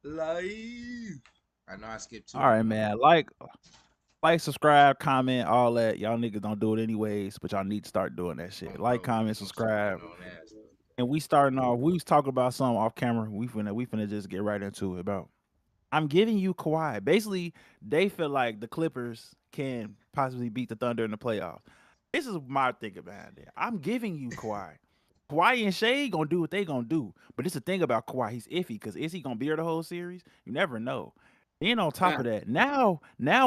Live. I know I skipped 2 All right, weeks. man. Like, subscribe, comment, all that. Y'all niggas don't do it anyways, but y'all need to start doing that shit. Oh, Like, bro, comment, I'm smoking subscribe. on that. And we starting off. We was talking about something off camera. We finna just get right into it. About I'm giving you Kawhi. Basically, they feel like the Clippers can possibly beat the Thunder in the playoffs. This is my thinking behind it. I'm giving you Kawhi. Kawhi and Shea gonna do what they gonna do. But it's the thing about Kawhi, he's iffy because is he gonna be here the whole series? You never know. Then on top of Fact. that, now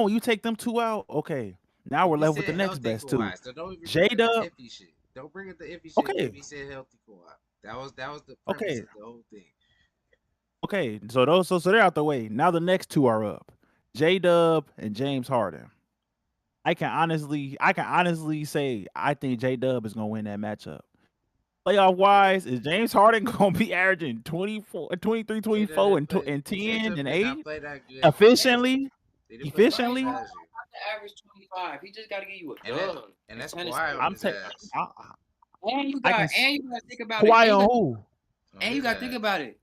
when you take them two out, okay, now we're He left with the said next healthy best two. Kawhi, so don't even J bring up the Dub, iffy shit. Don't bring up the iffy shit. okay, If he said healthy Kawhi, that was the premise okay, of the whole thing. okay. So they're out the way. Now the next two are up. J Dub and James Harden. I can honestly say I think J Dub is gonna win that matchup. Playoff wise, is James Harden gonna be averaging 24, 23, J Dub 24, didn't play. and J 10 Dub and did not 8 play that good. efficiently? He didn't play that Bro, good he's Efficiently, not last year, to average 25. He just got to give you a and that dub. and It's that's tennis. Kawhi on I'm his taking. ass. I can And you got to think about it. Kawhi on who? On And you his got to think ass. about it.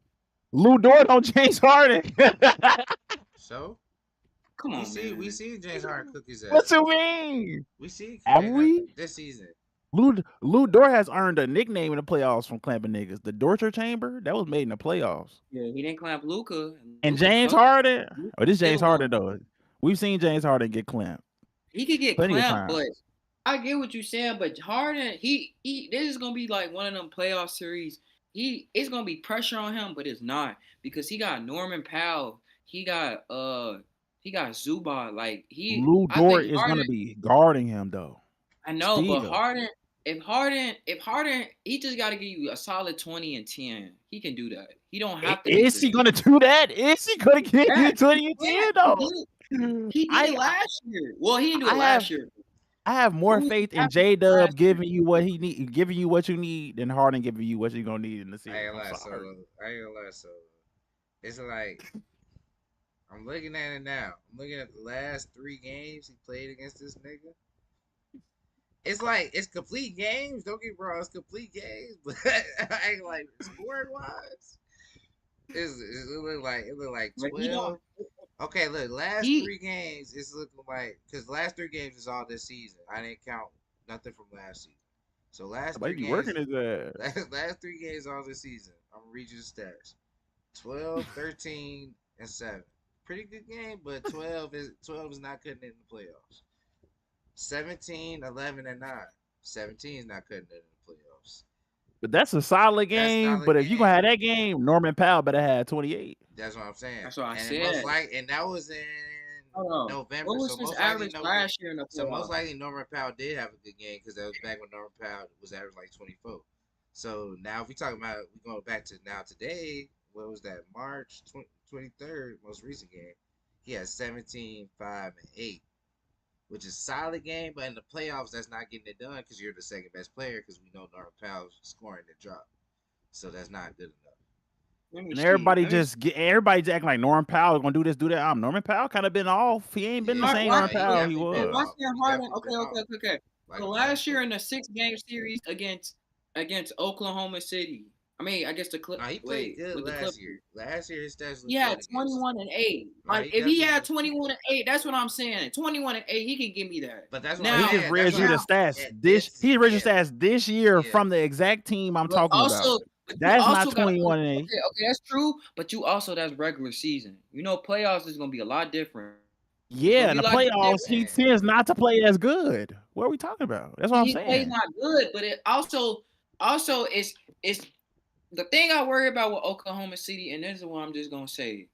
Lou Dort on James Harden. So Come we on, see we man. see James Harden cook his What ass. you mean? We see Have James Harden we? cook this season. Lou Dort has earned a nickname in the playoffs from clamping niggas. The Dorcher Chamber that was made in the playoffs. Yeah, he didn't clamp Luca. And Luca James cooked. Harden. Luka Oh, this James still Harden won. though. We've seen James Harden get clamped He could get plenty of clamped, times. but I get what you're saying. But Harden, he this is gonna be like one of them playoff series. It's gonna be pressure on him, but it's not because he got Norman Powell. He got Zubac. Lou I think Dort is Harden. gonna be guarding him though. I know, but Still. if Harden, he just got to give you a solid 20 and 10. He can do that. He don't have to make Is the he gonna do that? Is he gonna get yeah, you 20 he and can. 10 He though? did it. He did I it last year. Well, he didn't do I it have last year. I have more Who was faith he in averaging J Dub last year? giving you what you need than Harden giving you what you're gonna need in the I series. ain't I'm gonna lie, sorry. Solo. I ain't gonna lie, Solo. It's like I'm looking at it now. I'm looking at the last 3 games he played against this nigga. It's like it's complete games. Don't get me wrong, it's complete games, but I ain't like scoring wise. It look like Like, 12. Okay, look, last he 3 games it's looking like because last 3 games is all this season. I didn't count nothing from last season. So last Somebody three be working games, his ass. last 3 games all this season. I'm gonna read you the stats: 12, 13, and 7. Pretty good game, but 12 is not cutting it in the playoffs. 17, 11, and 9. 17 is not cutting it in the playoffs. But that's a solid That's game. not a But if you gonna game. have that game, Norman Powell better have 28. That's what I'm saying. that's what I And it most said. like, and that was in Hold on. November. What So was his most likely average no. last year in the So most playoffs? likely Norman Powell did have a good game because that was back when Norman Powell was average like 24. So now if we talking about we going back to now today, what was that? March 23rd, most recent game. He had 17, 5, and 8, which is solid game, but in the playoffs that's not getting it done because you're the second best player because we know Norman Powell's scoring the drop. So that's not good enough. Let me And see. Let me see. everybody's acting like Norman Powell gonna do this, do that. Norman Powell kind of been off. He ain't been the Yeah, same Why Norman no, he Powell can't he definitely been why was. off. can't He Harden? definitely Okay, been okay, off. okay, okay. Like So a last year motherfucker. in the 6 game series against Oklahoma City. I mean, I guess the No, clip. he played Wait, good with the last Clippers. year. Last year his stats He looked had good against. 21 and 8. No, Like he if he definitely had looked. 21 and 8, that's what I'm saying. 21 and 8, he can give me that. But that's what I'm He Now, just saying. That's read what you I'm the now, stats. at this. He read your Yeah, stats this year yeah. from the exact team I'm but talking about. you That's not also got to 21 and 8. okay, that's true. But you also that's regular season. You know, playoffs is gonna be a lot different. It's gonna Yeah, be in a the lot Man, playoffs, different. he man. tends not to play as good. What are we talking about? That's what I'm He plays saying. not good, but it also it's the thing I worry about with Oklahoma City, and this is what I'm just gonna say.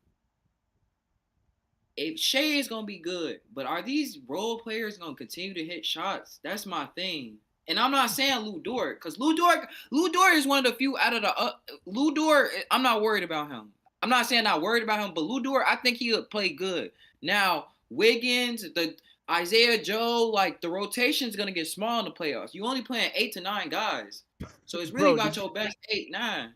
If Shea is gonna be good, but are these role players gonna continue to hit shots? That's my thing. And I'm not saying Lou Dort, because Lou Dort is one of the few out of the Lou Dort. I'm not worried about him. I'm not saying not worried about him, but Lou Dort, I think he'll play good. Now Wiggins, the Isaiah Joe, like the rotation's gonna get small in the playoffs. You only playing 8 to 9 guys, so it's really Bro, about your best 8, 9.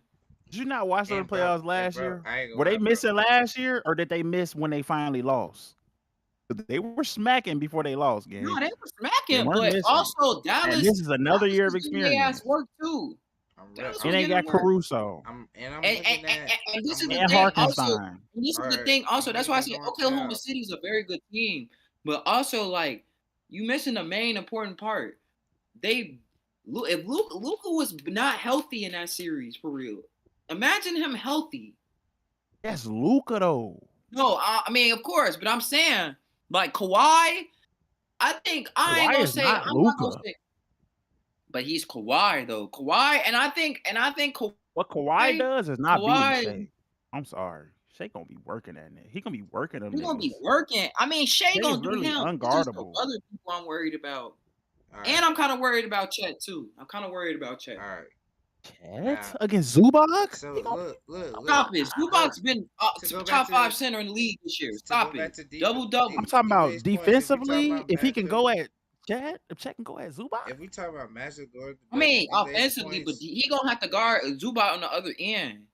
did you not watch them playoffs last Bro, year? I ain't gonna Were they lie, bro. missing last year or did they miss when they finally lost? 'Cause they were smacking before they lost, No, gang. they were They smacking, weren't but missing. also And Dallas this is another Dallas year was of getting their ass experience. work too. Dallas And was they getting got work. Caruso. I'm And looking at this is the And thing also. Harkenstein. And this is the thing also. That's why I said Oklahoma City is a very good team, but also like you missing the main important part. If Luka was not healthy in that series for real, imagine him healthy. That's Luka though. No, I mean of course, but I'm saying like Kawhi. I think I ain't Kawhi gonna is say not I'm not gonna Luka. say, but he's Kawhi though. Kawhi, and I think What Kawhi does is not beating Kawhi. Shea. I'm sorry. Shea gonna be working that nigga. He gonna be working them He's niggas. gonna be working. I mean, Shea gonna is do literally him. It's just the unguardable. other people I'm worried about. All And I'm kind of worried about Chet too. I'm kind of worried about Chet. All right. Chet against Zubac? So look. Stop it. Zubac's been top 5 center in the league this year. Stop it. Double. I'm talking about defensively. If he can go at Chet, if Chet can go at Zubac. If we talk about Magic Gordon, I mean, offensively, but he gonna have to guard Zubac on the other end.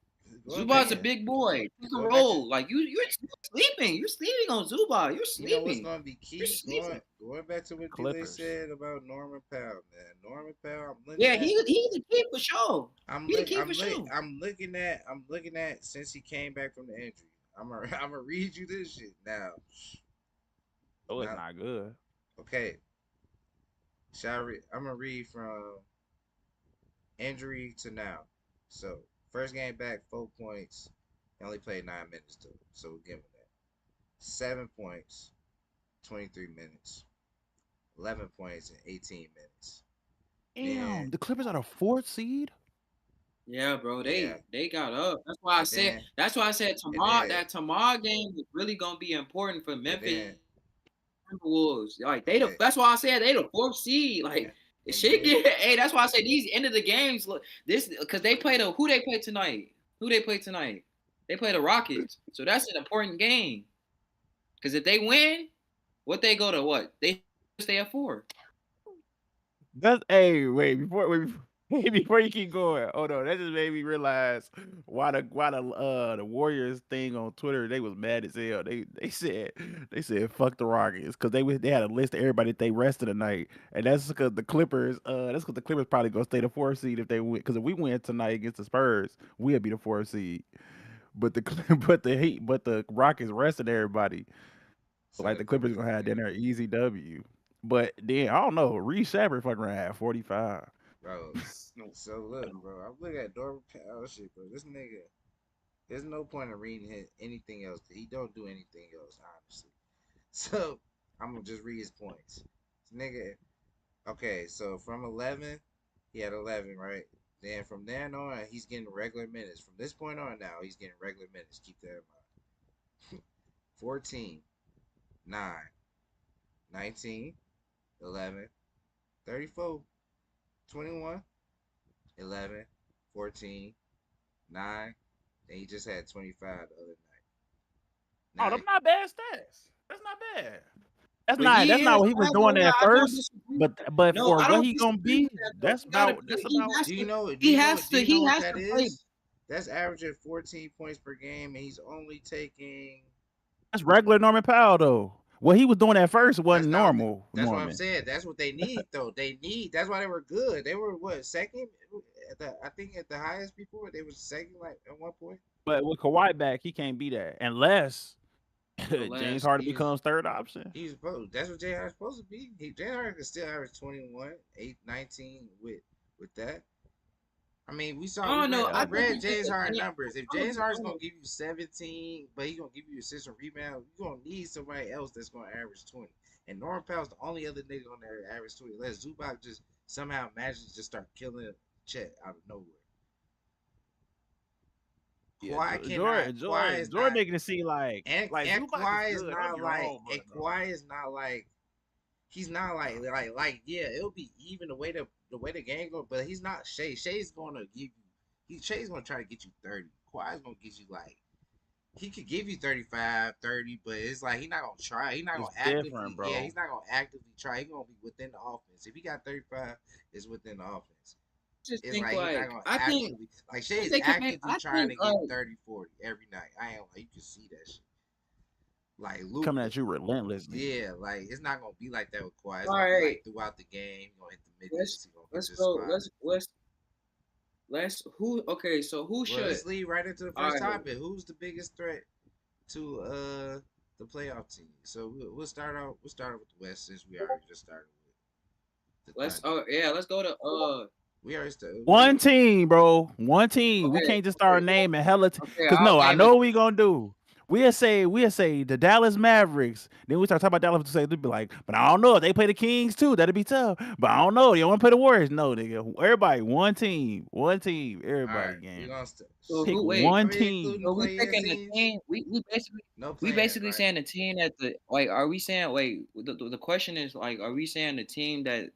Zubac's a big boy. He can roll. Like you're sleeping. You're sleeping on Zubac. You're sleeping. You know what's gonna be key? Going back to what Dlace said about Norman Powell, man. Norman Powell. He's the key for sure. I'm looking at since he came back from the injury. I'm gonna read you this shit now. Oh, it's not good. Okay. I'm gonna read from injury to now. So first game back, 4 points. He only played 9 minutes though, so we'll give him that. 7 points, 23 minutes. 11 points in 18 minutes. Damn, the Clippers are the 4th seed. Yeah, bro. They got up. That's why I said. That's why I said tomorrow. That tomorrow game is really gonna be important for Memphis Timberwolves. Like that's why I said they the 4th seed. Like shit get. Hey, that's why I said these end of the games. Look, this because they play who they play tonight. They play the Rockets. So that's an important game. Because if they win, they go to what? They stay at 4. That's wait before you keep going. Hold on, that just made me realize why the Warriors thing on Twitter, they was mad as hell. They said fuck the Rockets because they had a list of everybody that they rested tonight, and that's because the Clippers probably gonna stay the 4th seed if they win. Because if we win tonight against the Spurs, we'll be the 4th seed. But the Rockets rested everybody. So like the Clippers gonna have their easy W. But then I don't know. Reed Shepard fucking around at 45. Bro, so look, bro. I'm looking at Norman Powell shit, bro. This nigga, there's no point in reading anything else. He don't do anything else, honestly. So I'm gonna just read his points. This nigga, okay. So from 11, he had 11, right? Then from then on, he's getting regular minutes. From this point on now, he's getting regular minutes. Keep that in mind. 14, 9, 19, 11, 34, 21, 11, 14, 9. Then he just had 25 the other night. Oh, that's not bad stats. That's not bad. That's not what he was doing at first. But for what he gonna be, that's about. Do you know? He has to play. That's averaging 14 points per game, and he's only taking. That's regular Norman Powell though. What he was doing at first wasn't normal. That's what I'm saying. That's what they need though. That's why they were good. They were what, second? I think at the highest before they was second, like at one point. But with Kawhi back, he can't be that unless James Harden becomes third option. He's supposed. That's what James Harden's supposed to be. James Harden can still average 21, 8, 19 with that. I mean, we saw. I read James Harden numbers. If James Harden's gonna give you 17, but he's gonna give you assist and rebound, you're gonna need somebody else that's gonna average 20. And Norman Powell's the only other nigga on there that average 20. Unless Zubac just somehow manages to just start killing Chet out of nowhere. Jordyn making it seem like Kawhi is not like he's not like it'll be even the way the game goes, but he's not Shea. Shea's gonna give you Shea's gonna try to get you 30. Kawhi's gonna get you like he could give you 35, 30, but it's like he's not gonna try. He's not gonna actively he's not gonna actively try. He's gonna be within the offense. If he got 35, it's within the offense. Just it's think like Shea's actively trying to get 30, 40 every night. I ain't like you can see that shit. Like Luke coming at you relentlessly. Yeah, like it's not gonna be like that with Kawhi. It's gonna be like throughout the game, you're gonna hit the middies. Okay, so who Well, should? let's lead right into the All first right, topic. Who's the biggest threat to the playoff team? So we'll start out. We'll start out with the West since we already just started with the let's. Thunder. Let's go to. We already started. One team, bro. One team. We Okay, can't just start naming hella. okay. Cause I'll no, I name it. know what we gonna do. We'll say the Dallas Mavericks. Then we start talking about Dallas. They'll be like, but I don't know if they play the Kings too. That'd be tough. But I don't know. You want to play the Warriors? No, nigga. Everybody, one team. All Everybody right, we're game. gonna So Pick who? Wait. one are we team. including So we play-in picking the teams? team. No We play-ins, basically right? saying the team that the like. Are we saying wait? The question is like, are we saying the team that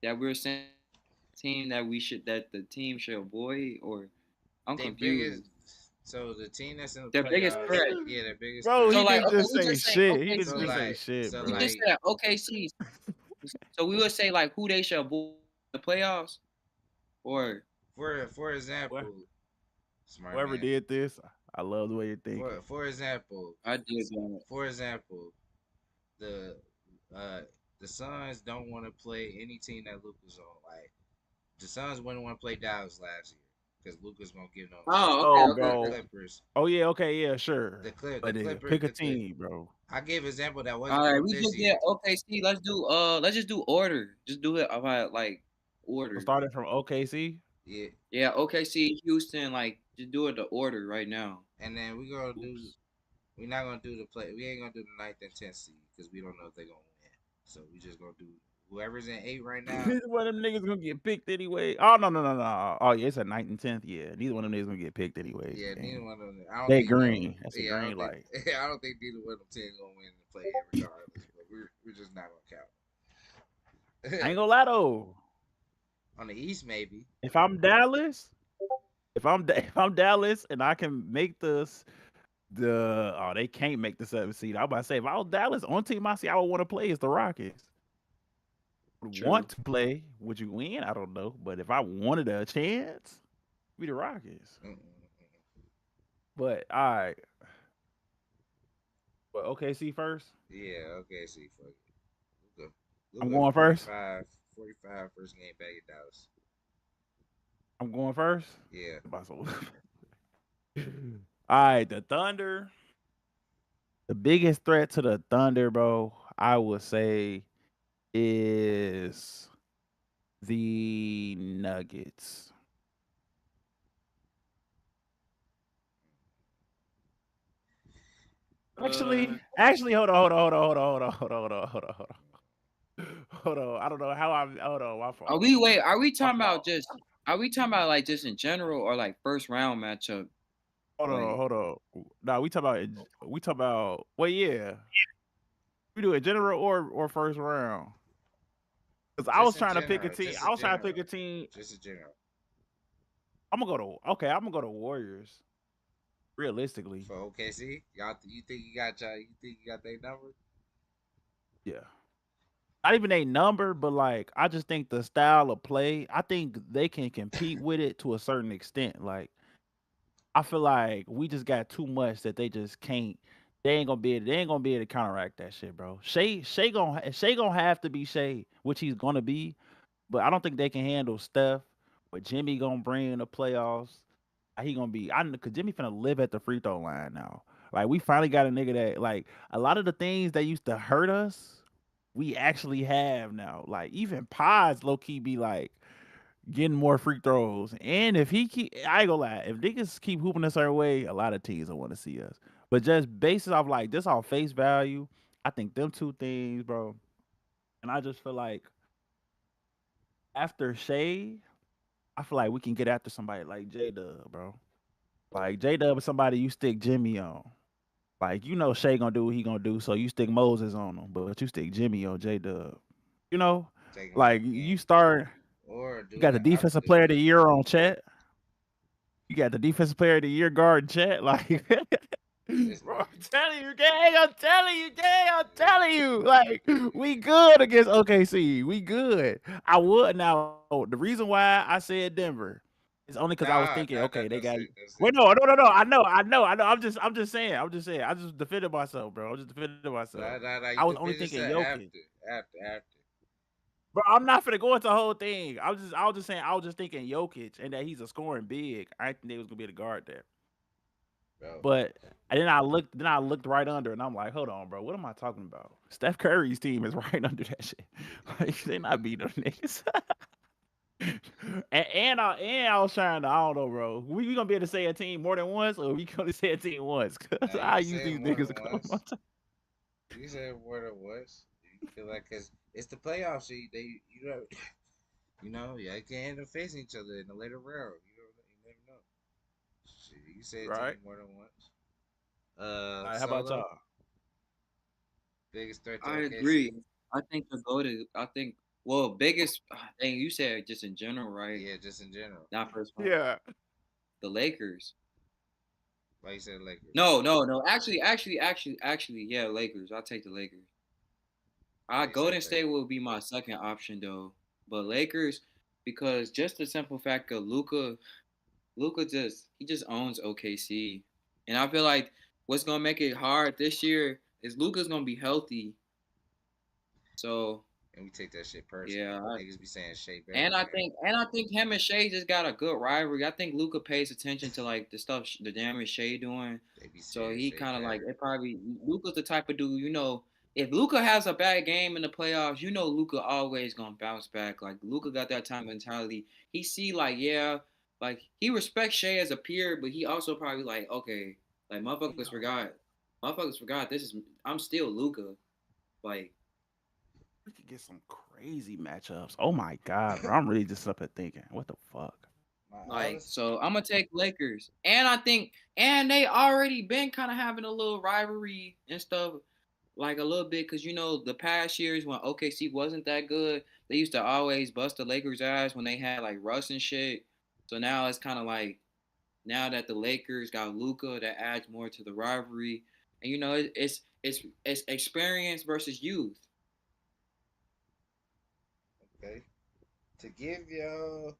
we're saying team that the team should avoid, or I'm They biggest. confused. So the team that's in the Their biggest playoffs, threat. yeah, their biggest Bro, threat. So he like, didn't okay, just we say just say shit. He okay. didn't So just say like, shit, so We bro. just like, said OKC. So we would say like who they should avoid the playoffs, or for example, smart Whoever man. did this, I love the way you're thinking. For example, I did that. for example, the uh the Suns don't want to play any team that Luka's on. Like the Suns wouldn't want to play Dallas last year because Luka's gonna give them trouble. Oh, Oh, okay. bro. Clippers, Oh yeah, okay, yeah, sure. the But Clippers, pick a team, bro. I gave an example that wasn't All right, on we this just year. did OKC. Let's just do order. Just do it about like So order. starting from OKC. Yeah, Yeah, OKC, Houston, like just do it the order right now. and then Oops. we're not gonna do the play. We ain't gonna do the ninth and 10th seed because we don't know if they're gonna win. So we just gonna do whoever's in 8 right now. Neither one of them niggas gonna get picked anyway. Oh no. Oh yeah, it's a 9th and 10th. Yeah, neither one of them niggas gonna get picked anyways. Yeah, neither Damn. one of them. I don't They think. green. That's a Yeah, green light. I don't think neither one of them teams gonna win the play regardless. But we're just not I gonna ain't count. gonna lie though. On the East, maybe. If I'm Dallas, if I'm Dallas and I can make they can't make the 7th seed. I was about to say if I was Dallas, on team I see I would want to play is the Rockets. True. Want to play? Would you win? I don't know. But if I wanted a chance, be the Rockets. But all right. But OKC first. Yeah, okay, see, fuck it. I'm going first. 45 first game back at Dallas. I'm going first. Yeah. All right, the Thunder. The biggest threat to the Thunder, bro, I would say is the Nuggets. Actually, hold on. I don't know how I'm. Hold on, my fault. Are we talking about just? Are we talking about like just in general or like first round matchup? Hold on. No, we talk about. Well, yeah. We do it general or first round. Because I was trying to pick a team. I was trying to pick a team. Just in general. I'm gonna go to Warriors. Realistically. For OKC, you think you got their number? Yeah. Not even a number, but like I just think the style of play, I think they can compete with it to a certain extent. Like I feel like we just got too much that they just can't. They ain't gonna be able to counteract that shit, bro. Shea gonna have to be Shea, which he's gonna be, but I don't think they can handle Steph. What Jimmy gonna bring in the playoffs. He gonna be. I know because Jimmy finna live at the free throw line now. Like we finally got a nigga that like a lot of the things that used to hurt us, we actually have now. Like even Pods low key be like getting more free throws. And if he keep, I ain't gonna lie, if niggas keep hooping us our way, a lot of teams will want to see us. But just based off like this off face value, I think them two things, bro. And I just feel like after Shea, I feel like we can get after somebody like J Dub, bro. Like J Dub is somebody you stick Jimmy on. Like you know Shea gonna do what he gonna do, so you stick Moses on him, but you stick Jimmy on J Dub. You know, like you start. You got the defensive player of the year on Chet. You got the defensive player of the year guard Chet. Like, bro, I'm telling you, gang. I'm telling you. Like, we good against OKC. We good. I would now. The reason why I said Denver is only because I was thinking, okay, they got. Wait, no. I know. I'm just saying. I just defended myself, bro. I was just defending myself. I was only thinking Jokic. After. Bro, I'm not finna go into the whole thing. I was just saying, I was just thinking Jokic and that he's a scoring big. I didn't think they was gonna be able to guard that. bro. But then I looked right under and I'm like, hold on, bro, what am I talking about? Steph Curry's team is right under that shit. Like they not beating them niggas. and I was trying to, I don't know, bro. We gonna be able to say a team more than once, or we gonna say a team once? Now Cause you I can use say it these more niggas than a couple once. more times. You can say it more than once. You feel like because it's the playoffs. So you know, y'all can't end up facing each other in the later round. You never know. Shit, you can say a team Right? more than once. All right, how about Solo, y'all? biggest threat to I OKC. agree. I think the go to. I think. Well, biggest thing you said just in general, right? Yeah, just in general. Not first round. Yeah. The Lakers. Why you said Lakers? No. Actually, yeah, Lakers. I'll take the Lakers. Why you Golden said State Lakers? will be my second option though, but Lakers because just the simple fact of Luca just owns OKC, and I feel like what's gonna make it hard this year is Luca's gonna be healthy. So And we take that shit personal. yeah, Niggas be saying Shea better and than I him. think him and Shea just got a good rivalry. I think Luca pays attention to like the stuff, the damage Shea doing. They be So saying he Shea kind of like better. it. Probably Luca's the type of dude, if Luca has a bad game in the playoffs, Luca always gonna bounce back. Like Luca got that type of mentality. He see like like he respects Shea as a peer, but he also probably like okay, like motherfuckers forgot this is I'm still Luca. Like We could get some crazy matchups. Oh my god, bro. I'm really just up here thinking, what the fuck? My Like, honest, so I'm gonna take Lakers, and I think, and they already been kind of having a little rivalry and stuff, like a little bit, cause the past years when OKC wasn't that good, they used to always bust the Lakers' ass when they had like Russ and shit. So now it's kind of like now that the Lakers got Luca, that adds more to the rivalry, and it's experience versus youth. okay. To give y'all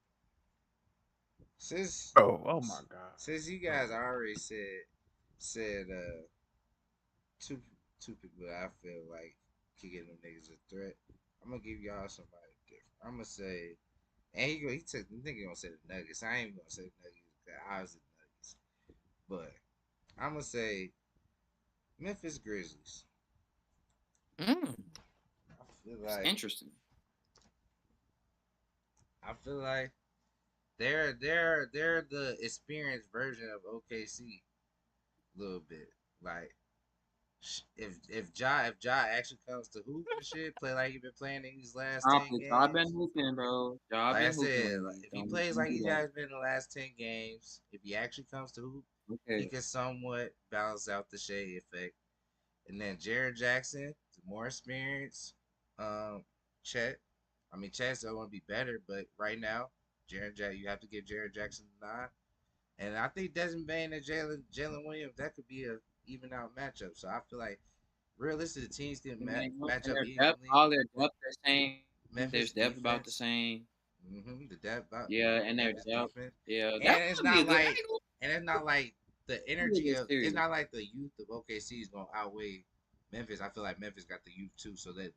since Oh my god. since you guys already said two two people that I feel like can get them niggas a threat. I'm gonna give y'all somebody different. I'm gonna say, and he took the nigga gonna say the Nuggets. I ain't even gonna say the Nuggets. I was the Nuggets, but I'm gonna say Memphis Grizzlies. Mm, I feel it's like interesting. I feel like they're the experienced version of OKC a little bit. Like if Ja actually comes to hoop and shit, play like he been playing in these last Stop 10 it. I've been games. hooping, bro. I've Like I been hooping said, like, lately. if he plays Don't like do he that. has been in the last 10 games, if he actually comes to hoop, he Okay. can somewhat balance out the Shea effect. And then Jared Jackson, more experience. Chet. I mean, Chet's going to be better, but right now, you have to give Jared Jackson the nod. And I think Desmond Bain and Jalen Williams, that could be a even out matchup. So I feel like realistically, the teams can match And up their depth, evenly. all their depth the same. There's Memphis depth about the defense, same. the depth, Yeah, and their Memphis depth. defense, Yeah, and that's gonna be a good. it's not like the Really energy good of it's series. not like the youth of OKC is gonna outweigh Memphis. I feel like Memphis got the youth too, so that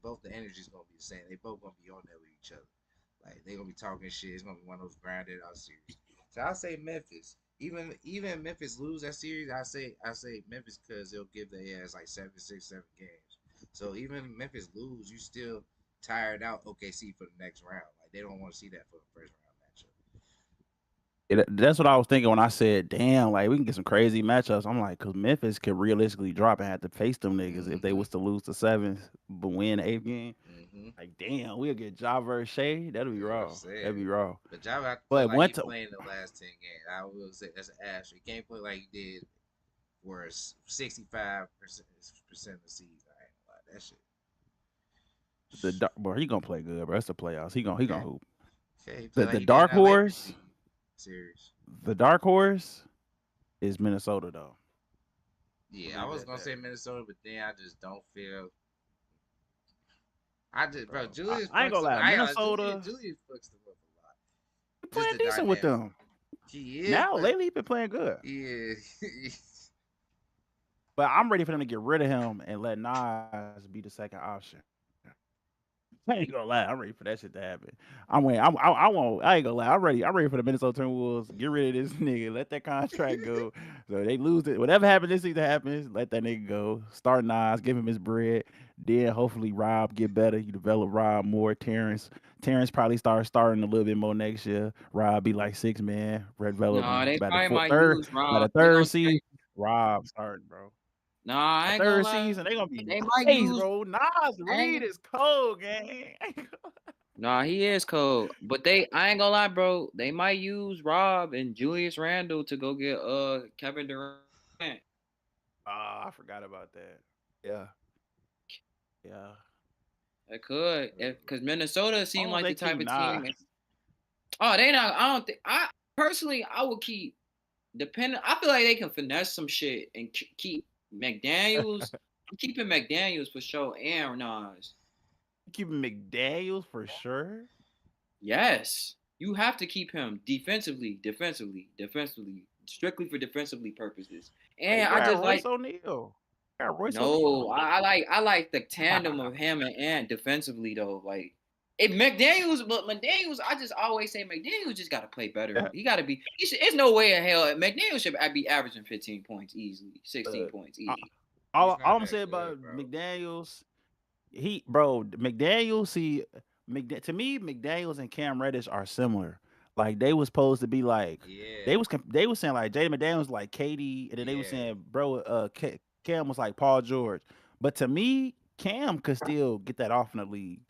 both the energy is gonna be the same. They both gonna be on there with each other. Like they gonna be talking shit. It's gonna be one of those grounded out series. So I'll say Memphis. Even Memphis lose that series, I say Memphis because they'll give their ass like 7 games. So even Memphis lose, you still tired out OKC for the next round. Like they don't want to see that for the first round matchup. That's what I was thinking when I said, "Damn, like we can get some crazy matchups." I'm like, because Memphis could realistically drop and have to face them niggas if they Mm-hmm. was to lose the seventh but win the eighth game. Mm-hmm. Like, damn, we'll get Ja versus Shea. That'll be That's what I'm raw. That'd saying. be raw. But y'all have to play But like one he to played in the last 10 games. I will say that's an asterisk. He can't play like he did for 65% of the season. I ain't gonna lie, that shit. bro, he gonna play good, bro. That's the playoffs. He gonna Okay. hoop. Okay, he played The like he did in dark that Lakers horse, series. the dark horse is Minnesota though. I'm Yeah, I leave it was at gonna that, say Minnesota, but then I just don't feel. I just, bro, bro. Julius I ain't fucks gonna them. lie, Minnesota Julius fucks them up a lot. he Just playing the decent with dynamic. them. He is, Now but lately he been playing good. yeah, But I'm ready for them to get rid of him and let Nas be the second option. I ain't gonna lie. I'm ready for that shit to happen. I'm waiting. I won't. I ain't gonna lie. I'm ready. I'm ready for the Minnesota Timberwolves. Get rid of this nigga. Let that contract go. So they lose it. Whatever happens this season happens. Let that nigga go. Start Nas. Give him his bread. Then hopefully Rob get better. You develop Rob more. Terrence probably starting a little bit more next year. Rob be like 6 man. Develop No, they by the probably might third use by Rob. the They third gonna season. trade. Rob starting, bro. No, I The ain't gonna third lie. season, they gonna be They might nice, use. bro. Nas I Reed ain't, is cold, gang. nah, he is cold. But I ain't gonna lie, bro. They might use Rob and Julius Randle to go get Kevin Durant. Ah, I forgot about that. Yeah, yeah. They could, if because Minnesota As seemed long as like they the type keep of team. Nas. Oh, they not. I don't think. I personally, I would keep. Depending, I feel like they can finesse some shit and keep McDaniels. I'm keeping McDaniels for sure and Nas. Keeping McDaniels for sure. Yes, you have to keep him defensively, strictly for defensively purposes. They And I got just Royce like O'Neal. Got Royce no, O'Neal. I like the tandem of him and Ant defensively though. Like if McDaniels, but McDaniels, I just always say McDaniels just got to play better. Yeah. He got to be. There's no way in hell McDaniels should be averaging 15 points easily, 16 Uh, points I- easily. He's all not I'm that saying good, about bro. McDaniels, McDaniels. See, to me, McDaniels and Cam Reddish are similar. Like they was supposed to be like Yeah, they was saying like Jaden McDaniels like Katie, and then they was yeah. saying Cam was like Paul George. But to me, Cam could still get that off in the league.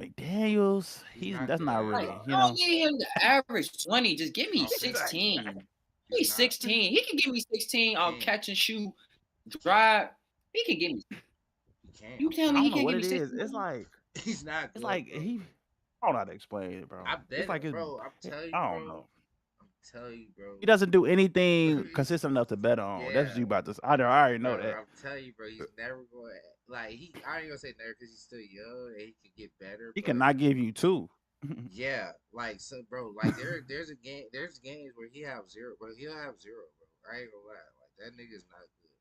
McDaniels, He's not that's not good, Like, really, bro. you don't know. get him to average 20. Just give me Offensively, 16. he's He's not. 16. He can give me 16 He off can't. catch and shoot, He can't. drive. He can give me. He can't. You I'm tell I me don't he telling know can't what give it me is. 16? he's not It's good, like bro. I don't know how to explain it, bro. I'm It's dead, like bro. I'm telling you, I don't bro. know. I'm telling you, bro. He doesn't do anything consistent enough to bet on. That's Yeah, what you about to say. I already know bro. that. I'm telling you, bro. He's never going. Like I ain't gonna say never because he's still young and he can get better. He But cannot give you two. yeah, like so, bro. Like there's games where he have zero, bro. He'll have zero, bro. I ain't gonna lie. Like that nigga's not good,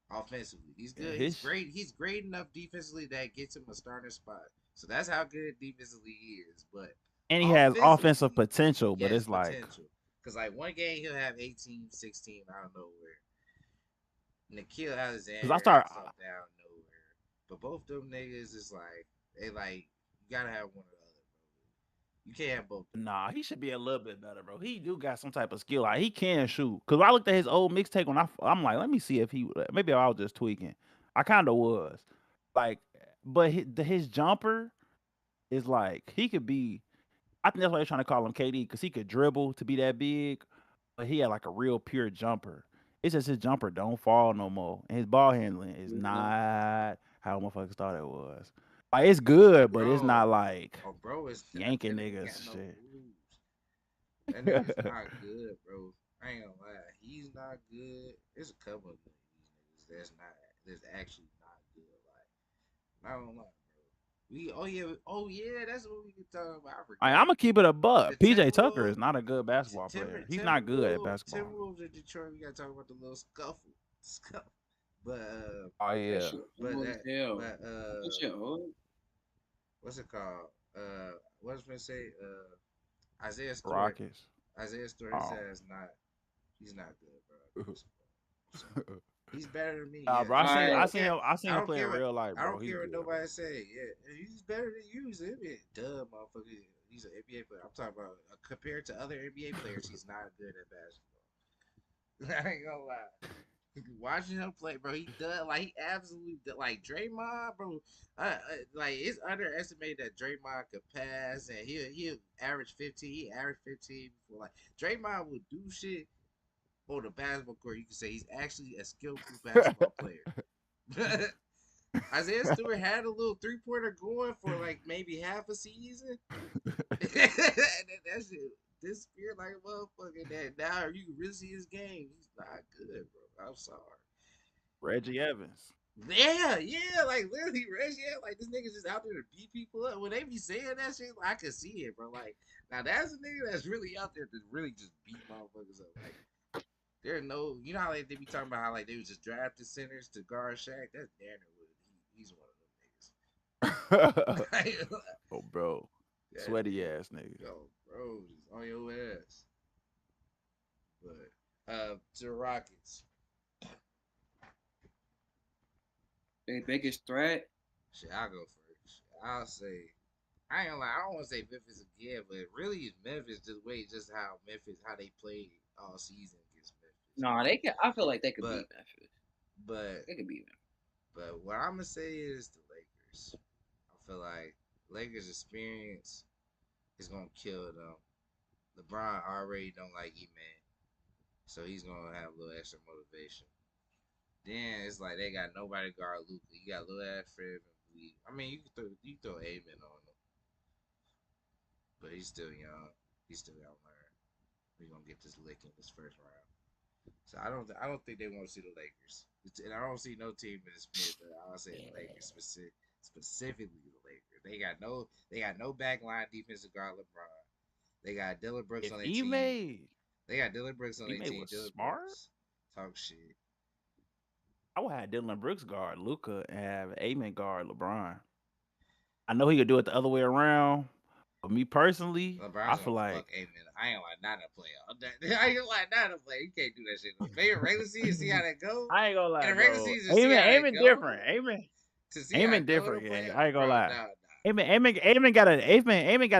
bro. Offensively, he's Yeah, good. He's his great. He's great enough defensively that gets him a starting spot. So that's how good defensively he is. But and he has offensive offensively, potential, but yes, it's like potential. Cause like one game he'll have 18, 16 out of nowhere. Nikhil because I Alexander start has something out of nowhere. But both them niggas is like they like you gotta have one or the other, bro. You can't have both them. nah, he should be a little bit better, bro. He do got some type of skill. Like he can shoot. Cause I looked at his old mixtape when I'm like, let me see if he maybe I was just tweaking. I kind of was like, but his jumper is like he could be. I think that's why they're trying to call him KD because he could dribble to be that big, but he had like a real pure jumper. It's just his jumper don't fall no more, and his ball handling is Yeah. not how motherfuckers thought it was. Like it's good, but it's not Bro, like oh bro, it's that yanking nigga got niggas no shit. moves. That nigga's not good, bro. I ain't gonna lie. He's not good. There's a couple of these niggas that's actually not good. Like, I don't know, bro. Oh yeah, that's what we can talk about. I I'm forgot. gonna keep it a The buck. PJ Tucker Timberwolves, is not a good basketball player. He's not good at basketball. Timberwolves in Detroit. We gotta talk about the little scuffle. But Oh That yeah, shit but old as that, hell. but That shit old. what's it called? What was I gonna say? Isaiah Stewart. Rockets. Isaiah Stewart. He Oh. says not. He's not good, bro. So, he's better than me. Nah, Yeah, bro. All right. I seen I him don't play in care what real life, I bro. don't He's care what good, nobody bro. say. Yeah, he's better than you. He's an NBA. Duh, motherfucker. He's an NBA player. I'm talking about compared to other NBA players, he's not good at basketball. I ain't gonna lie. Watching him play, bro, he does like he absolutely like Draymond, bro. Like it's underestimated that Draymond could pass, and he'll average 15. He averaged 15 before. Like Draymond will do shit on the basketball court. You can say he's actually a skillful basketball player. Isaiah Stewart had a little 3-pointer going for like maybe half a season. and that shit disappeared like a motherfucker. That now you can really see his game. He's not good, bro. I'm sorry. Reggie Evans. Yeah, like literally, Reggie, yeah, like this nigga's just out there to beat people up. When they be saying that shit, I can see it, bro. Like, now that's a nigga that's really out there to really just beat motherfuckers up. Like, there's no, you know how like, they be talking about how like they was just drafted centers to guard Shaq. That's Danner Wood. He's one of them niggas. Oh, bro, sweaty ass nigga. Yo, bro, just on your ass. But to the Rockets. Their biggest threat. Shit, I'll go first. I'll say I ain't gonna lie, I don't wanna say Memphis again, but really it's Memphis just how they played all season against Memphis. No, they can. I feel like they could But- beat Memphis. But They could beat them. But what I'm gonna say is the Lakers. I feel like Lakers' experience is gonna kill them. LeBron already don't like E-Man, so he's gonna have a little extra motivation. Then it's like they got nobody to guard Luka. You got little ass Fred VanVleet. I mean, you throw Amen on him, but he's still young. He's still got to learn. We're gonna get this lick in this first round. So I don't think they want to see the Lakers, and I don't see no team in this mid. But I'll say the Lakers specifically the Lakers. They got no backline defensive guard LeBron. They got Dylan Brooks on their team. They got Dylan Brooks on their team. Was smart. Brooks. Talk shit. I would have Dylan Brooks guard Luka and have Amen guard LeBron. I know he could do it the other way around. But me personally, LeBron's I feel like Amen. I ain't like not a player. I ain't like not a player. You can't do that shit. Maybe regular season, see how that go. I ain't gonna lie. In the regular bro. season, see how that Amen go. different. Amen different. Yeah, I ain't gonna lie. Amen got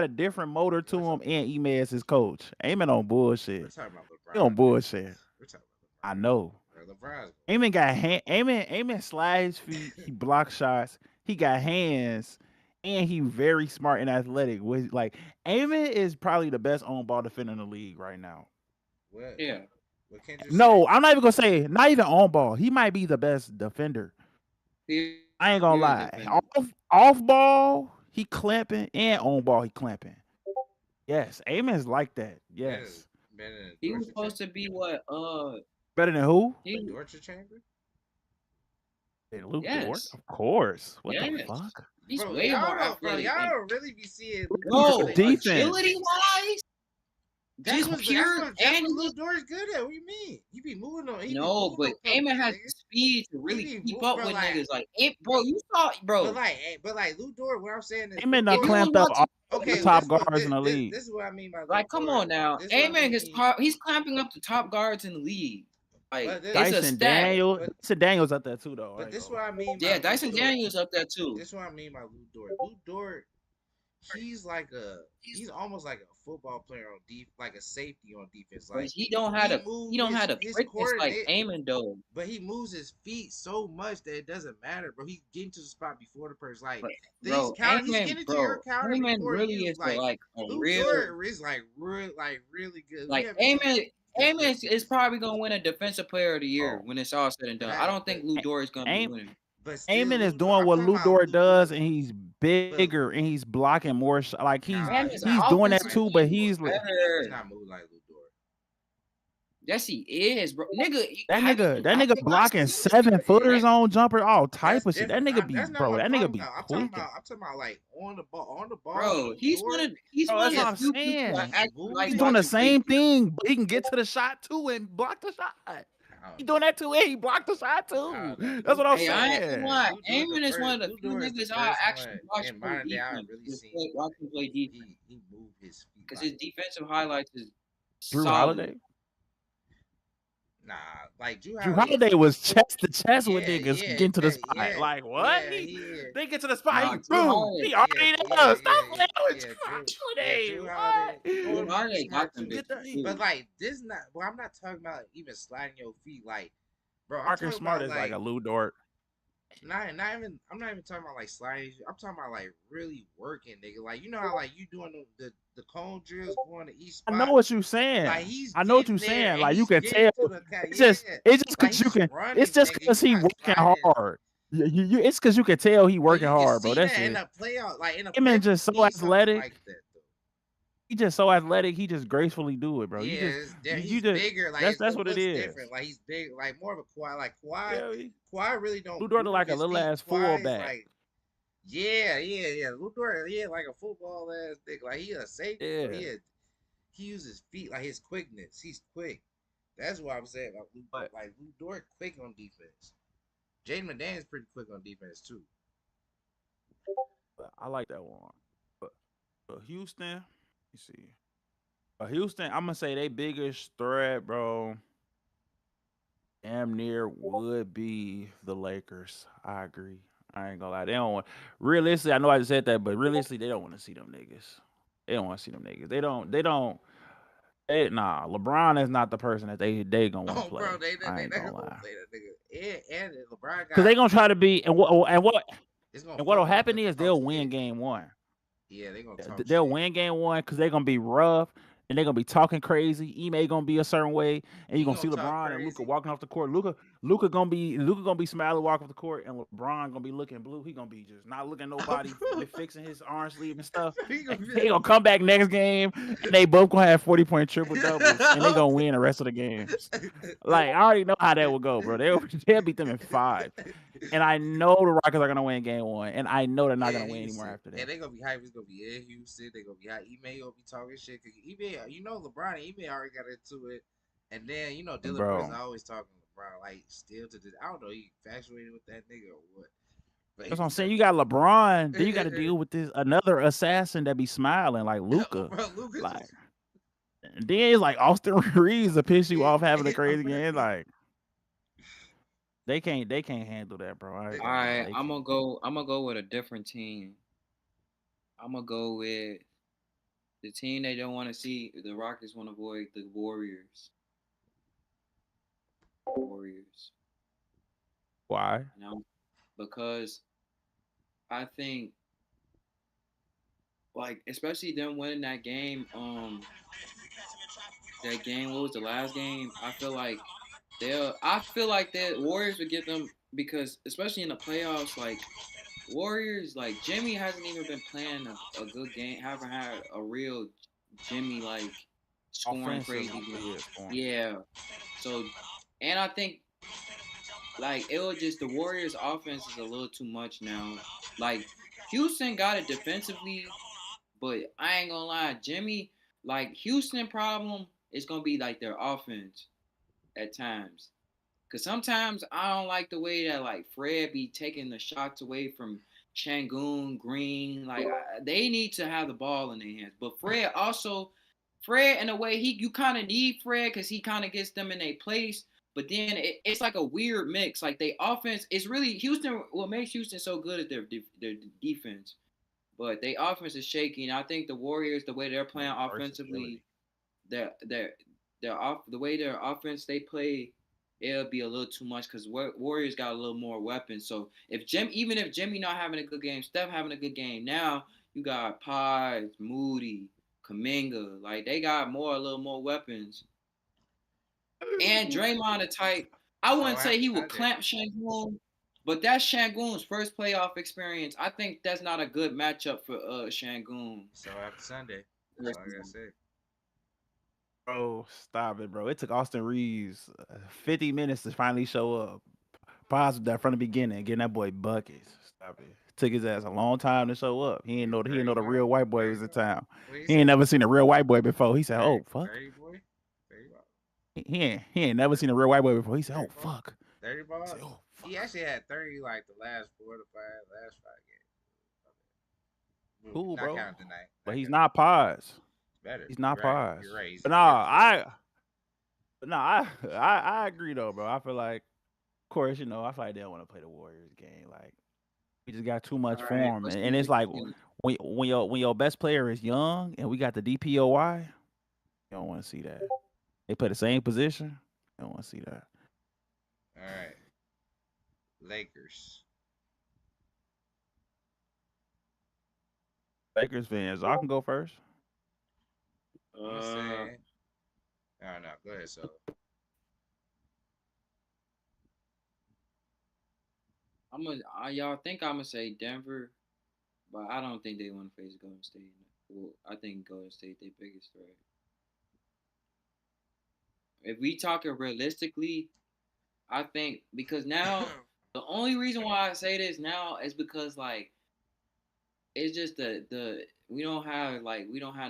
a different motor to him, and Ime as his coach. Amen on bullshit. We're talking about LeBron. He on bullshit. We're talking about LeBron. I know. LeBron's Amen got Amen slides feet. He blocks shots. He got hands, and he very smart and athletic. Like Amen is probably the best on ball defender in the league right now. What? Yeah. What Kendrick No, say? I'm not even gonna say not even on ball. He might be the best defender. I ain't gonna lie. Off ball, he clamping, and on ball, he clamping. Yes, Amen's like that. Yes. Better than He was Dorchester supposed to be what? Better than who? Chamber? Dorchester Chamber? Luke Yes. Dort? Of course. What the Yes. fuck? He's Bro, way y'all more don't- athletic. Y'all than- don't really be seeing. Bro, defense. agility wise, just pure That's and what Lil Dort's good at. What do you mean? He be moving on. no, but Amen has the speed to really keep up with niggas. Like, bro, you saw, bro. But like Lil Dort, what I'm saying is, Amen done If you clamped was up all okay, the top this what- guards in the league. This is what I mean by Lil Like, come Dort. on now, This what I Amen mean. he's clamping up the top guards in the league. Like, But this- it's a Dyson stat. Daniels up there too, though. But this is what I mean. Yeah, by Dyson Lil Dort. Daniels up there too. This is what I mean by Lil Dort. Lil Dort, he's almost like a football player on like a safety on defense. But Like he don't have the his quickness like coordinate- Amen though. But he moves his feet so much that it doesn't matter, bro. He's getting to the spot before the person. Like, But, bro, he's getting to your counter Amen before really you. is like a Lil real. Dort is really good. Like Amen is probably gonna win a defensive player of the year when it's all said and done. I don't think Lou Dort is gonna be winning. But still, Amen is Lil doing Dort- what I'm Lou talking about Dort Lil does, Dort. and he's bigger and he's blocking more. Like he's Amen's doing that offensive too, but speed he's was He's better. not moving like Lil Dort. Yes, he is, bro. Nigga, that have you- nigga blocking 7-footers on jumper, all type of shit. That nigga be That's not bro. what That I'm nigga talking be about. quick. I'm talking about like on the ball. Bro, Lil he's Dort, one of Bro, the that's what I'm few saying. people that actually like He's doing the watching same play. thing, but he can get to the shot too and block the shot. He doing that too, and he blocked the shot too. That's what I'm Hey, I ain't saying. gonna lie. Lil Dort Amen the is one of the first- few Lil Dort is the niggas I first actually one watch in play modern day I defense. really Just seen. watch him play defense He moved his feet. because like his defensive highlights is Drew solid. Holiday. Nah, like Drew Drew Holiday was chest to chest with Yeah, niggas yeah, getting to the yeah, spot. yeah, like what? yeah, yeah. They get to the spot. Nah, he Drew boom. Holiday- He already yeah, there. Stop yeah, playing with yeah, Drew Drew Holiday. Holiday. Drew What? Holiday got them Get bitches, the- too. But like this, not. Well, I'm not talking about even sliding your feet. Like, bro, I'm Marcus talking Smart about is like a Lou Dort. not even. I'm not even talking about like sliding. I'm talking about like really working, nigga. Like you know how like you doing the cone drills going to each spot. I know what you're saying. Like he's I know what getting you're there, saying. and Like you he's can getting tell. to the ca- It's just yeah. it's just Like, because you he's can. running, It's just nigga. because He's he not working sliding. hard. It's because you can tell he But working you can hard, bro. see That's that in it. the playoff, like in a Him and playoff, just so he needs something athletic. like that, though. He just so athletic. He just gracefully do it, bro. Yeah, You just he's you just bigger. Like that's the what it looks is. different. Like he's big, like more of a Kawhi. Like Kawhi, Yeah, he- Kawhi really don't. Lou Dort move like a his little feet. ass Kawhi is fullback. Like, yeah. Lou Dort, like a football ass thing. Like he a safety. Yeah. He uses feet like his quickness. He's quick. That's what I'm saying about Lou Dort. Like Lou Dort, quick on defense. Jaden McDaniels pretty quick on defense too. I like that one. But, Houston, let me see. Houston, I'm gonna say they biggest threat, bro. Damn near would be the Lakers. I agree. I ain't gonna lie. They don't want realistically. I know I just said that, but realistically, they don't want to see them niggas. They don't want to see them niggas. They don't. They don't. Nah. LeBron is not the person that they gonna want to Oh, play. bro, I they ain't never gonna gonna lie. play that nigga. And LeBron Cause they got gonna try to be it's gonna and fuck what'll with them happen because they is talk they'll win shit. game one. Yeah, they gonna talk They'll shit. win game one because they're gonna be rough and they're gonna be talking crazy. Ime gonna be a certain way, and you're He gonna see gonna talk LeBron and Luca crazy. walking off the court. Luca gonna be smiling walking off the court, and LeBron gonna be looking blue. He gonna be just not looking at nobody, fixing his arm sleeve and stuff. He And gonna be he gonna come back next game, and they both gonna have 40-point triple doubles, and they gonna win the rest of the games. Like I already know how that will go, bro. They'll beat them in 5. And I know the Rockets are gonna win game one, and I know they're not gonna in win anymore Houston. after And that. they gonna be hype. It's gonna be in Houston. They gonna be hype. Ime gonna be talking shit. Cause Ime, you know LeBron and Ime already got into it. And then you know Dylan Brooks Bro, always talking to LeBron like still to this. I don't know he infatuated with that nigga or what. But he that's what I'm be saying. talking. You got LeBron, then you got to deal with this another assassin that be smiling like Luca. Bro, Lucas Like is then it's like Austin Reeves to piss you off having a crazy game. Like they can't handle that, bro. I they ain't All gonna gonna be lie, right, they I'm can't. gonna go. I'm gonna go with a different team. I'm gonna go with the team they don't want to see. The Rockets want to avoid the Warriors. Warriors. Why? You know, because I think like especially them winning that game. That game. What was the last game? I feel like they'll. I feel like the Warriors would get them because especially in the playoffs, like Warriors, like Jimmy hasn't even been playing a good game. Haven't had a real Jimmy like scoring crazy Offensively, game. yeah, scoring. Yeah. So, and I think like it was just the Warriors' offense is a little too much now. Like Houston got it defensively, but I ain't gonna lie, Jimmy, like Houston problem is gonna be like their offense at times. Cause sometimes I don't like the way that like Fred be taking the shots away from Shangoon, Green. Like they need to have the ball in their hands. But Fred also, Fred in a way you kind of need Fred because he kind of gets them in their place. But then it's like a weird mix. Like they offense, it's really Houston. What makes Houston so good is their defense. But their offense is shaky. And I think the Warriors, the way they're playing offensively, Versatility. their their the way their offense they play, it'll be a little too much because Warriors got a little more weapons. So even if Jimmy not having a good game, Steph having a good game, now you got Pies, Moody, Kaminga, like they got a little more weapons. And Draymond the type, I so wouldn't say after he would Sunday. clamp Shangoon, but that's Shangoon's first playoff experience. I think that's not a good matchup for Shangoon. So after Sunday. That's all I gotta say. Bro, stop it, bro. It took Austin Reeves 50 minutes to finally show up. Positive that from the beginning, getting that boy buckets. Stop it. Took his ass a long time to show up. He didn't know 30 the ball. real white boy 30 was in ball. town. What do you He ain't say? never seen a real white boy before. He said, 30, "Oh fuck." 30 boy? 30 ball. He ain't never seen a real white boy before. He said, 30 "Oh ball. fuck." 30 He ball. said, "Oh He fuck." actually had 30 like the last 5 games. Cool, Not bro. counting tonight. But Not he's counting. not Pies. It's better. He's not You're right. Pies. You're right. He's But no, better than that. I agree though, bro. I feel like, of course, I feel like they don't want to play the Warriors game. Like we just got too much All right, form, let's and see it's what like you when your best player is young, and we got the DPOY, you don't want to see that. They play the same position. You don't want to see that. All right. Lakers. Lakers fans, I can go first. I'm gonna say. Oh no. Go ahead. So y'all think I'm gonna say Denver, but I don't think they want to face Golden State. Well, I think Golden State their biggest threat. If we talking realistically, I think because now the only reason why I say this now is because like it's just the we don't have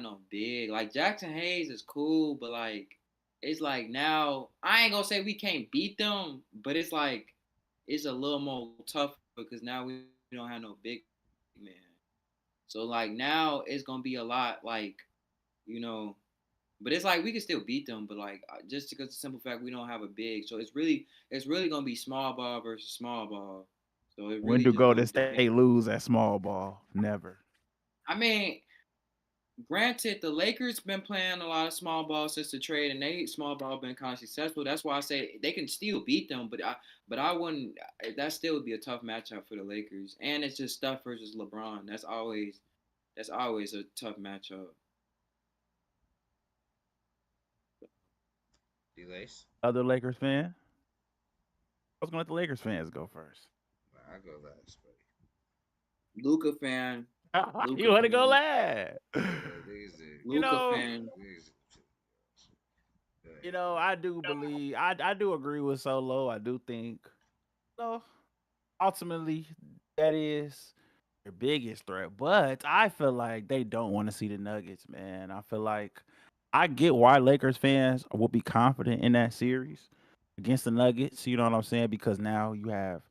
no big like Jackson Hayes is cool, but like it's like now I ain't gonna say we can't beat them, but it's like it's a little more tougher because now we don't have no big man. So like now it's gonna be a lot like, you know, but it's like we can still beat them, but like just because the simple fact we don't have a big, so it's really gonna be small ball versus small ball. So it When really do just Golden gonna State depend. lose at small ball? Never. I mean, granted, the Lakers been playing a lot of small ball since the trade, and they small ball been kind of successful. That's why I say they can still beat them, but I wouldn't. That still would be a tough matchup for the Lakers, and it's just Steph versus LeBron. That's always a tough matchup. Dlace. Other Lakers fan? I was gonna let the Lakers fans go first. Nah, I go last, buddy. Luca fan, You Luca want to go fan, last? Yeah, niggas did. You Luca know, fan. Niggas did. Go you ahead. know, I do believe I do agree with Solo. I do think, no, ultimately that is their biggest threat. But I feel like they don't want to see the Nuggets, man. I feel like I get why Lakers fans will be confident in that series against the Nuggets. You know what I'm saying? Because now you have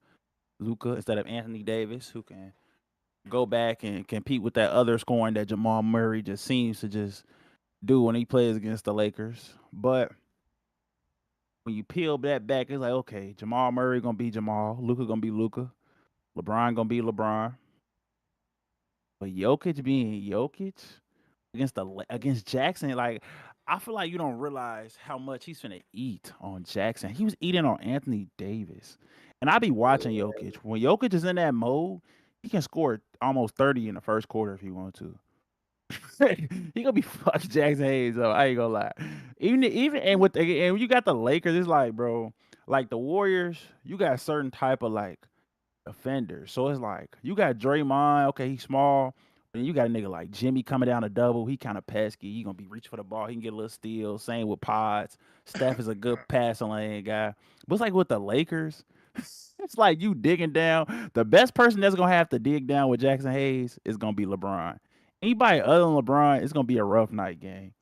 Luca instead of Anthony Davis, who can go back and compete with that other scoring that Jamal Murray just seems to just do when he plays against the Lakers. But when you peel that back, it's like, okay, Jamal Murray gonna be Jamal, Luca gonna be Luca, LeBron gonna be LeBron. But Jokic being Jokic against Jackson, like I feel like you don't realize how much he's finna eat on Jackson. He was eating on Anthony Davis. And I be watching Jokic. When Jokic is in that mode, he can score almost 30 in the first quarter if he wants to. He gonna be fucking Jackson Hayes up. I ain't gonna lie. Even and you got the Lakers, it's like, bro, like the Warriors, you got certain type of like offenders. So it's like you got Draymond, okay, he's small. And you got a nigga like Jimmy coming down a double. He kind of pesky. He gonna be reaching for the ball. He can get a little steal. Same with Pods. Steph is a good passing lane guy. But it's like with the Lakers, it's like you digging down. The best person that's gonna have to dig down with Jackson Hayes is gonna be LeBron. Anybody other than LeBron, it's gonna be a rough night game.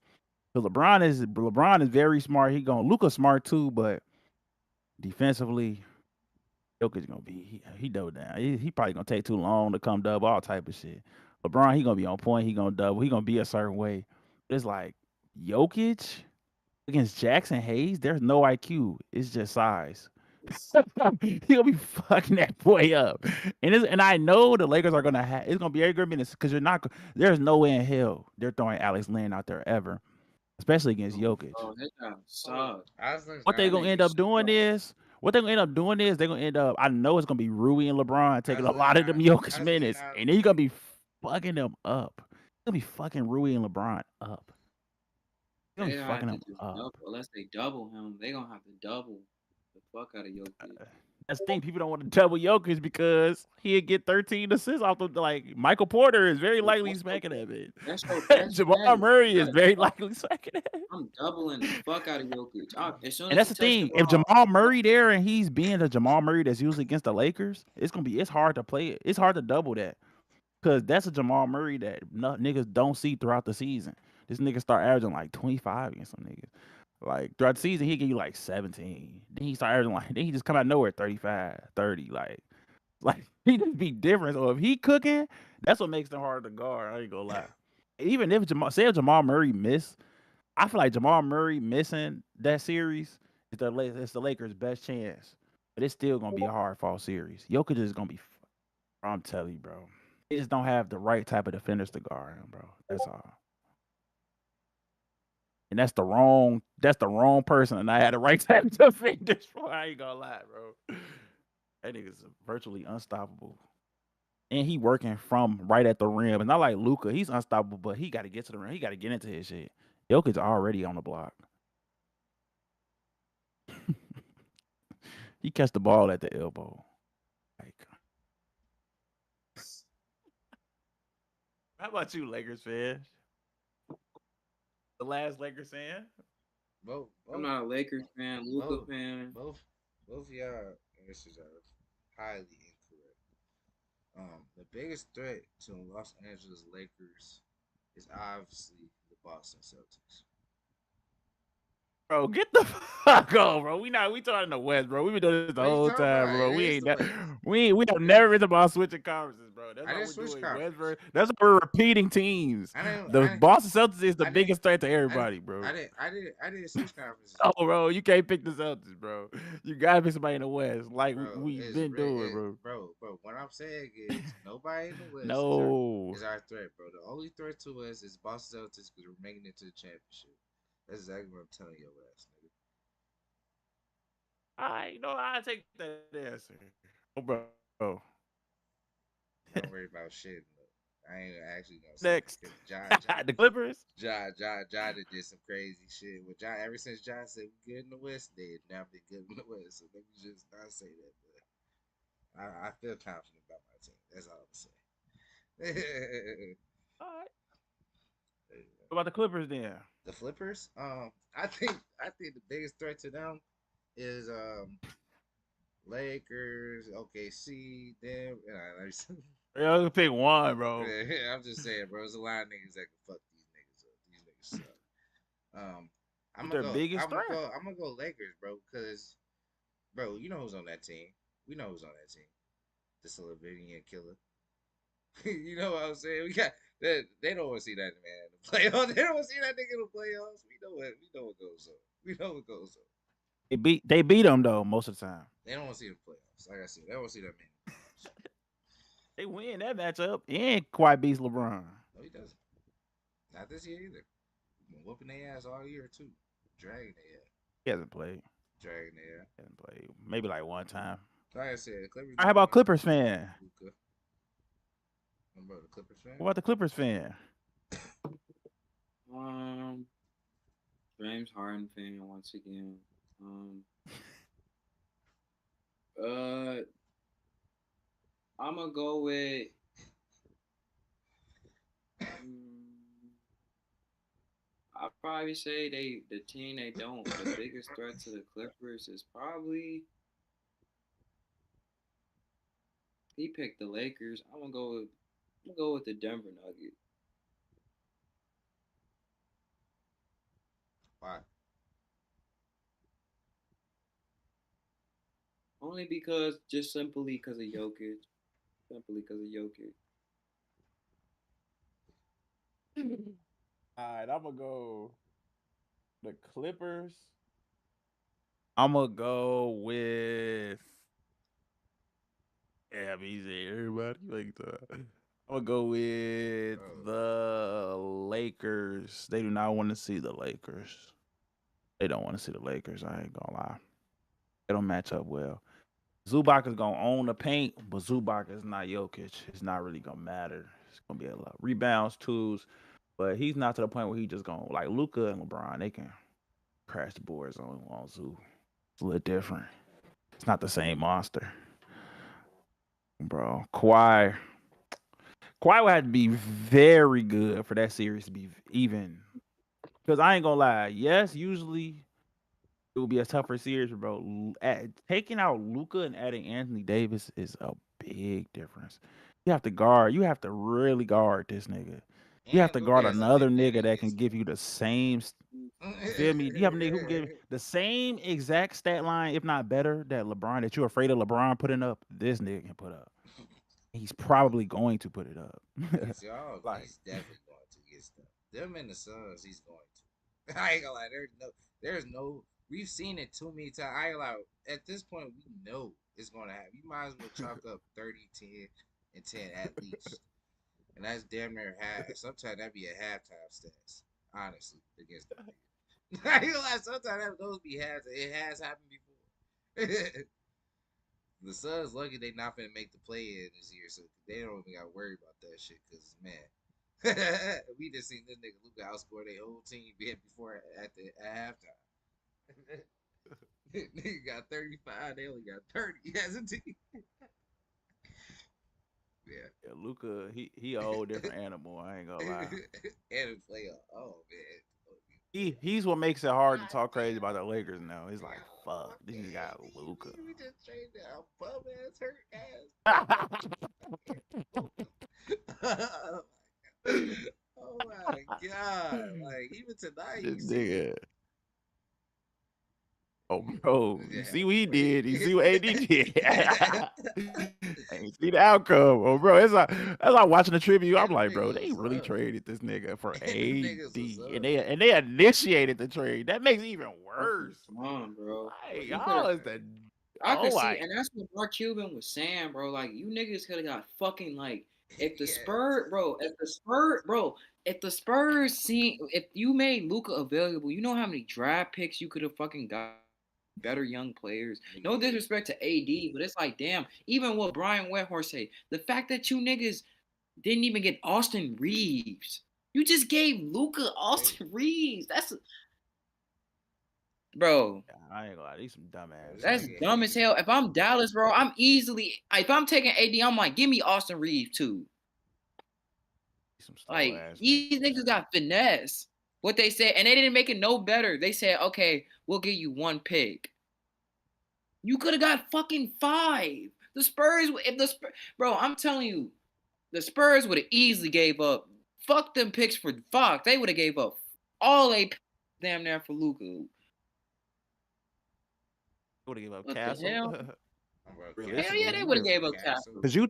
Because LeBron is very smart. Luca's smart too, but defensively, Jokic gonna be he double down. He probably gonna take too long to come double, all type of shit. LeBron, he gonna be on point. He gonna double. He gonna be a certain way. It's like Jokic against Jackson Hayes. There's no IQ. It's just size. He gonna be fucking that boy up, and I know the Lakers are gonna have. It's gonna be very good because you're not. There's no way in hell they're throwing Alex Len out there ever, especially against Jokic. Oh, that guy sucks. Oslin's What they not That gonna nigga end up efficient. doing sucks. is they're gonna end up. I know it's gonna be Rui and LeBron taking a Oslin lot of them not. Jokic Oslin minutes, not. and then you're gonna be fucking them up. You're gonna be fucking Rui and LeBron up. You're They gonna be gonna have fucking to them just up. double. Unless they double him, they gonna have to double the fuck out of Jokic. That's the thing. People don't want to double Jokic because he'd get 13 assists off the like Michael Porter is very likely That's your, smacking that bitch. that's your best Jamal bet. Murray You is gotta very double. likely smacking that. I'm doubling the fuck out of Jokic. As soon And as that's he the touched the thing. If ball, Jamal Murray there and he's being the Jamal Murray that's usually against the Lakers, it's hard to play it. It's hard to double that. Because that's a Jamal Murray that niggas don't see throughout the season. This nigga start averaging like 25 against some niggas. Like throughout the season, he give you like 17. Then he start averaging then he just come out of nowhere 35, 30. Like he just be different. So if he cooking, that's what makes them hard to guard. I ain't gonna lie. Even if Jamal Murray miss, I feel like Jamal Murray missing that series it's the Lakers' best chance. But it's still gonna be a hard fall series. Jokic is gonna be. I'm telling you, bro. They just don't have the right type of defenders to guard him, bro. That's all. And that's the wrong person. And I had the right type of defenders for. I ain't gonna lie, bro. That nigga's virtually unstoppable. And he working from right at the rim. It's not like Luca. He's unstoppable, but he got to get to the rim. He got to get into his shit. Jokic already on the block. He catch the ball at the elbow. Like, how about you, Lakers fan? The last Lakers fan? Both, I'm both, not a Lakers fan, Luca both, fan. both y'all answers are highly incorrect. The biggest threat to the Los Angeles Lakers is obviously the Boston Celtics. Bro, get the fuck on, bro. We talking in the West, bro. We been doing this the What you whole talking time, about? bro. It is the West. We have never been about switching conferences, bro. That's I why didn't we're switch doing West conference. versus. That's why we're repeating teams. I didn't. The Boston Celtics is the I didn't. biggest threat to I didn't. everybody, bro. I didn't switch conferences. Oh, bro, you can't pick the Celtics, bro. You gotta pick somebody in the West, like Bro, we've been doing, bro. bro. What I'm saying is nobody in the West No, is our threat, bro. The only threat to us is Boston Celtics because we're making it to the championship. That's exactly what I'm telling your ass, nigga. I take that answer. Oh, bro. Don't worry about shit. Look, I ain't actually gonna say Next, that the Clippers. John did some crazy shit. With John, ever since John said we good in the West, they now been good in the West. So let me just not say that. But I feel confident about my team. That's all I'm saying. All right. What about the Clippers then? The Flippers. I think the biggest threat to them is Lakers, OKC, them. Yeah, you pick one, bro. I'm just saying, bro. There's a lot of niggas that can fuck these niggas up. These niggas suck. I'm Their gonna go. biggest threat. I'm gonna go Lakers, bro. Cause, bro, you know who's on that team. We know who's on that team. The Slovenian killer. You know what I'm saying? We got that. They don't want to see that man in the playoffs. They don't want to see that nigga in the playoffs. We know what goes on. We know what goes on. They beat them though most of the time. They don't want to see the playoffs. Like I said, they don't want to see that man. They win that matchup and Kawhi beats LeBron. No, he doesn't. Not this year either. Been whooping their ass all year too. Dragging their ass. He hasn't played. Dragging their ass. He hasn't played. Maybe like one time. Like I said, the Clippers. How about Clippers fan? Luka. What about the Clippers fan? What about the Clippers fan? James Harden fan once again. I'm gonna go with. I'd probably say the team they don't. The biggest threat to the Clippers is probably. He picked the Lakers. I'm gonna go with the Denver Nuggets. Why? Only just simply because of Jokic. Simply because of Jokic. All right, I'm gonna go the Clippers. I'm gonna go with. Yeah, I'm easy. Everybody like that. I'm gonna go with the Lakers. They do not want to see the Lakers. They don't want to see the Lakers. I ain't gonna lie. They don't match up well. Zubac is gonna own the paint, but Zubac is not Jokic. It's not really gonna matter. It's gonna be a lot of rebounds, twos, but he's not to the point where he just gonna like Luka and LeBron. They can crash the boards on Zoo. It's a little different. It's not the same monster, bro. Kawhi would have to be very good for that series to be even. Because I ain't gonna lie. Yes, usually it will be a tougher series, bro. Taking out Luka and adding Anthony Davis is a big difference. You have to really guard this nigga. You have to guard another nigga that can give you the same. Feel me? You have a nigga who can give the same exact stat line, if not better, that you're afraid of LeBron putting up. This nigga can put up. He's probably going to put it up. He's definitely going to get stuff. Them and the Suns, he's going to. I ain't gonna lie. There's no. We've seen it too many times. I ain't gonna lie. At this point, we know it's going to happen. You might as well chalk up 30, 10, and 10 at least. And that's damn near half. Sometimes that'd be a halftime stats, honestly, against the nigga. I ain't gonna lie. Sometimes those be half. It has happened before. The Suns lucky they not finna make the play in this year, so they don't even got to worry about that shit. Cause man, we just seen this nigga Luka outscore their whole team before at halftime. Nigga got 35. They only got 30 as a team. Yeah, Luka, he a whole different animal. I ain't gonna lie. And a player. Oh man. He's what makes it hard to talk crazy about the Lakers now. He's like, fuck, this nigga got Luka. We just traded out bum ass hurt ass. Oh my god! Like even tonight, This nigga. Oh, bro, you Yeah, see what he wait. did. You see what AD did. Ain't see the outcome. Oh, bro, it's like watching the tribute. I'm And them like, bro, niggas they was really up. traded this nigga for And them AD, niggas was and up. they initiated the trade. That makes it even worse. Come on, bro. Like, You could have. y'all is the I could oh see, my and that's what Mark Cuban was saying, bro. Like, you niggas could have got fucking like if the Yeah. Spurs, bro, if the Spurs seen if you made Luca available, you know how many draft picks you could have fucking got better young players. No Yeah. disrespect to AD, but it's like, damn, even what Brian Wetmore say, the fact that you niggas didn't even get Austin Reeves. You just gave Luca They, Austin Reeves. Bro. I ain't gonna lie, these some bro, dumbass this That's nigga niggas. dumb as hating. hell. If I'm Dallas, bro, I'm easily if I'm taking AD, I'm like, give me Austin Reeves too. These some slow Like ass niggas. these niggas got finesse. What they said, and they didn't make it no better. They said, okay, we'll give you one pick. You could have got fucking five. The Spurs, if the Spurs, bro, I'm telling you, the Spurs would have easily gave up. Fuck them picks for Fox. They would have gave up all they damn near for Luka. Would have give up What the Castle. hell? Bro, Hell yeah, Realistically, they you would have give gave up Castle, Castle. because you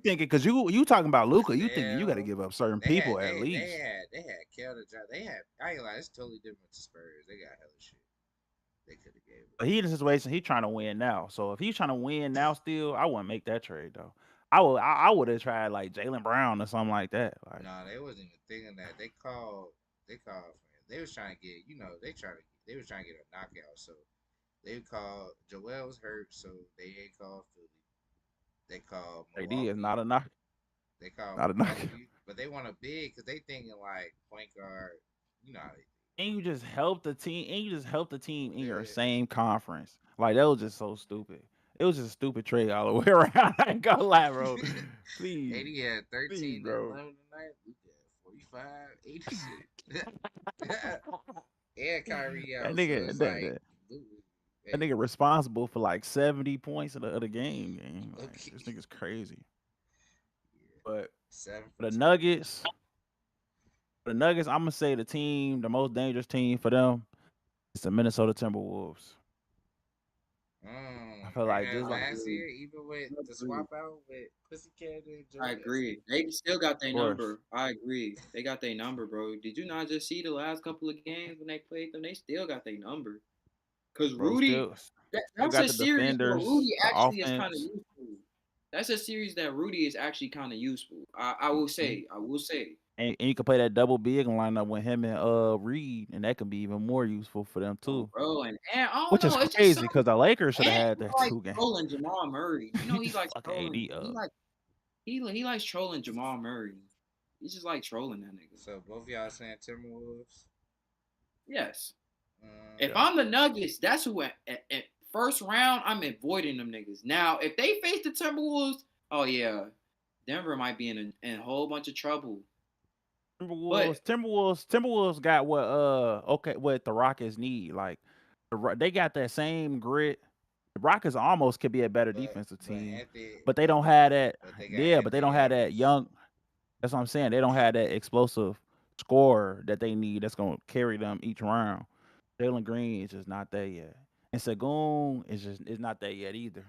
talking about Luca. You thinking you got to Cassell. give up certain They had people at least. they had Kel to drop. They had I ain't lie, it's totally different to Spurs. They got hella shit. They could have gave But he in a situation he trying to win now. So if he's trying to win now, still, I wouldn't make that trade though. I would have tried like Jalen Brown or something like that. up. Like Nah, they wasn't even thinking that. They called they was trying to get they was trying to get a knockout. So they called Joel was hurt, so they ain't called Philly. They called AD is Milwaukee. not a knock, They called not a knock. Milwaukee, but they want a big because they thinking like point guard. You know how they And you just help the team, and you just help the team in your think. same conference. Like that was just so stupid. It was just a stupid trade all the way around. I ain't gonna lie, bro. Yeah. Please, 80 had please, 13 and bro. 11 tonight. We got 45, 86. And Kyrie That out, so nigga, it's that, like, that, ooh, that hey, nigga responsible for like 70 points of the game. Man. Like okay. this nigga's crazy. Yeah, But 7 for the 10. Nuggets, I'm gonna say the most dangerous team for them is the Minnesota Timberwolves. I feel Remember like that just I like, last agree. year, even with I the agree. swap out with Pussycat and I Jordan? agree. They still got of their course, number. I agree. They got their number, bro. Did you not just see the last couple of games when they played them? They still got their number. Cause bro, Rudy, still that's got a the series where defenders, Rudy the actually is kind of offense. useful. That's a series that Rudy is actually kind of useful. I will Mhm. say. I will say. And you can play that double big lineup with him and Reed, and that can be even more useful for them Oh, too. bro, and I don't Which is know. It's just crazy something. because the Lakers should have And had he that like 2 game. trolling Jamal Murray. You know he likes Fuck trolling. AD He up. like he likes trolling Jamal Murray. He's just like trolling that nigga. So both y'all saying Timberwolves? Yes. If Um, Yeah. I'm the Nuggets, that's who at first round I'm avoiding them niggas. Now, if they face the Timberwolves, oh yeah, Denver might be in a whole bunch of trouble. But Timberwolves got what the Rockets need. Like they got that same grit. The Rockets almost could be a better defensive but team, Anthony, but they don't have that. but they got Yeah, but they Anthony don't have that Edwards. young. That's what I'm saying. They don't have that explosive scorer that they need. That's gonna carry them each round. Jalen Green is just not there yet, and Sagoon is not there yet either.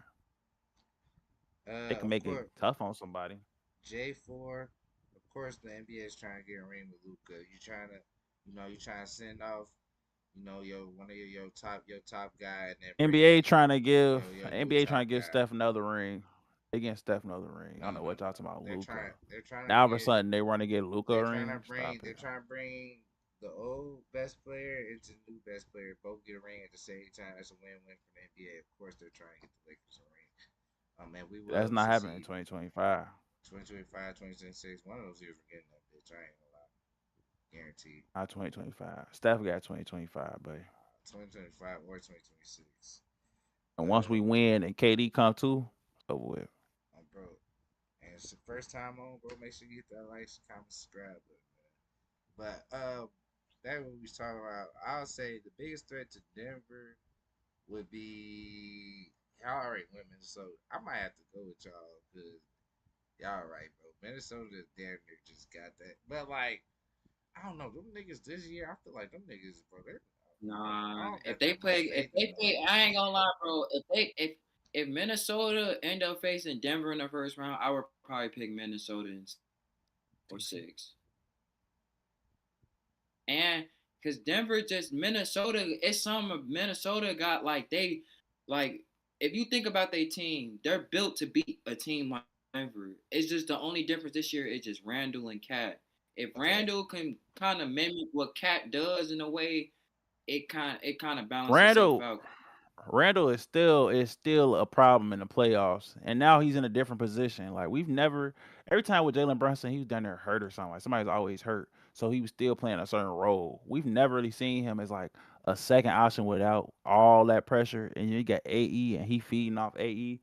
They can Of make it course, tough on somebody. J4. Of course, the NBA is trying to get a ring with Luca. You trying to, you trying to send off, your one of your top guy, and then bring NBA in trying to give your new NBA top trying to give guy. Steph another ring. They getting Steph another ring. I No, don't know no, what y'all no. talking about, They're Luca. trying. They're trying to Now all of a get. sudden they want to get Luca a They're trying to ring. bring. Stop They're it. trying to bring the old best player into the new best player. Both get a ring at the same time. That's a win-win for the NBA. Of course, they're trying to get the Lakers a ring. Man, we That's will not happening in succeed. 2025. 2025, 2026. One of those years we're getting that bitch. I ain't gonna lie. Guaranteed. Not 2025. Steph got 2025, buddy. 2025 or 2026. And once we Uh, win and KD come too, it's over with. I'm broke. And it's the first time on, bro. Make sure you hit that like, comment, subscribe button, man. But that what we was talking about. I'll say the biggest threat to Denver would be y'all already women. So I might have to go with y'all because y'all right, bro. Minnesota damn near just got that. But like, I don't know, them niggas this year, I feel like them niggas, bro, Nah, I don't got that much if faith in they them. play, I ain't gonna lie, bro. If Minnesota end up facing Denver in the first round, I would probably pick Minnesota in 7 or 6. And because Denver just Minnesota, it's some of Minnesota got like they like if you think about their team, they're built to beat a team like Denver. It's just the only difference this year is just Randall and Cat. If Okay. Randall can kind of mimic what Cat does in a way, it kind of balances itself Randall out. Randall is still a problem in the playoffs, and now he's in a different position. Like we've never every time with Jalen Brunson, he was down there hurt or something. Like somebody's always hurt, so he was still playing a certain role. We've never really seen him as like a second option without all that pressure. And you got AE, and he feeding off AE.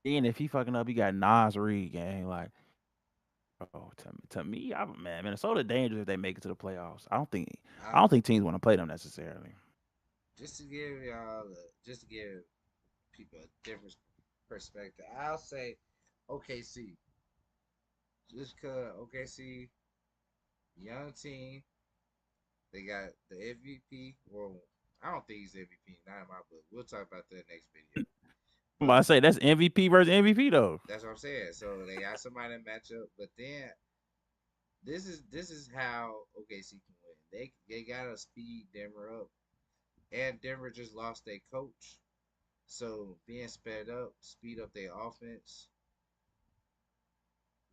And if he fucking up, he got Nas Reed gang. Like, oh, to me, man, Minnesota dangerous if they make it to the playoffs. I I don't think teams want to play them necessarily. just to give y'all just to give people a different perspective. I'll say OKC. Just cause OKC young team, they got the MVP. Well, I don't think he's MVP, not in my book. We'll talk about that next video. I'm about But to say that's MVP versus MVP though. that's what I'm saying. So they got somebody to match up. But then this is how OKC can win. They gotta speed Denver up, and Denver just lost their coach. So being sped up, speed up their offense.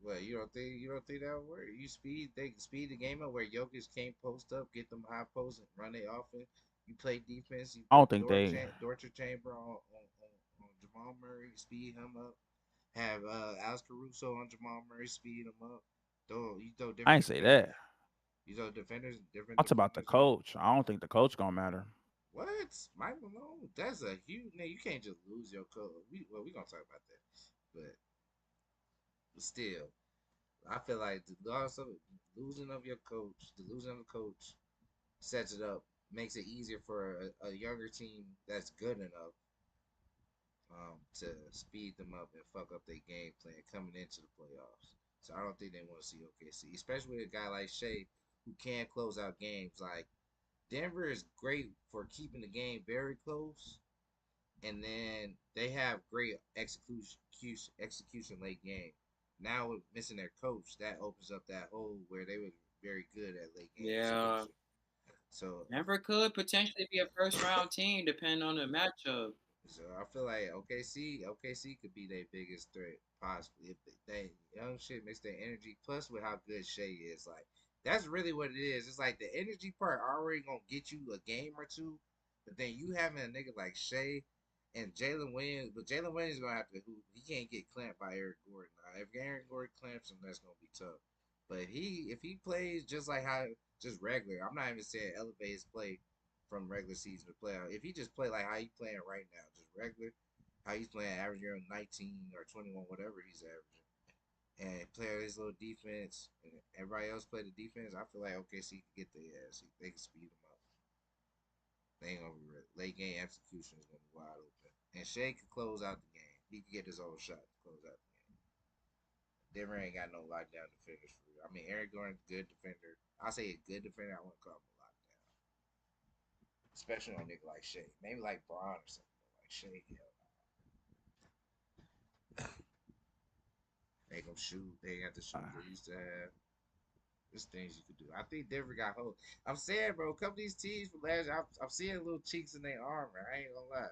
Well, you don't think that would work? They can speed the game up where Jokic can't post up, get them high posts and run their offense. You play defense. You I don't put think they. Dorcher Chamber on Jamal Murray, speed him up. Have Alex Caruso on Jamal Murray, speed him up. You throw I different ain't say defenders. that. You throw defenders, different I'm talking about the defenders on. coach. I don't think the coach gonna matter. What? Mike Malone? That's a huge name. You can't just lose your coach. We gonna talk about that, but still, I feel like losing of your coach, the losing of the coach sets it up, makes it easier for a younger team that's good enough to speed them up and fuck up their game plan coming into the playoffs. So I don't think they want to see OKC, especially with a guy like Shea who can close out games. Like Denver is great for keeping the game very close, and then they have great execution late game. Now with missing their coach, that opens up that hole where they were very good at late game Yeah, execution. So Denver could potentially be a first round team depending on the matchup. So I feel like OKC could be their biggest threat possibly if they young shit mix their energy plus with how good Shea is. Like that's really what it is. It's like the energy part already gonna get you a game or two, but then you having a nigga like Shea and Jalen Williams, but Jalen Williams is gonna have to he can't get clamped by Eric Gordon. Now, if Eric Gordon clamps him, that's gonna be tough. But if he plays just like how just regular, I'm not even saying elevate his play from regular season to playoff. If he just play like how he playing right now, just regular, how he's playing, averaging around 19 or 21, whatever he's averaging, and play his little defense, and everybody else play the defense, I feel like OKC can get their ass. They can speed them up. They ain't gonna be ready. Late game execution is gonna be wide open, and Shea can close out the game. He can get his own shot to close out the game. Denver ain't got no lockdown defenders for you. I mean, Aaron Gordon's a good defender. I say a good defender. I wouldn't call him a lockdown, especially on a nigga like Shea. Maybe like Braun or something. Like Shea, make them shoot. They got the shooters they used to have. There's things you could do. I think Denver got hold. I'm saying, bro, a couple of these teams from last year, I'm seeing little cheeks in their armor. I ain't gonna lie.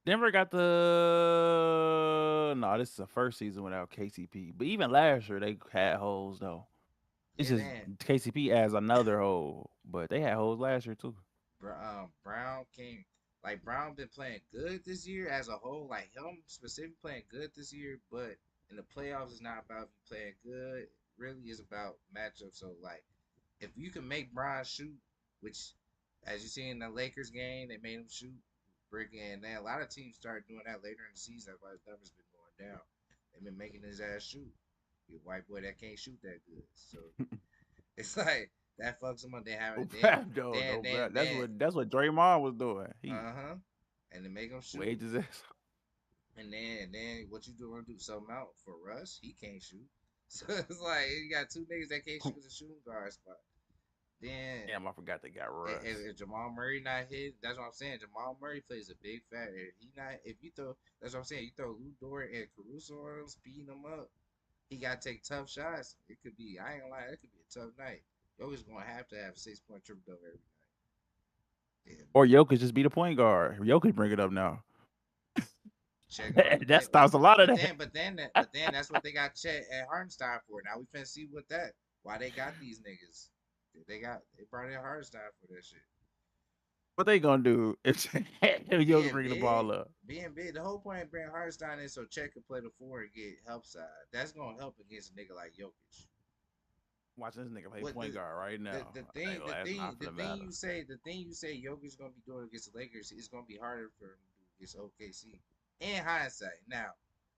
Denver got the no. This is the first season without KCP, but even last year they had holes though. It's Yeah, just man. KCP adds another hole, but they had holes last year too. Brown came. Like Brown been playing good this year as a whole. Like him specifically playing good this year, but in the playoffs, it's not about you playing good. It really is about matchups. So like, if you can make Brown shoot, which as you see in the Lakers game, they made him shoot, breaking, and then a lot of teams started doing that later in the season. That's why his numbers been going down. They've been making his ass shoot. He a white boy that can't shoot that good. So it's like that fucks him up. They No haven't bad, no, then no bad. That's then what Draymond was doing. He uh-huh. And to make him shoot. wages his. And then what you do want to do something out for Russ? He can't shoot. So it's like you got two niggas that can't shoot the shooting guard spot. Then Damn, I forgot they got Russ. if Jamal Murray not hit, that's what I'm saying. Jamal Murray plays a big factor. If you throw, that's what I'm saying. You throw Lou Dort and Caruso on him, speeding him up. He got to take tough shots. It could be. I ain't gonna lie. It could be a tough night. Jokic gonna have to have 6 point triple double every night. Yeah. Or Jokic just be the point guard. Jokic bring it up now. Check That stops a lot of but that. then that's what they got Chet and Hardenstein for. Now we finna see what that. Why they got these niggas? They brought in Hardenstein for that shit. What they gonna do if Jokic bring the ball up? Being big, the whole point of bringing Hardenstein in so Chet can play the 4 and get help side. That's gonna help against a nigga like Jokic. Watching this nigga play point guard right now. The thing you say Jokic's gonna be doing against the Lakers is gonna be harder for him to do against OKC. In hindsight, now,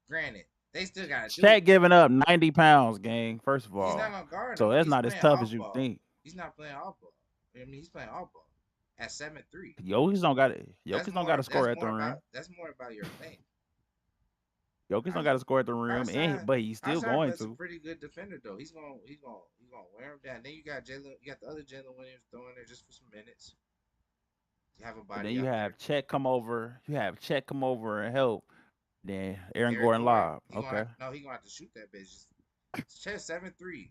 granted, they still got Chet giving up 90 pounds, gang. First of all, he's not gonna guard so him. That's not as tough as you think. He's not playing off ball. I mean, he's playing off ball at 7'3". Jokic don't got it. Jokic don't got to score at the rim. That's more about your thing. Jokic don't got to score at the rim, but he's still going to. He's a pretty good defender though. He's gonna wear him down. Then you got Jalen. You got the other Jalen Williams throwing there just for some minutes. You have a body. Then you have Chet come over. You have Chet come over and help. Then Aaron Gordon lob. Okay. No, he gonna have to shoot that bitch. Chet 7'3".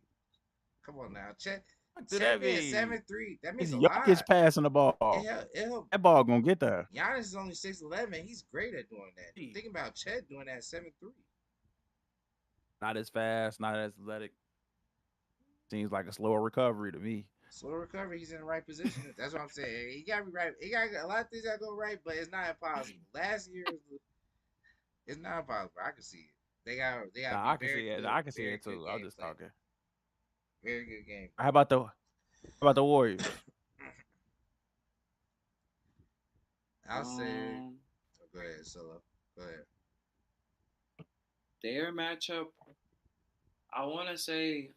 Come on now, Chet. What do that mean? 7'3". That means Jokic passing the ball. That ball gonna get there. Giannis is only 6'11". He's great at doing that. Think about Chet doing that 7'3". Not as fast, not as athletic. Seems like a slower recovery to me. Slow recovery, he's in the right position. That's what I'm saying. He gotta be right. He got a lot of things that go right, but it's not impossible. Last year, it's not impossible. I can see it. They got. I can see it. I can see it too. I'm just talking. Very good game. How about the Warriors? I'll say. Go ahead, Solo. Go ahead. Their matchup, I want to say.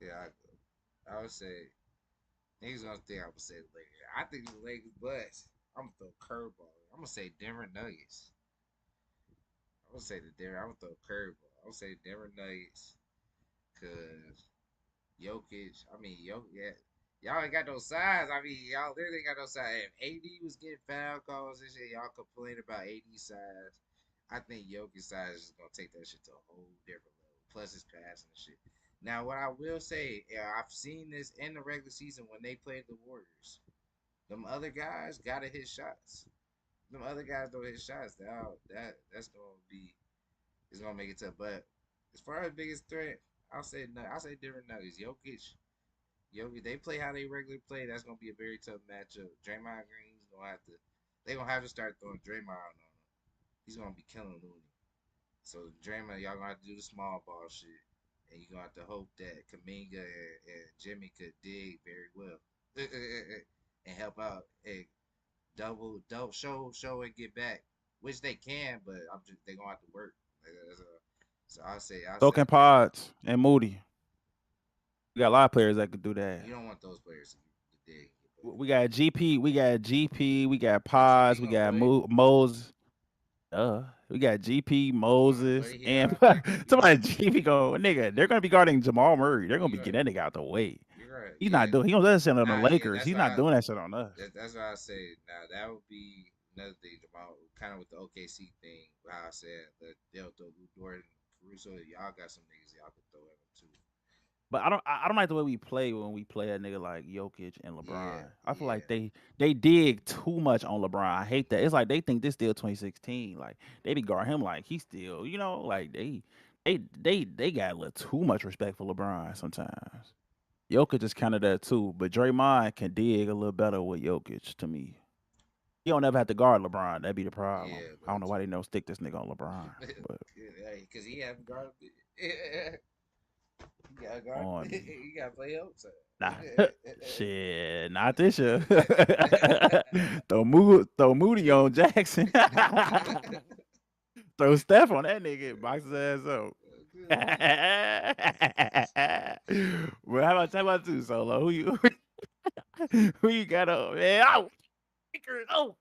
Yeah, I would say niggas gonna think I would say the Lakers. I think the Lakers, but I'm gonna throw curveball. I'm gonna say Denver Nuggets. I'm gonna say I'm gonna throw curveball. I'm gonna say Denver Nuggets, cause Jokic. Yeah, y'all ain't got no size. Y'all literally got no size. If AD was getting foul calls and shit, y'all complain about AD size. I think Jokic size is gonna take that shit to a whole different level. Plus his passing and shit. Now, what I will say, I've seen this in the regular season when they played the Warriors. Them other guys gotta hit shots. Them other guys don't hit shots. That's gonna make it tough. But as far as biggest threat, I'll say different Nuggets. Jokic, they play how they regularly play. That's gonna be a very tough matchup. Draymond Green's they gonna have to start throwing Draymond on him. He's gonna be killing Looney. So Draymond, y'all gonna have to do the small ball shit. And you're going to have to hope that Kuminga and Jimmy could dig very well and help out and double show and get back, which they can, but they're going to have to work. So I'll say. So can Pods and Moody. We got a lot of players that could do that. You don't want those players to dig. We got GP, we got Pods, we got Moses. We got GP, Moses, and somebody GP go, nigga, they're gonna be guarding Jamal Murray. They're gonna be getting that nigga out the way. Right. He's not doing. He don't let that shit on the Lakers. He's not doing that shit on us. That's what I say. Now that would be another thing about kind of with the OKC thing. How I said that they'll throw Lou Dort and Caruso. Y'all got some niggas y'all can throw at them too. But I don't like the way we play when we play a nigga like Jokic and LeBron. I feel like they dig too much on LeBron. I hate that. It's like they think this still 2016. Like they be guarding him like he's still, like they got a little too much respect for LeBron sometimes. Jokic is kind of that too, but Draymond can dig a little better with Jokic to me. He don't ever have to guard LeBron. That'd be the problem. Yeah, I don't know why they don't stick this nigga on LeBron. Because he haven't guarded it. You gotta play help side. Nah, shit, not this year. throw Moody on Jackson. Throw Steph on that nigga. Box his ass up. Well, how about you, Solo? Who you got up, man? All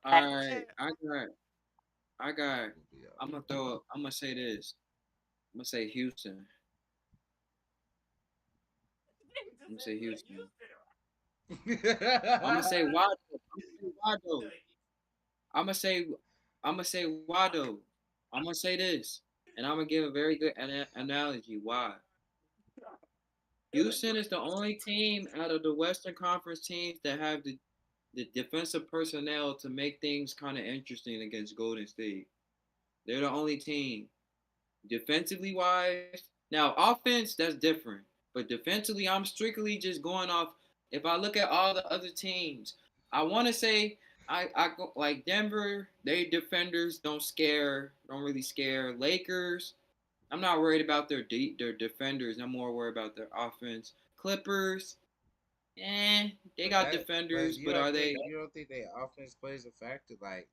right, I got I got. I'm gonna throw. I'm gonna say this. I'm gonna say Houston. I'm gonna say Houston. I'm gonna say why. Though. I'm gonna say. I'm gonna say why though. I'm gonna say this, and I'm gonna give a very good analogy. Why? Houston is the only team out of the Western Conference teams that have the defensive personnel to make things kind of interesting against Golden State. They're the only team. Defensively wise, now offense, that's different. But defensively, I'm strictly just going off. If I look at all the other teams, I want to say I go like Denver. They defenders don't really scare. Lakers, I'm not worried about their defenders. I'm more worried about their offense. Clippers, they got defenders, but are they? You don't think their offense plays a factor like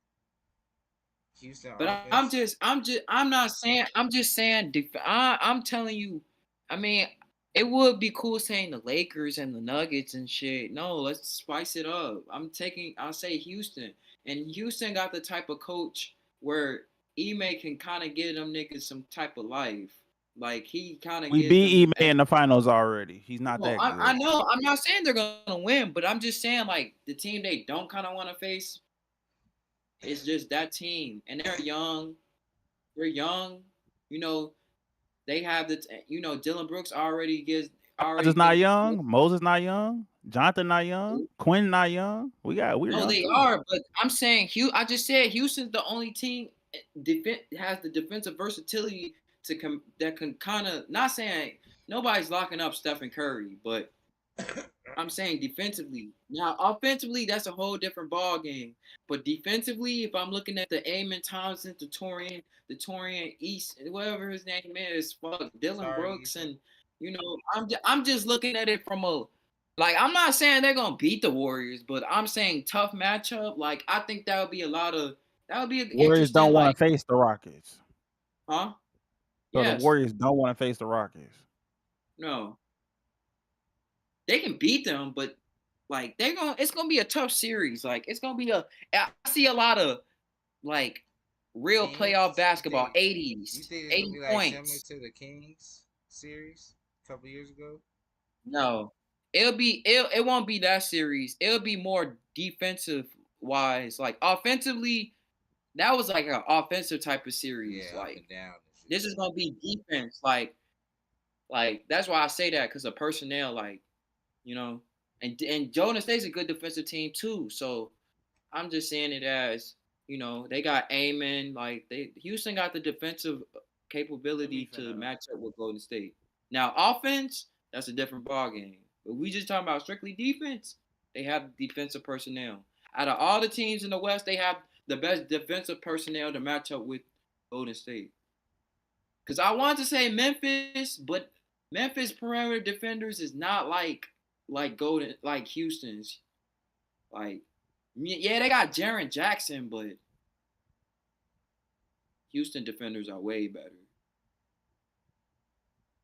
Houston But offense? I'm not saying. I'm just saying. I'm telling you. I mean, it would be cool saying the Lakers and the Nuggets and shit. No, let's spice it up. I'll say Houston, and Houston got the type of coach where Ime can kind of give them niggas some type of life. Like he kind of We gives them. beat Ime in the finals already. He's not No, that I good. know. I'm not saying they're gonna win, but I'm just saying like the team they don't kind of want to face. It's just that team, and they're young. They're young. You know, they have the. Dylan Brooks Moses already not gives. young. Moses not young. Jonathan not young. Quinn not young. We're No, young they too. are. But I'm saying, I just said Houston's the only team has the defensive versatility that can kind of not saying nobody's locking up Stephen Curry, but I'm saying defensively. Now, offensively, that's a whole different ball game. But defensively, if I'm looking at the Amon Thompson, the Torian East, whatever his name is, fuck Dylan Brooks, and I'm just looking at it from a like I'm not saying they're gonna beat the Warriors, but I'm saying tough matchup. Like I think that would be an Warriors interesting don't want like to face the Rockets. huh? So the Yes, Warriors don't want to face the Rockets. no, they can beat them, but like it's gonna be a tough series. Like it's gonna be I see a lot of like real Kings? playoff basketball, You 80s, think it's gonna 80 be like similar points. to the Kings series a couple years ago? No, it won't be that series. It'll be more defensive wise. Like offensively, that was like an offensive type of series. Yeah, up Like and down and shit. this is gonna be defense. Like that's why I say that because of personnel. Like and Golden State's a good defensive team too. So I'm just saying it as they got Amon. Like Houston got the defensive capability to match up with Golden State. Now offense, that's a different ball game. But we just talking about strictly defense. They have defensive personnel. Out of all the teams in the West, they have the best defensive personnel to match up with Golden State. Because I wanted to say Memphis, but Memphis perimeter defenders is not like Houston's. Like, yeah, they got Jaren Jackson, but Houston defenders are way better.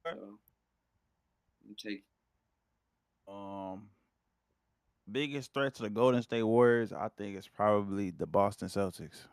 So, I'm take. Biggest threat to the Golden State Warriors, I think, is probably the Boston Celtics.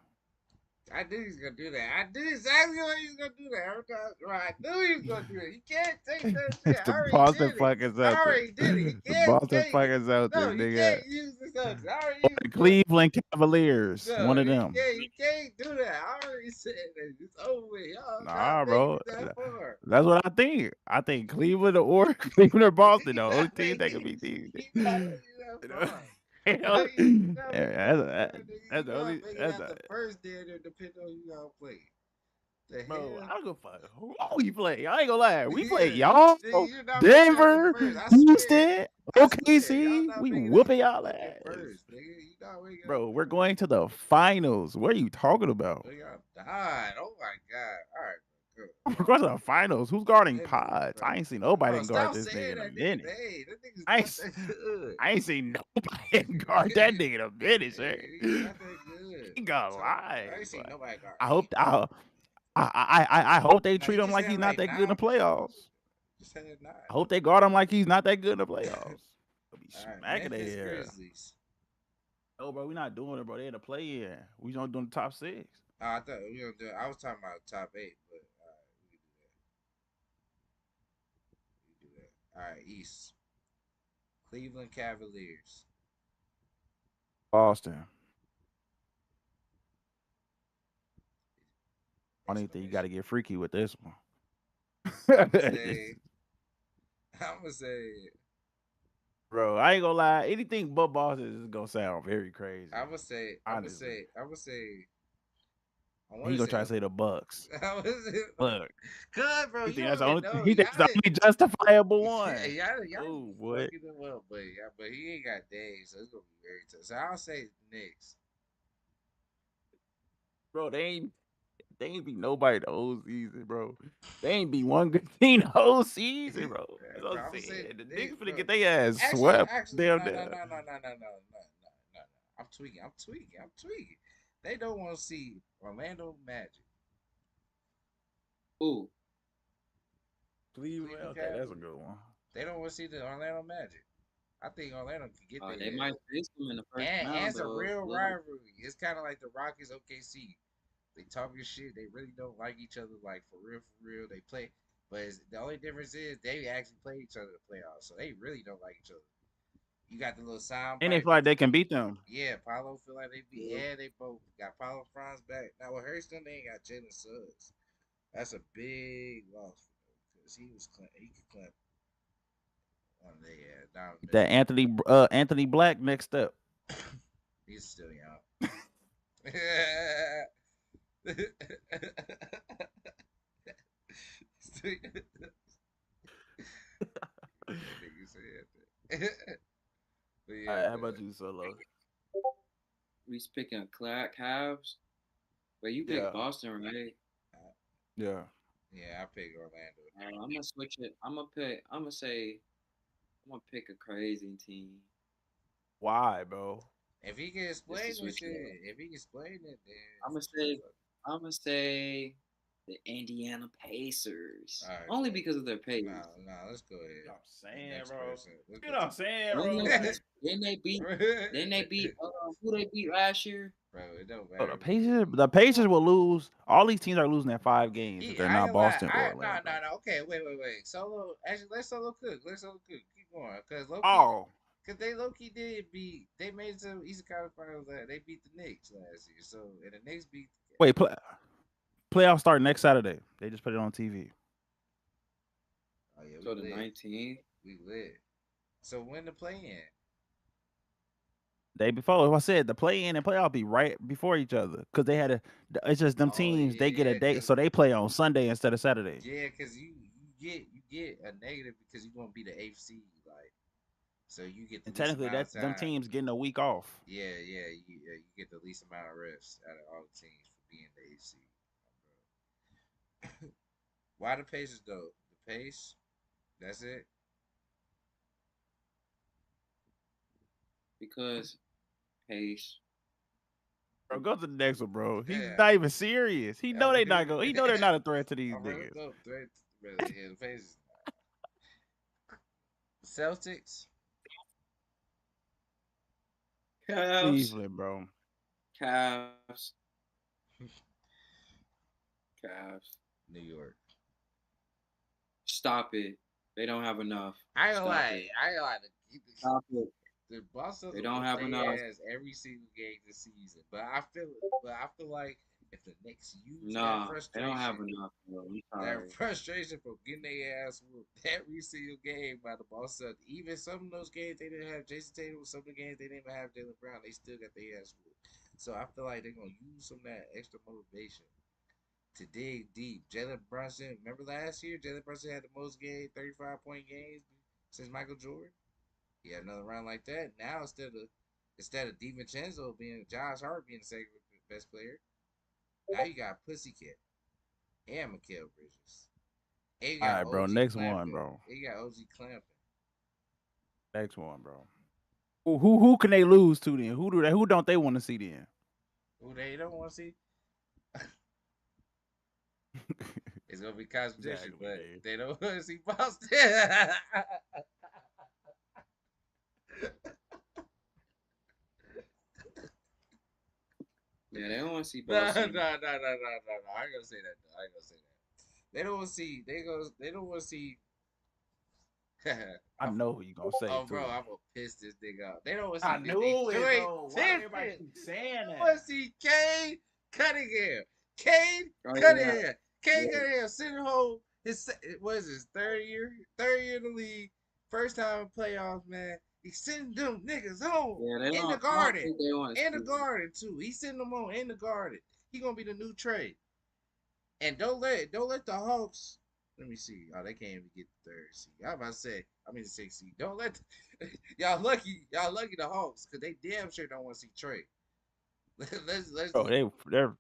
I knew he was gonna do that. I knew exactly what he was gonna do that. I knew he was gonna do that. You can't take that shit. It's I the already Boston did it. fucking I already Celtics. did it. You The can't Boston take fucking it. Celtics, No, you nigga. can't use the Celtics. I already Or used the it. Cleveland Cavaliers. No, One of you them. can't do that. I already said that. It's over with. Y'all Nah, not making bro. it that far. That's what I think. I think Cleveland or Cleveland or Boston, the You're only not team that making can beat these. you're not making it that far. Yeah, You're not making it that's, that far, nigga. that's the You're only. not making That's that the, the first day there depending on who y'all play. The bro, hell? I don't give a fuck. Who we play? I ain't gonna lie. We play Yeah, y'all, nigga, you're not making that the Denver, first. I swear. Houston, I swear. Y'all OKC. not We making that whooping y'all fucking ass, first, nigga. You not making that bro. We're first. going to the finals. What are you talking about? So y'all died. Oh my god. All right, good. We're going to the finals. Who's guarding That nigga, Pods? bro. I ain't seen nobody Bro, guard stop this nigga saying in a that nigga's minute. name. That nigga's I not ain't, that good. I ain't seen nobody guard that nigga in a minute, sir. He's not that good. Ain't gonna So, lie. I ain't seen nobody guard. I hope I hope they Now treat he him just like had he's not like that good in the 9 points. playoffs. Just had 9. I hope they guard him like he's not that good in the playoffs. They'll be All right, smacking Memphis their ass. Grizzlies. No, bro, we not doing it, bro. They in the play in. We don't doing the top 6. I thought we gonna do. I was talking about top 8, but we can do that. We can do that. All right, East. Cleveland Cavaliers. Boston. I don't even think you got to Exclamation. get freaky with this one. I'm gonna say. I'm gonna say. Bro, I ain't gonna lie. Anything but Boston is gonna sound very crazy. I'm gonna say. I'm gonna Honestly, say. I'm gonna say. I and want he to gonna say try to the. say the Bucks. I want to say. Look, Good, bro. he You think don't that's the even only. know. He thinks that's the only justifiable one. Y'all Oh be boy, fucking them up, but he ain't got days, so it's gonna be very tough. So I'll say Knicks. bro, they ain't beat nobody the whole season, bro. They ain't beat one good team the whole season, bro. That's what Bro, I'm I'm gonna say saying. The they, niggas finna bro. get their ass Actually, swept actually, down no, no, there. no, no, no, no, no, no, no, no. I'm tweaking. I'm tweaking. I'm tweaking. They don't want to see Orlando Magic, Ooh, Cleveland, Cleveland okay, that's a Cavaliers. good one. They don't want to see the Orlando Magic. I think Orlando can get they their might ass. face them in the first And round it's a though. real Look, rivalry. It's kind of like the Rockets OKC. They talking shit. They really don't like each other, like for real, for real. They play, but the only difference is they actually play each other in the playoffs, so they really don't like each other. You got the little sound And they bite. feel like they can beat them. Yeah, Paulo feel like they be. yeah. Yeah, they both got Paulo Franz back. Now with Hurston, they ain't got Jalen Suggs. That's a big loss for them because he could clamp on the down the That Anthony Black next up. middle. He's still young. Still- that nigga said that. But All yeah, right, how man. about you, Solo? We speaking of Cavs, but you pick Yeah, Boston, right? Uh, yeah. yeah, I pick Orlando. I'm gonna switch it. I'm gonna pick. I'm gonna say. I'm gonna pick a crazy team Why, bro? If he can just to explain this switch it up. shit, if he can explain it, I'm gonna then say. I'm gonna say the Indiana Pacers, all right, only cool. because of their No, pace. no, let's go You know ahead. what I'm saying, Next bro? person. Let's You go know what to I'm saying, Then bro? they, Like, then they beat. Then they beat. Who they beat last year? bro. It don't bro, matter. the Pacers will lose. All these teams are losing at 5 games if they're I not ain't lie. Boston or Orlando. No. Okay, wait. Solo. Actually, let Solo cook. Let Solo cook. Keep going, cause Loki. Oh, Cause they Loki did beat. They made it to Eastern Conference Finals. They beat the Knicks last year. So and the Knicks beat. wait, playoffs start next Saturday. They just put it on TV. Oh yeah, we So the lit. 19th. We lit. So when the play in? Day before, as I said, the play-in and playoff be right before each other because they had a. It's just them Oh teams. They get a yeah, day, so they play on Sunday instead of Saturday. cause you get a negative because you're gonna be the eighth seed, like so you get the And least technically, amount of that's them time. teams getting a week off. You get the least amount of reps out of all the teams for being the eighth seed. Why the Pacers though? The pace, that's it. Because pace. Bro, go to the next one, bro. He's Yeah, not even serious. He know they not go. He know they're not a threat to these All right, let's niggas. go. Yeah, the Pacers. Celtics. Cavs. Cleveland, bro. Cavs. Cavs. New York. Stop it. They don't have enough. I ain't gonna Stop lie. it. I ain't gonna lie. Stop it. The Boston They will don't whoop have enough. their ass every single game this season. But I feel like if the Knicks use that Nah, they don't have frustration, enough, bro. I'm that sorry. frustration from getting their ass whooped every single game by the Boston, even some of those games they didn't have Jason Tatum, some of the games they didn't even have Jalen Brown, they still got their ass whooped. So I feel like they're gonna use some of that extra motivation to dig deep. Jalen Brunson, remember last year? Jalen Brunson had the most 35-point games since Michael Jordan. He had another round like that. Now instead of DiVincenzo being Josh Hart being the second best player, now you got Pussycat and Mikael Bridges. And you All got right, bro. OG Next one, Clampton. bro. And you got OG Clampton. Next one, bro. Who can they lose to then? Who don't they want to see then? Who they don't want to see? It's gonna be contradiction, Exactly, but Dave. they don't want to see Boston. Yeah, they don't want to see No, no, no, Boston. no, no, no, no. I ain't gonna say that. Though. I ain't gonna say that. They don't want to see. They don't want to see. I know who you gonna say Oh, too. bro, I'm gonna piss this nigga off. They don't want to I see knew it, Detroit bro. Why everybody Pistons. keep saying They that? want to see Cade Cunningham. Cade Oh, yeah. Cunningham. Cade Yeah. Cunningham sitting home. What is his third year? Third year in the league. First time in playoffs, man. He's sending them niggas home Yeah, they in don't. the I don't garden. think they want to In the see. garden too. He's sending them home in the garden. He gonna be the new trade. And don't let the Hawks. Let me see. Oh, they can't even get the third seed. I was about to say, I mean the sixth seed. Don't let y'all lucky the Hawks because they damn sure don't want to see Trey. Let's Bro, they're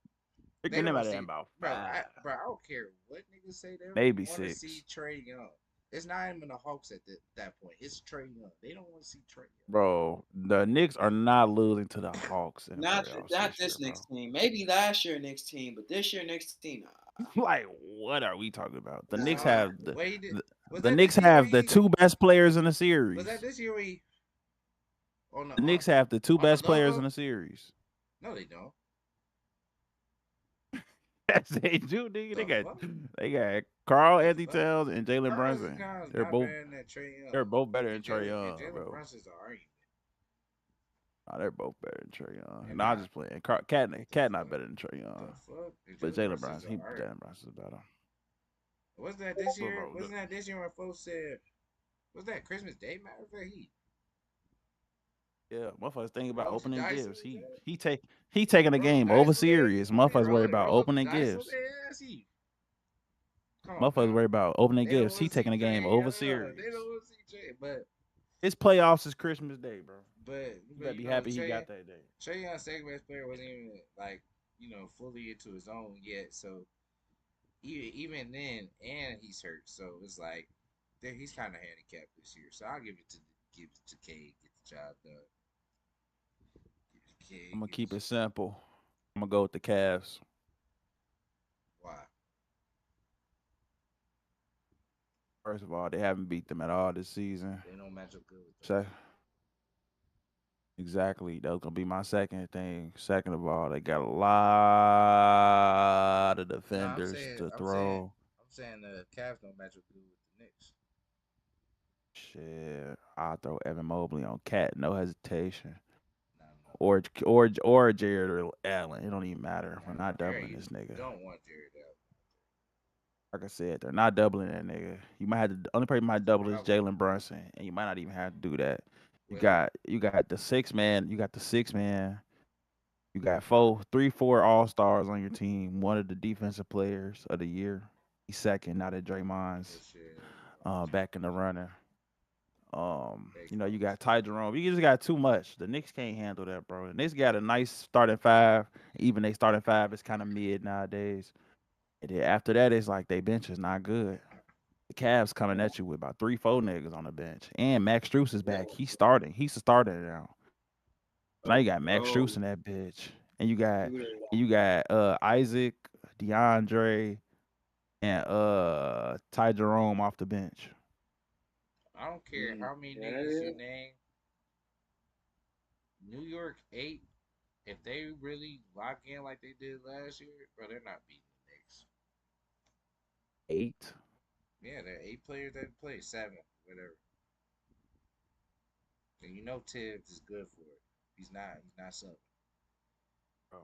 they getting don't him want out to of there see, about bro. 5, I don't care what niggas say. They maybe want to 6. see Trey Young. It's not even the Hawks at that point. It's Trey Young. They don't want to see Trey Young. Bro, the Knicks are not losing to the Hawks in the playoffs Not this year, this bro. next team. Maybe last year next team, but this year next team. Like, what are we talking about? The Knicks Nah. have What he did? Was the that Knicks this year where have the he? 2 best players in the Was series. that this year where he? On the The Knicks have the 2 on the best players in logo? the series. No, they don't. That's they do, nigga. The fuck? They got Carl The Anthony fuck? Towns and Jalen Carlos Brunson. Towns They're not both better than Trey Young. they're both better than And Trey Jalen, Young, bro. Brunson's an argument. Nah, they're both better than Trey Young. And Nah, I'm just playing. Cat not better than Trey The Young. fuck? But Jalen Brunson, an argument. Jalen Brunson's better. Wasn't that this year? Bro, Wasn't that this year when folks said, was that Christmas Day? Matter of fact, Yeah, motherfuckers thinking about Folks opening dice gifts. on his ass? He taking the Roll game dice over on their serious. ass? You Motherfuckers worried about roll up the opening dice on gifts. their ass? Come on, Motherfuckers now. worried about opening They don't gifts. want He to see taking the game Trey over Young. serious. They don't want to see Trey, but His playoffs is Christmas Day, bro. but You better be you know, happy he got that day. Trey Young's second best player wasn't even like fully into his own yet. So even then, and he's hurt, so it's like he's kind of handicapped this year. So I'll give it to Cade, get the job done. I'm gonna keep it simple. I'm gonna go with the Cavs. Why? First of all, they haven't beat them at all this season. They don't match up good with So, exactly. That was gonna be my second thing. Second of all, they got a lot of defenders to throw. I'm saying the Cavs don't match up good with the Knicks. Shit, I'll throw Evan Mobley on Cat, no hesitation. No. Or Jared or Allen. It don't even matter. We're not doubling this nigga. Don't want Jared Allen. Like I said, they're not doubling that nigga. You might have to. The only person you might double is Jalen Brunson, and you might not even have to do that. You got the 6-man. You got the 6-man. You got 4 All-Stars on your team. One of the defensive players of the year. He's second, not at Draymond's. Back in the runner. You got Ty Jerome. You just got too much. The Knicks can't handle that, bro. The Knicks got a nice starting 5. Even they starting 5 is kind of mid nowadays. And then after that, it's like they bench is not good. The Cavs coming at you with about 3-4 niggas on the bench. And Max Strus is back. He's starting. He's a starter now. Now you got Max Strus in that bitch. And you got Isaac, DeAndre, and Ty Jerome off the bench. I don't care how many niggas you name. New York 8, if they really lock in like they did last year, bro, they're not beating the Knicks. 8? Yeah, there are 8 players that play, 7, whatever. And Tibbs is good for it. He's not something. Bro.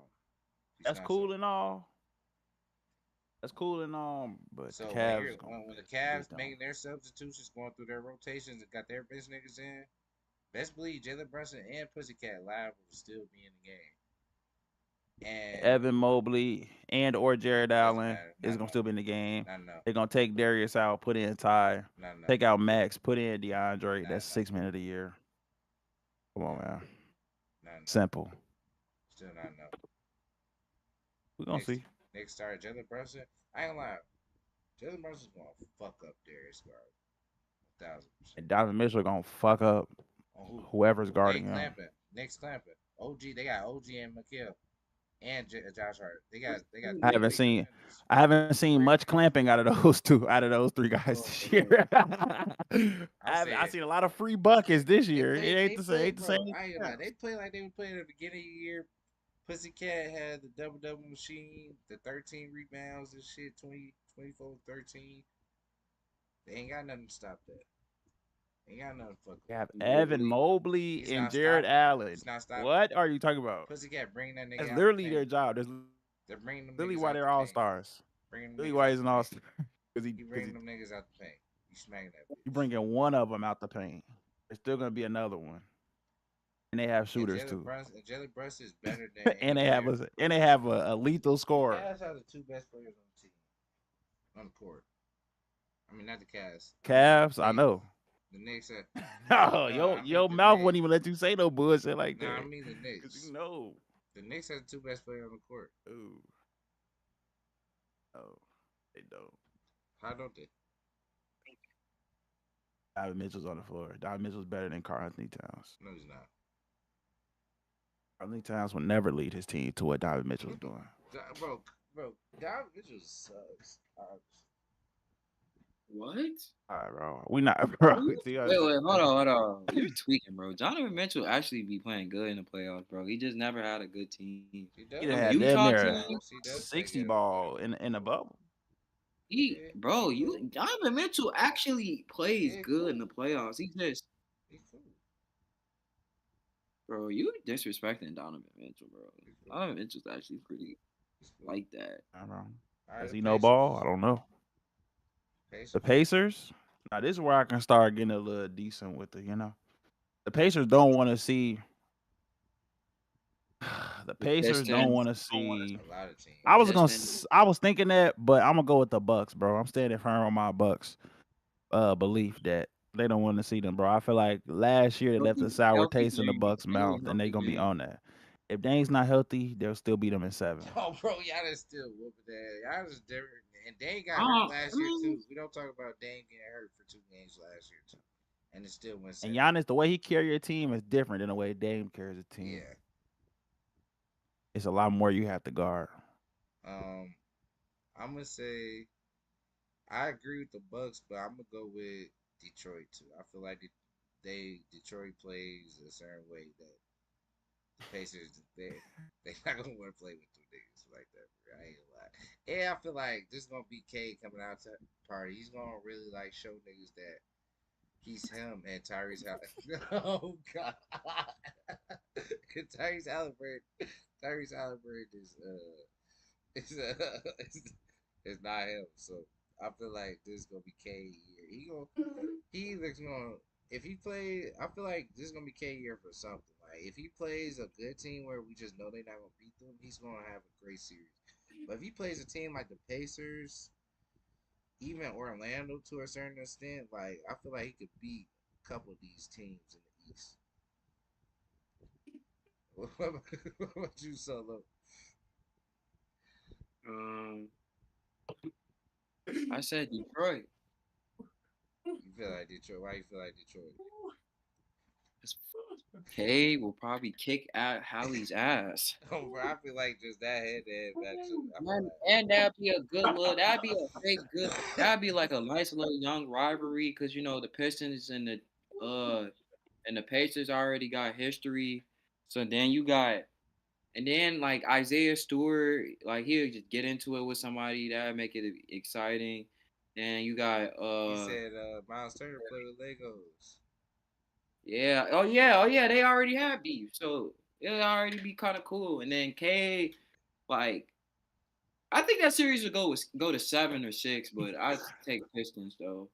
That's cool and all. But so the Cavs when the Cavs making their substitutions, going through their rotations and got their bench niggas in, best believe Jalen Brunson and Pussycat Live will still be in the game. And Evan Mobley and or Jared Allen is gonna still be in the game. They're gonna take Darius out, put in Ty, take out Max, put in DeAndre. That's 6 men of the year. Come on, man. Simple. Still not enough. We're gonna see. Next start, Jalen Brunson. I ain't gonna lie. Jalen Brunson's gonna fuck up Darius Garland. 1,000%. And Donovan Mitchell gonna fuck up whoever's guarding him. Next clamping. OG, they got OG and McHale. And Josh Hart. They got. I haven't seen much clamping out of those 3 guys this year. I seen a lot of free buckets this year. It ain't the same. I ain't gonna lie. They play like they were playing at the beginning of the year. Pussycat had the double machine, the 13 rebounds and shit, 20, 24, 13. They ain't got nothing to stop that. Ain't got nothing to fuck You with. have Evan Mobley He's and not Jared stopping. Allen. He's not stopping. What are you talking about? Pussycat bring that That's nigga out the literally their paint. job. That's They're bringing them literally niggas why out they're the all paint. stars. Bringing them Literally niggas why out he's the an all paint. star. You Because bringing them niggas out the paint. You smacking that bitch. you bringing one of them out the paint. There's still gonna be another one, and they have shooters too. Jalen Brunson is better than and any player. they have a lethal scorer. Cavs have the two best players on the team on the court. I mean, not the Cavs. Cavs, I know. The Knicks are. Oh, your mouth wouldn't even let you say no bullshit like that. Nah, I mean the Knicks. Cause you know the Knicks have the two best players on the court. Ooh. Oh, they don't. How don't they? Donovan Mitchell's on the floor. Donovan Mitchell's better than Karl Anthony Towns. No, he's not. Karl Anthony Towns will never lead his team to what Donovan Mitchell's doing. Bro, Donovan Mitchell sucks. What? All right, bro. We not, bro. Wait, hold on. You're tweaking, bro. Donovan Mitchell actually be playing good in the playoffs, bro. He just never had a good team. He had Utah damn team, 60 ball in the bubble. Donovan Mitchell actually plays good in the playoffs. He's cool. Bro, you disrespecting Donovan Mitchell, bro. Donovan Mitchell's actually pretty like that. I don't know. Does he know ball? I don't know. The Pacers. Now this is where I can start getting a little decent with it. The Pacers don't want to see. The Pacers don't want to see. A lot of teams. I was thinking that, but I'm gonna go with the Bucks, bro. I'm standing firm on my Bucks belief that they don't want to see them, bro. I feel like last year they left a sour taste in the Bucks' mouth, and they gonna be on that. If Dame's not healthy, they'll still beat them in 7. Oh, bro, y'all is still whooping that. Y'all is different. And Dame got hurt last year too. We don't talk about Dame getting hurt for 2 games last year too, and it still went 7. And Giannis, the way he carry a team is different than the way Dame carries a team. Yeah, it's a lot more you have to guard. I'm gonna say I agree with the Bucks, but I'm gonna go with Detroit too. I feel like Detroit plays a certain way that the Pacers they not gonna want to play with 2 niggas like that. Bro. I ain't gonna lie. And I feel like this is gonna be K coming out to the party. He's gonna really like show niggas that he's him and Tyrese Halliburton. Oh god, Tyrese Halliburton is not him. So I feel like this is gonna be K year. If he plays, I feel like this is gonna be K year for something. Like if he plays a good team where we just know they're not gonna beat them, he's gonna have a great series. But if he plays a team like the Pacers, even Orlando to a certain extent, like I feel like he could beat a couple of these teams in the East. What about you, Solo? I said Detroit. You feel like Detroit? Why you feel like Detroit? K will probably kick out Hallie's ass. Oh, bro, I feel like just that head-to-head matchup. And that'd be a good little. That'd be a fake good. That'd be like a nice little young rivalry because the Pistons and the Pacers already got history. So then you got, and then like Isaiah Stewart, like he'll just get into it with somebody that'd make it exciting. Then you got He said Miles Turner play with Legos. Yeah. Oh yeah. They already have beef, so it'll already be kind of cool. And then K, like, I think that series will go to 7 or 6, but I take Pistons though.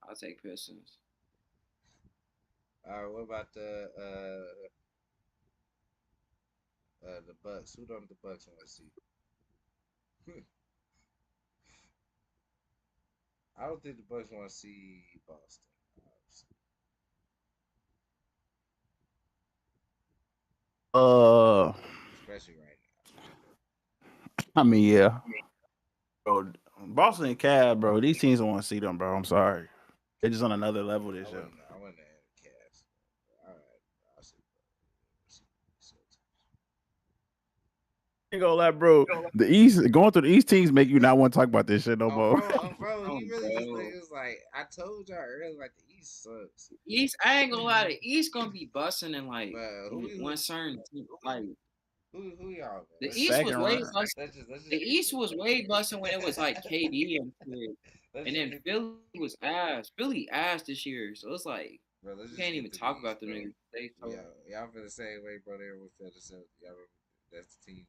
I'll take Pistons. All right. What about the Bucks? Who don't the Bucks want to see? I don't think the Bucks want to see Boston. Especially right now. I mean, yeah. Bro, Boston and Cavs, bro. These teams don't want to see them, bro. I'm sorry. They're just on another level this year. I wouldn't have the Cavs. All right. I'll see. Ain't gonna lie, bro. The East, going through the East teams make you not want to talk about this shit no more. Bro, he really just Cause like I told y'all earlier, like the East sucks. East, I ain't gonna lie, the East gonna be busting in like But one certain team. Like who y'all? Man? the Let's East just was Second way round. busting. let's The just get East was way busting when it was like KD and shit. let's And just then get Philly was ass. Philly ass this year. So it's like bro. Let's you just can't get even to the talk East, about them bro. niggas. They so Y'all feel the same way, bro. Everyone feel the same. Y'all remember that's the team.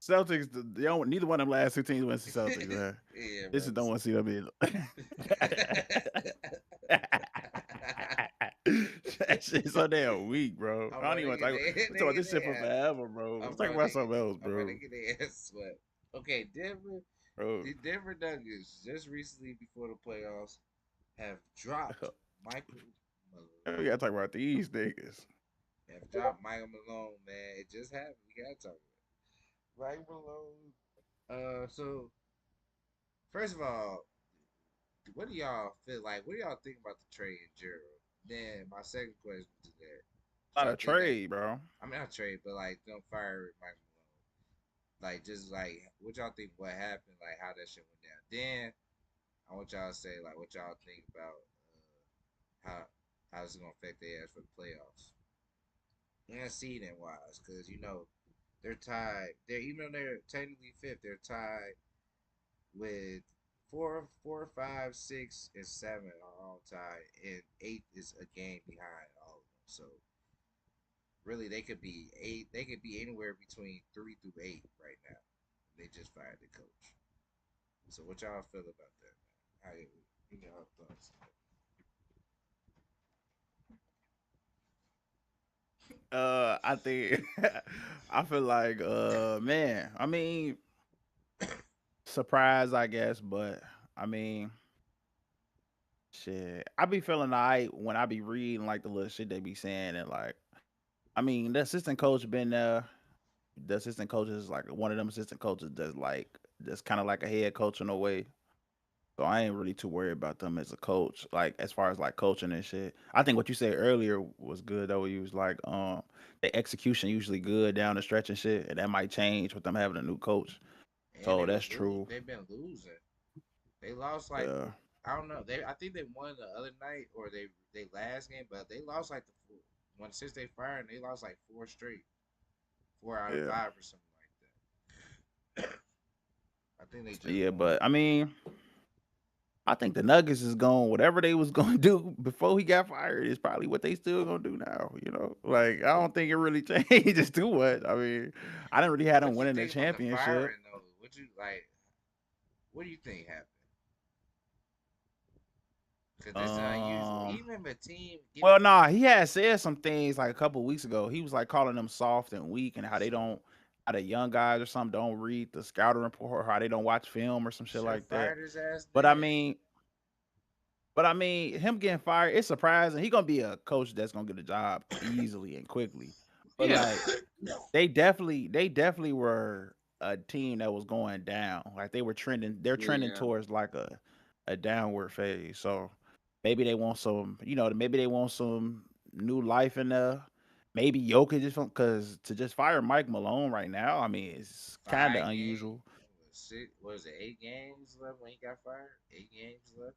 Celtics, they don't, neither one of them last two teams went to Celtics, man. Yeah, This bro. is don't want to see them either. That shit's so damn weak, bro. I'm I don't even want to talk. We talk about this shit for forever, bro. Let's talk about something else, I'm about to bro. get their ass swept. Okay, Bro, the Denver Nuggets just recently before the playoffs have dropped Michael we Malone. gotta talk about these niggas. Have dropped Michael Malone, man. It just happened. We gotta talk about it. Michael Malone. So first of all, what do y'all feel like? What do y'all think about the trade in general? Then my second question to that. Do Not y'all a think that trade, bro. I mean not trade, but like don't fire Michael Malone. Like just like what y'all think what happened, like how that shit went down. Then I want y'all to say like what y'all think about how it's gonna affect their ass for the playoffs. And seeding wise, because you know they're tied. They're even though they're technically fifth, they're tied with four, five, six, and seven are all tied, and eight is a game behind all of them. So really, they could be eight. They could be anywhere between 3 through 8 right now. They just fired the coach. So what y'all feel about that, man? How you know thoughts? I think I feel like man, I mean surprise I guess, but I mean shit. I be feeling alright when I be reading like the little shit they be saying and like I mean the assistant coach been the assistant coach is like one of them assistant coaches that's kinda like a head coach in a way. So I ain't really too worried about them as a coach, like as far as like coaching and shit. I think what you said earlier was good though. You was like, the execution usually good down the stretch and shit, and that might change with them having a new coach. And So that's true. they've been losing. They lost like Yeah, I don't know. I think they won the other night or they last game, but they lost like the one since they fired. They lost like four straight, 4 out of 5 or something like that. I think they just yeah, won. but I mean, I think the Nuggets is going whatever they was gonna do before he got fired is probably what they still gonna do now. You know, like I don't think it really changes too much. I mean, I didn't really have them What you winning the think about the championship. firing though? What you like? What do you think happened? Because this is unusual. Um, Even if a team get Well, nah, he had said some things like a couple weeks ago. He was like calling them soft and weak, and how they so don't, how the young guys or something don't read the scouting report, or how they don't watch film or some shit should have like that. fired his ass But I then. mean, but I mean, him getting fired, it's surprising. He gonna be a coach that's gonna get a job easily and quickly. But yeah. like, they definitely were a team that was going down. Like they were trending, they're trending Yeah. towards like a downward phase. So maybe they want some, maybe they want some new life in there. Maybe Jokic just because to just fire Mike Malone right now, I mean, it's kind of 5 games. unusual. Six, what is it? 8 games left when he got fired. 8 games left.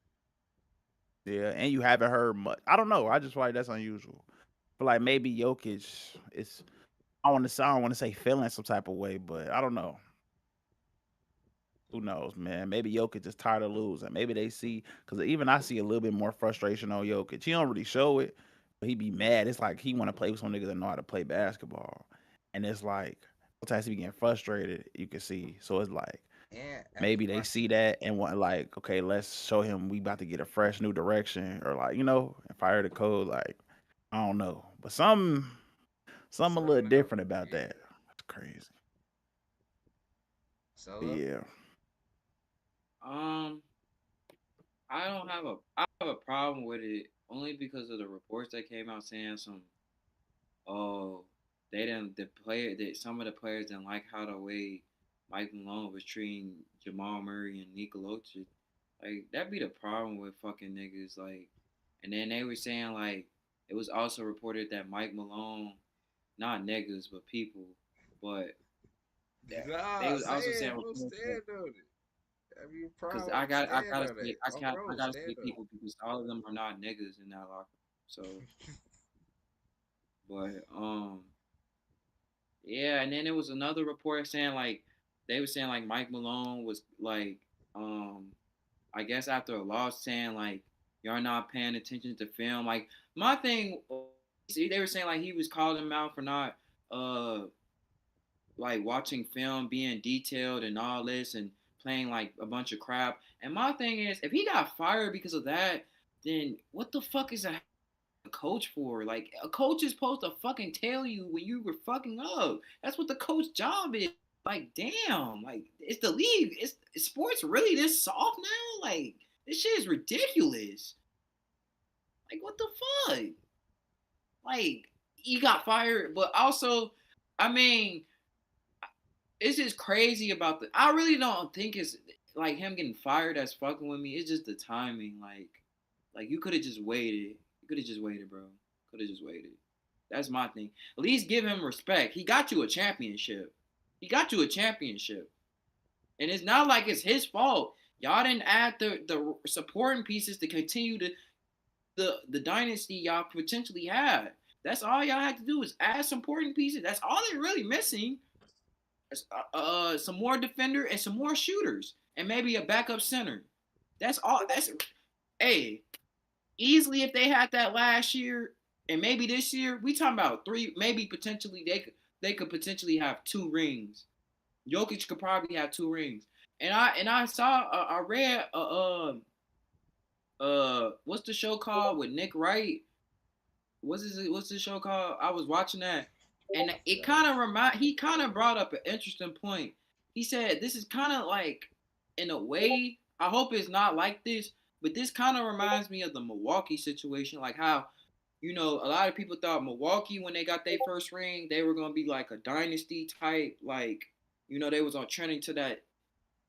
Yeah, and you haven't heard much. I don't know. I just feel like that's unusual. But like maybe Jokic is. I don't want to say feeling some type of way, but I don't know. Who knows, man? Maybe Jokic just tired of losing. Maybe they see because even I see a little bit more frustration on Jokic. He don't really show it, but he be mad. It's like he want to play with some niggas that know how to play basketball, and it's like sometimes he be getting frustrated. You can see, so it's like And after maybe they see that and want like, okay, let's show him we about to get a fresh new direction, or like and fire the code. Like I don't know, but something a little something else, different about yeah. that. That's crazy. But Solo. yeah. Um, I have a problem with it only because of the reports that came out saying oh they didn't the player that some of the players didn't like how the way Mike Malone was treating Jamal Murray and Nikola Jokic. Like that be the problem with fucking niggas. Like, and then they were saying like it was also reported that Mike Malone, not niggas but people, but that they Nah, was say also it. saying Don't reports that stand on it. I mean, Because proud. I Stand gotta on say it. My I bro, gotta stand say on people because all of them are not niggas in that locker. So, but yeah, and then there was another report saying like they were saying like Mike Malone was like um I guess after a loss saying like y'all not paying attention to film. Like my thing, see, they were saying like he was calling him out for not uh like watching film, being detailed and all this, and playing like a bunch of crap. And my thing is, if he got fired because of that, then what the fuck is a coach for? Like a coach is supposed to fucking tell you when you were fucking up. That's what the coach job is. Like damn, like it's the league. Is sports really this soft now? Like this shit is ridiculous. Like what the fuck? Like you got fired, but also, I mean, it's just crazy about the. I really don't think it's like him getting fired that's fucking with me. It's just the timing. Like you could have just waited. You could have just waited, bro. Could have just waited. That's my thing. At least give him respect. He got you a championship. He got you a championship, and it's not like it's his fault. Y'all didn't add the supporting pieces to continue the dynasty y'all potentially had. That's all y'all had to do is add supporting pieces. That's all they're really missing. Some more defender and some more shooters and maybe a backup center. That's all. That's hey, easily if they had that last year and maybe this year, we talking about three, maybe potentially they could potentially have 2 rings. Jokic could probably have 2 rings. And I saw I read what's the show called with Nick Wright? What's the show called? I was watching that, and it kind of he kind of brought up an interesting point. He said this is kind of like, in a way, I hope it's not like this, but this kind of reminds me of the Milwaukee situation, like how, a lot of people thought Milwaukee when they got their first ring, they were gonna be like a dynasty type, like, they was on trending to that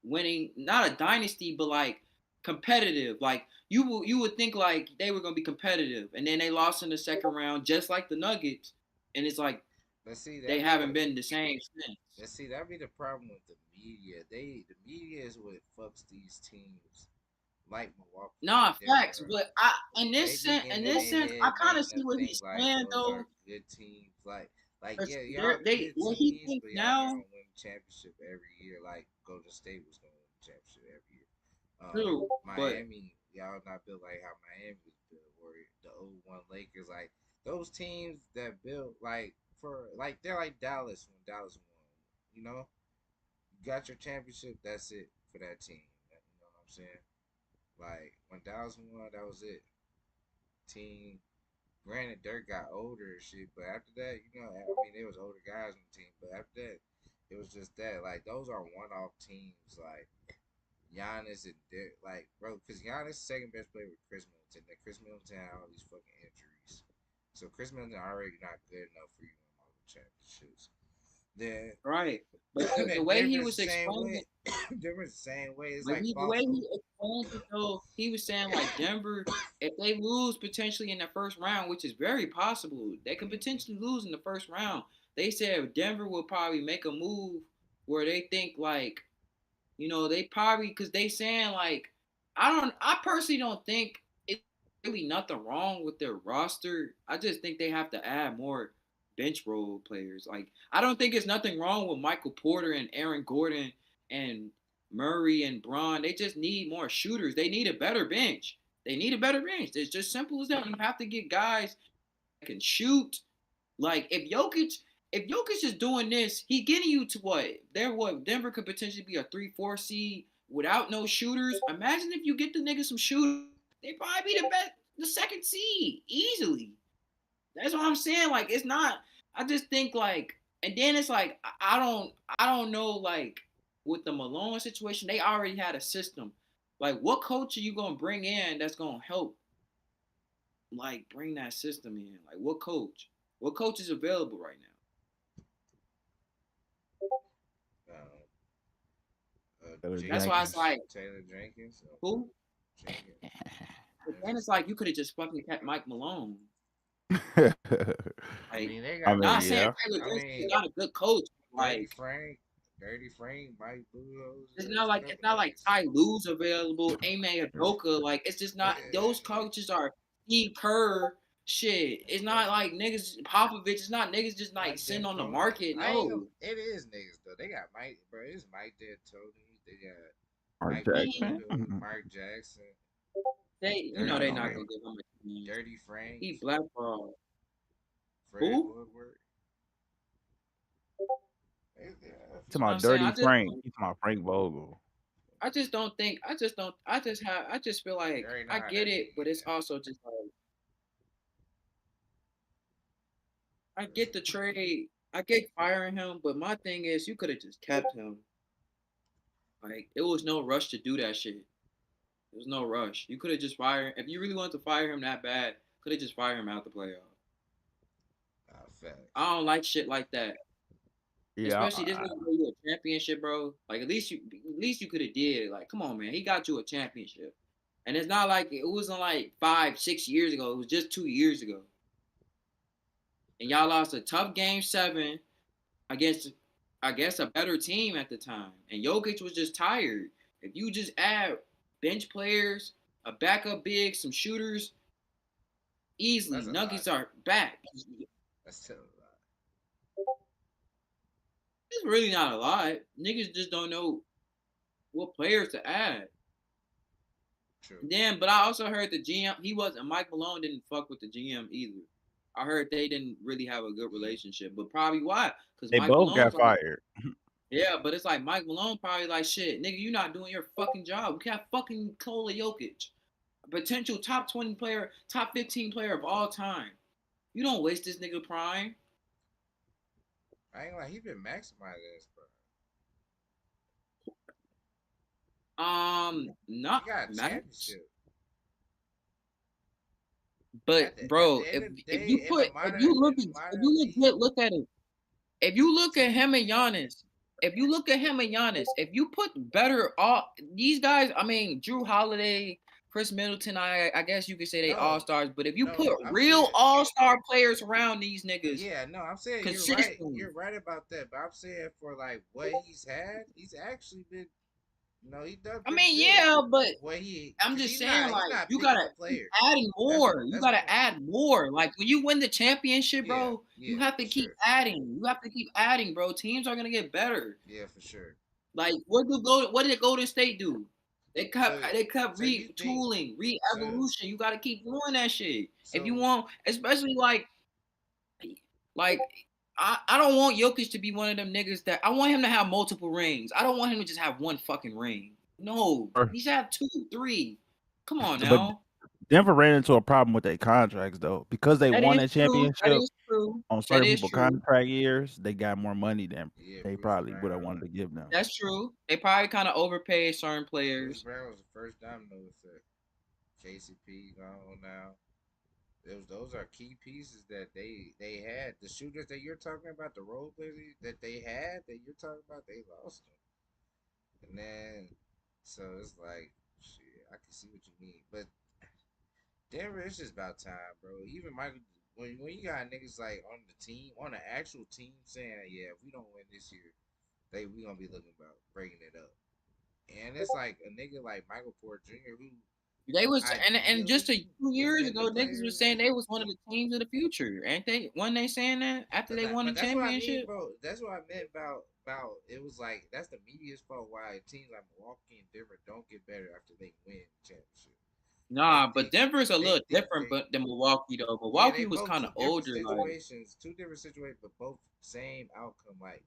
winning, not a dynasty, but like competitive. Like you would think like they were gonna be competitive, and then they lost in the second round, just like the Nuggets, and it's like Let's see they that. haven't been the same since. Let's see that be the problem with the media. The media is what fucks these teams like Milwaukee. Nah, Denver facts, up. but in They this be sense, getting in their I head, kind of making see them what think he's like saying those though. are good teams. Like yeah, y'all They good what he teams, thinks but y'all not now. gonna win the championship every year. Like Golden State was gonna win the championship every year. True, but Miami, y'all not built like how Miami was built, or the '01 Lakers. Like those teams that built like for like they're like Dallas when Dallas won. You know, you got your championship. That's it for that team. You know what I'm saying? Like when Dallas won, that was it. Team. Granted, Dirk got older and shit, but after that, I mean, there was older guys on the team, but after that, it was just that. Like those are one-off teams. Like Giannis and Dirk, like bro, because Giannis second best player with Chris Middleton. Then Chris Middleton had all these fucking injuries, so Chris Middleton already not good enough for you to win multiple championships. Then right, but the then way he Denver's was the same explaining way. it. Denver's the same way. It's But like the way Buffalo. he explained it though, he was saying like Denver, if they lose potentially in the first round, which is very possible, they can potentially lose in the first round. They said Denver will probably make a move where they think like, they probably because they saying like, I personally don't think it's really nothing wrong with their roster. I just think they have to add more bench role players. Like I don't think it's nothing wrong with Michael Porter and Aaron Gordon and Murray and Braun. They just need more shooters. They need a better bench. They need a better bench. It's just simple as that. You have to get guys that can shoot. Like if Jokic is doing this, he getting you to what? Denver could potentially be a 3-4 seed without no shooters. Imagine if you get the niggas some shooters. They probably be the second seed easily. That's what I'm saying. Like it's not. I just think like, and then it's like I don't know like with the Malone situation, they already had a system. Like what coach are you gonna bring in that's gonna help like bring that system in? Like what coach? What coach is available right now? Taylor That's why Jenkins. it's like Taylor Jenkins. who? Jenkins. But then it's like you could have just fucking kept Mike Malone. I Like mean, they I got. mean, not saying yeah. Taylor I Jenkins mean, is not a good coach. Freddie Like Frank. Dirty Frank, Mike It's Bulldozer, not like stuff it's not like like Ty Lue's available, Aime Adoka. Like it's just not those yeah. coaches are Steve Kerr shit. It's not like niggas Popovich. It's not niggas just like Mike sitting on the D'Antoni. market. I ain't gonna. No, It is niggas though. They got Mike, bro. It's Mike D'Antoni. They got Mark Mike he Jackson. Budenholzer, Mark Jackson, they Yeah, I Dirty they know not that. gonna Frank, give him a chance. Dirty Frank, He blackballed. Fred Who? Woodward. Yeah, for To sure. my I'm saying dirty Frank. He's my Frank Vogel. I just don't think I just don't I just feel You like already know I how get that it, nigga but it's get. also just like I That's get the trade. I get firing him, but my thing is you could have just kept him. Like it was no rush to do that shit. There was no rush. You could have just fired if you really wanted to fire him that bad, could have just fired him out the playoff. facts. I don't like shit like that. Yeah, Especially this nigga gave you a championship, bro. Like at least you could have did. Like, come on, man. He got you a championship. And it's not like it wasn't like 5, 6 years ago. It was just 2 years ago. And y'all lost a tough game 7 against, I guess, a better team at the time. And Jokic was just tired. If you just add bench players, a backup big, some shooters, That's easily a lot. Nuggets are back. That's still a lot. It's really not a lot. Niggas just don't know what players to add. True. Then, but I also heard the GM, he wasn't, Mike Malone didn't fuck with the GM either. I heard they didn't really have a good relationship, but probably why? Because they Mike both Malone's got like, fired. yeah, but it's like Mike Malone probably like, shit, nigga, you're not doing your fucking job. We got fucking Nikola Jokic, a potential top 20 player, top 15 player of all time. You don't waste this nigga prime. I ain't like he been maximizing this, bro. Not He got a Max, championship. but At the bro, end of the if day, you put if you league, legit look at it. If you look at team. him and Giannis, if you put better all these guys, I mean Drew Holiday, Chris Middleton, I guess you could say they all No, stars, but if you put no, I'm real saying. all star players around these niggas Yeah, no, I'm saying you're right. consistently, You're right about that. But I'm saying for like what he's had, he's actually been. No, he done I pretty mean, good. yeah, but What he, I'm cause just saying, he's like, not you picking gotta up keep players. adding more. You That's the gotta point. add more. Like when you win the championship, Yeah, bro, you yeah, have for to keep sure. adding. You have to keep adding, bro. Teams are gonna get better. Yeah, for sure. Like what did Golden State do? So, They kept so you think retooling, so? re-evolution. You gotta keep doing that shit. If you So want, especially like I don't want Jokic to be one of them niggas that I want him to have multiple rings. I don't want him to just have one fucking ring. No, he should have 2, 3. Come on But now. Denver ran into a problem with their contracts though, because they That won is that true. That championship is true. on That certain is people true. contract years. They got more money than yeah, they Bruce probably would have Brown. wanted to give them. That's true. They probably kind of overpaid certain Bruce players. Brown was the first domino effect. KCP gone now. Those are key pieces that they had. The shooters that you're talking about, the role players that they had that you're talking about, they lost them. And then, so it's like, shit, I can see what you mean. But Denver, it's just about time, bro. Even Michael, when you got niggas like on the team, on the actual team, saying, yeah, if we don't win this year, we gonna be looking about breaking it up. And it's like a nigga like Michael Porter Jr. who They was and just ideally 2 years been the ago, niggas was player. saying they was one of the teams of the future, ain't they? When they saying that after they won the But that's what I mean, championship? bro. That's what I meant about it was like that's the media's fault why teams like Milwaukee and Denver don't get better after they win the championship. They Nah, but think Denver's a they little think different, they but than Milwaukee though. yeah, they Milwaukee was both kind of older, like two different situations, but both same outcome. Like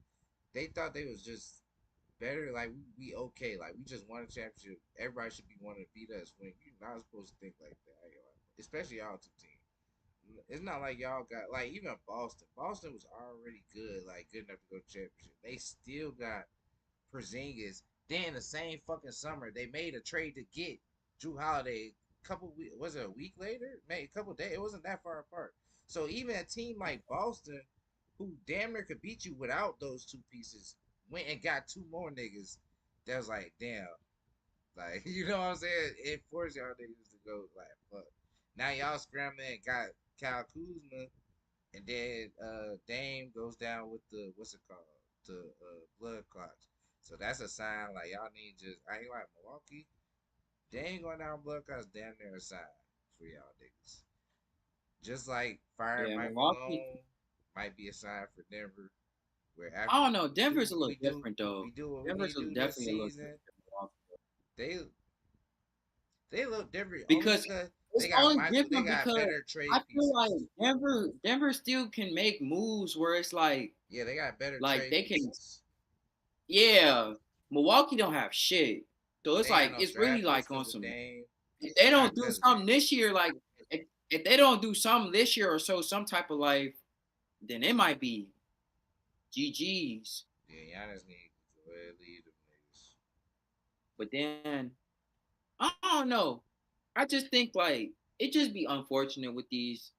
they thought they was just better. Like we okay. Like we just won a championship. Everybody should be wanting to beat us when you're not supposed to think like that. Especially y'all two teams. It's not like y'all got like even Boston. Boston was already good, like good enough to go to championship. They still got Porzingis. Then the same fucking summer, they made a trade to get Drew Holiday. Was it a week later? Maybe a couple days. It wasn't that far apart. So even a team like Boston, who damn near could beat you without those two pieces, went and got two more niggas. That was like, damn, like you know what I'm saying? It forced y'all niggas to go like, fuck. Now y'all scrambling and got Kyle Kuzma, and then Dame goes down with the what's it called? to blood clots. So that's a sign like y'all need just I ain't like Milwaukee. They ain't going down blood clots. Damn near a sign for y'all niggas. Just like firing Yeah, Mike Milwaukee. Malone might be a sign for Denver. Where I after don't know. Denver's a little we do different though. we do what we Denver's need to do this definitely a little season, different than Milwaukee. they they look different only Because because it's they got only Michael. They different got because better trade I feel like pieces. Denver still can make moves where it's Yeah, they got better like trade they can. pieces. Yeah, Milwaukee don't have shit. So it's They got like no it's really draft picks like on because of some. Dame, If they don't not do because of something Dame. this year, like if they don't do something this year or so, some type of life, then it might be GG's. Yeah, Giannis need to lead them niggas. But then I don't know. I just think like it just be unfortunate with these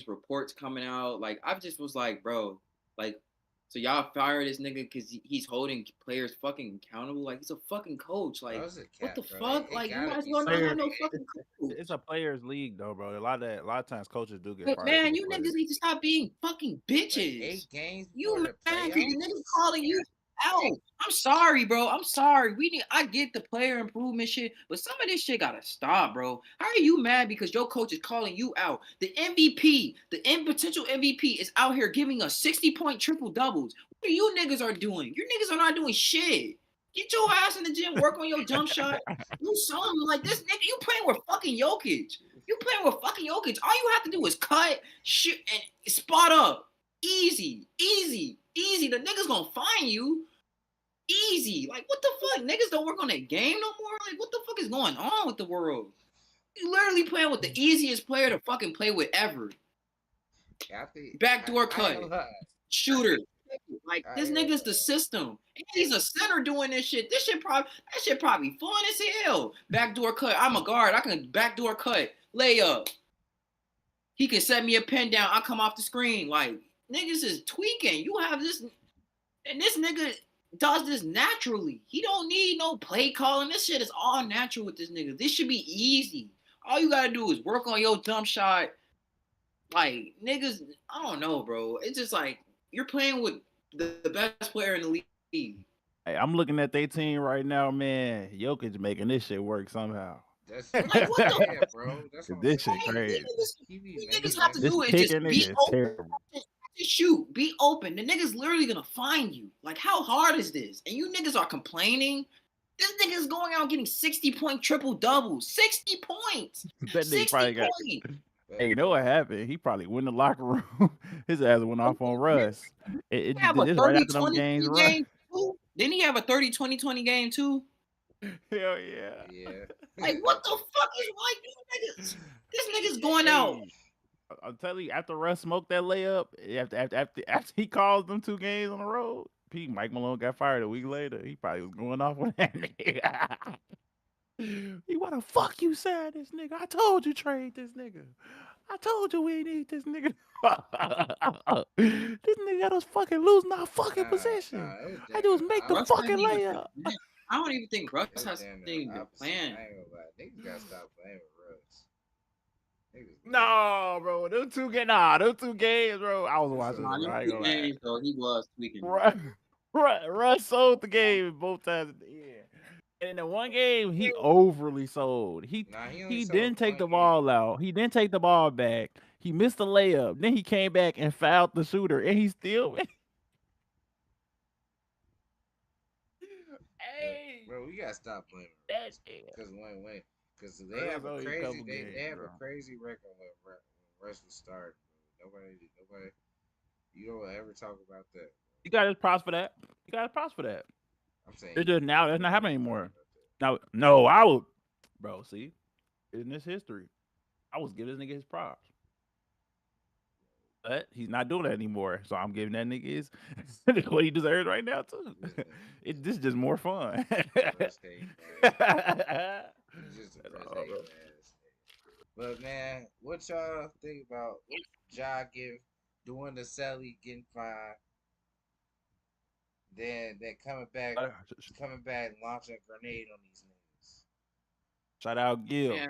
reports coming out. Like I just was like, bro, like so y'all fire this nigga because he's holding players fucking accountable. Like he's a fucking coach. Bro, Like it's a what cap, the bro. fuck? It Like you gotta might as be well not have Players, no something. fucking coach. it's a players' league though, bro. A lot of times coaches do get But fired man, because you of niggas players. need to stop being fucking Like bitches. 8 games before You the mad because the niggas playoffs. calling you out. I'm sorry, bro. I'm sorry. I get the player improvement shit, but some of this shit gotta stop, bro. How are you mad because your coach is calling you out? The MVP, potential MVP is out here giving us 60-point triple doubles. What are you niggas are doing? You niggas are not doing shit. Get your ass in the gym, work on your jump shot. Do something like this, nigga. You playing with fucking Jokic. You playing with fucking Jokic. All you have to do is cut, shoot, and spot up. Easy, easy, easy. The niggas gonna find you. Easy. Like, what the fuck? Niggas don't work on that game no more? Like, what the fuck is going on with the world? You literally playing with the easiest player to fucking play with ever. Backdoor cut. Shooter. Like, this nigga's the system. And he's a center doing this shit. That shit probably fun as hell. Backdoor cut. I'm a guard. I can backdoor cut. Layup. He can set me a pin down. I come off the screen. Like, niggas is tweaking. You have this, and this nigga does this naturally. He don't need no play calling. This shit is all natural with this nigga. This should be easy. All you gotta do is work on your jump shot. Like, niggas, I don't know, bro. It's just like you're playing with the best player in the league. Hey, I'm looking at their team right now, man. Jokic making this shit work somehow. That's Like, what the yeah, bro. That's what I'm This saying. shit crazy. Niggas have to This do is just kicking nigga be is open. terrible. Just shoot, be open. The nigga's literally gonna find you. Like, how hard is this? And you niggas are complaining. This nigga's going out getting 60-point triple doubles. 60 points. That nigga probably got. Hey, you know what happened? He probably went in the locker room. His ass went off on Russ. It have did a this right 30 after them 20 games, game too? Didn't he have a 30-20-20 game too? Hell yeah. Yeah. Like, what the fuck is like these niggas? This nigga's going out. I'm telling you, after Russ smoked that layup, after he called them 2 games on the road, Mike Malone got fired a week later. He probably was going off on that nigga. He why the fuck you said this nigga? I told you trade this nigga. I told you we need this nigga. This nigga got us fucking losing our fucking position. I just make the fucking layup. I don't even think Russ has anything to plan. I ain't gonna lie. Niggas gotta stop playing with Russ. No, bro. Them 2 games, bro. I was watching. Them 2 games, though, he was tweaking. Russ sold the game both times at the end. And in the one game, he overly sold. He didn't take the ball out. He didn't take the ball back. He missed the layup. Then he came back and fouled the shooter, and he still. Hey, bro, we gotta stop playing with because because they have a crazy record when Russ was start. Nobody, you don't ever talk about that. You got his props for that. I'm saying it's just now that's not happening anymore. Now, no, I would, bro. See, in this history, I was giving this nigga his props, but he's not doing that anymore. So I'm giving that nigga his what he deserves right now too. This is just more fun. But man, what y'all think about Ja doing the Sally getting fined? Then coming back, launching a grenade on these niggas. Shout out Gil. Yeah.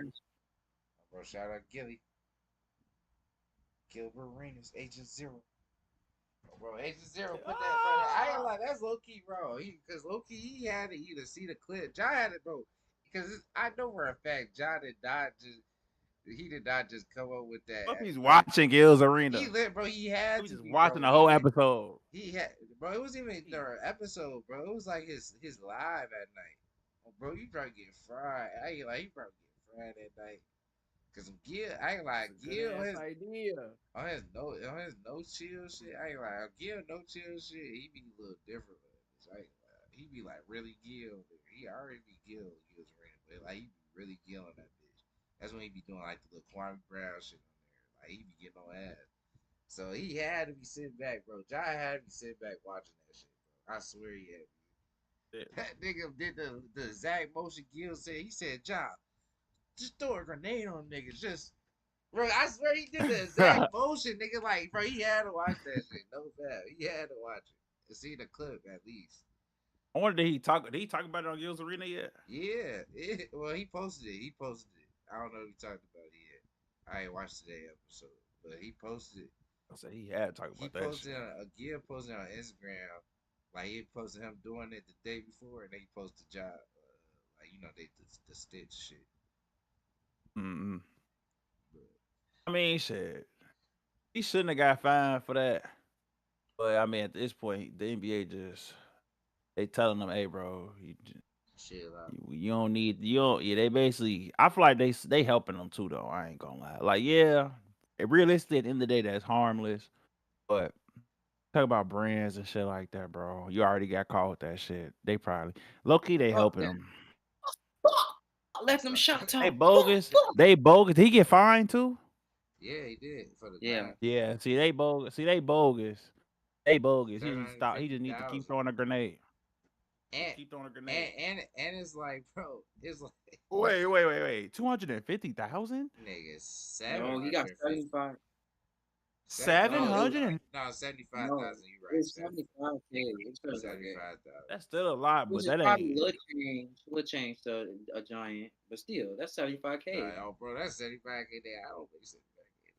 Bro, shout out Gilly. Gilbert Arenas, Agent Zero. Bro, Agent Zero put that, bro. I ain't like that's low key, bro. Because low key he had to either see the clip. John had it, bro. Because I know for a fact John did not just he did not just come up with that. Look, he's Like watching Gil's he Arena. lit, bro. He had He to just be, watching bro. the whole episode. He had, bro. It wasn't even the episode, bro. It was like his live at night. Oh, bro, you probably get fried. I ain't like he probably get fried at night. Cause Gil, I ain't like Gil idea. on his no chill shit. I ain't like Gil no chill shit. He be a little different. Right? He be like really Gil. He already be Gil's ring, but like he be really Gil on that bitch. That's when he be doing like the little Kwame Brown shit on there. Like he be getting on ass. So he had to be sitting back, bro. Jai had to be sitting back watching that shit, bro. I swear he had. That nigga did the exact motion Gil said. He said, "Jai, just throw a grenade on niggas. Just, bro, I swear he did the exact motion, nigga. Like, bro, he had to watch that shit. No bad. He had to watch it to see the clip at least. I wonder did he talk about it on Gil's Arena yet? Yeah. Well, he posted it. I don't know if he talked about it yet. I ain't watched today's episode, but he posted it. I said he had to talk about that shit. Gil posted on Instagram. Like he posted him doing it the day before, and then he posted job, like the stitch shit. Mm-hmm. I mean, shit, he shouldn't have got fined for that. But I mean, at this point, the NBA they telling them, hey, bro, you don't need Yeah, they basically. I feel like they helping them too, though. I ain't gonna lie. Like, yeah, realistically, at the end of the day, that's harmless. But talk about brands and shit like that, bro. You already got caught with that shit. They probably low key they helping them. Let them shot talk. They bogus. They bogus. Did he get fined too? Yeah, he did for the Yeah. See, they bogus. They bogus. He just stop. He just need to keep throwing a grenade. Keep throwing a grenade. And it's like, bro, it's like wait. 250,000? Nigga, no, he got 75. 700? No, 75,000. You right? It's 75K. 75,000. That's still a lot, but that ain't. Little change to a giant, but still, that's 75K. Oh, bro, that's 75K. There, I don't think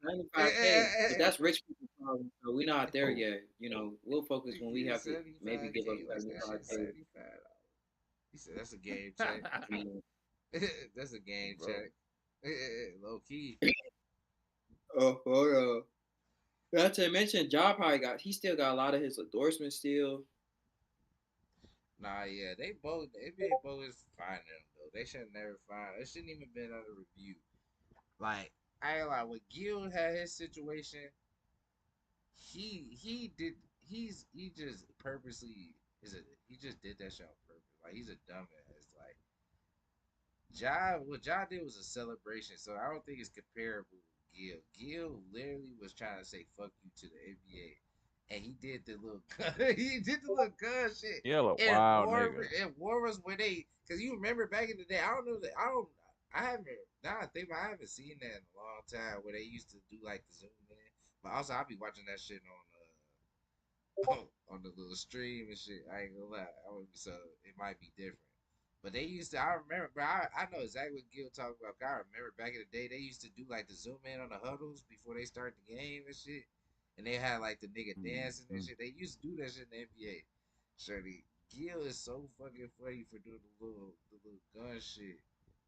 75K. But that's rich people problem. So we're not there yet. You know, we'll focus when we have to maybe give up 75K. He said that's a game check. That's a game check. Low key. Oh. Not to mention, Ja probably he still got a lot of his endorsements still. Nah, yeah, they both is finding them though. They should never find. It shouldn't even been under review. Like I ain't like when Gil had his situation, he just purposely he just did that shit on purpose. Like he's a dumbass. Like what Ja did was a celebration, so I don't think it's comparable. Gil literally was trying to say "fuck you" to the NBA, and he did the little gun shit. Yeah, wow, nigga. And War was when because you remember back in the day. I haven't seen that in a long time where they used to do like the zoom in, but also I'll be watching that shit on the little stream and shit. I ain't gonna lie, so it might be different. But they used to, I remember, bro, I know exactly what Gil talking about. I remember back in the day, they used to do like the zoom in on the huddles before they start the game and shit. And they had like the nigga dancing and shit. They used to do that shit in the NBA. Shirley, Gil is so fucking funny for doing the little gun shit.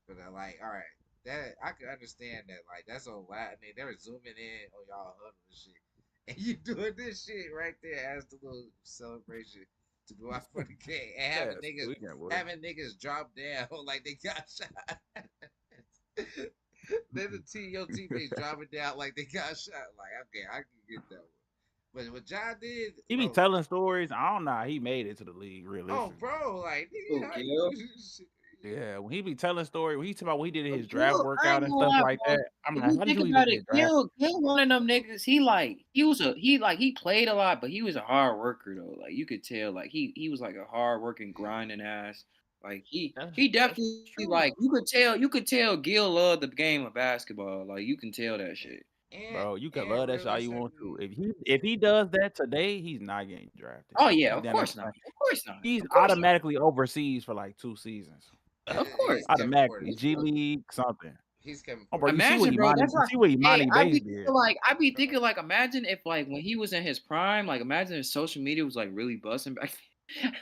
But I like, all right, that I can understand that. Like, that's all loud. They were zooming in on y'all huddle and shit. And you doing this shit right there as the little celebration to go out for the game and having niggas drop down like they got shot. Then your teammates dropping down like they got shot. Like, okay, I can get that one. But what Ja did, he be telling stories. I don't know how he made it to the league, really. Oh, bro, like yeah, when he be telling stories, when he talk about when he did his draft workout and stuff like that. I'm like, how did you get Gil one of them niggas. He played a lot, but he was a hard worker though. Like you could tell, like he was like a hard working, grinding ass. Like he definitely like you could tell Gil loved the game of basketball. Like you can tell that shit. Bro, you can love that shit all you want to. If he does that today, he's not getting drafted. Oh yeah, of course not. Of course not. He's automatically overseas for like 2 seasons. Of course, automatically G League something. He's coming Oh, for bro, the you see what Imagine, bro. Imani, That's you like, see what hey, Imani Bates did. I be thinking like, imagine if like when he was in his prime, like imagine if social media was like really busting back.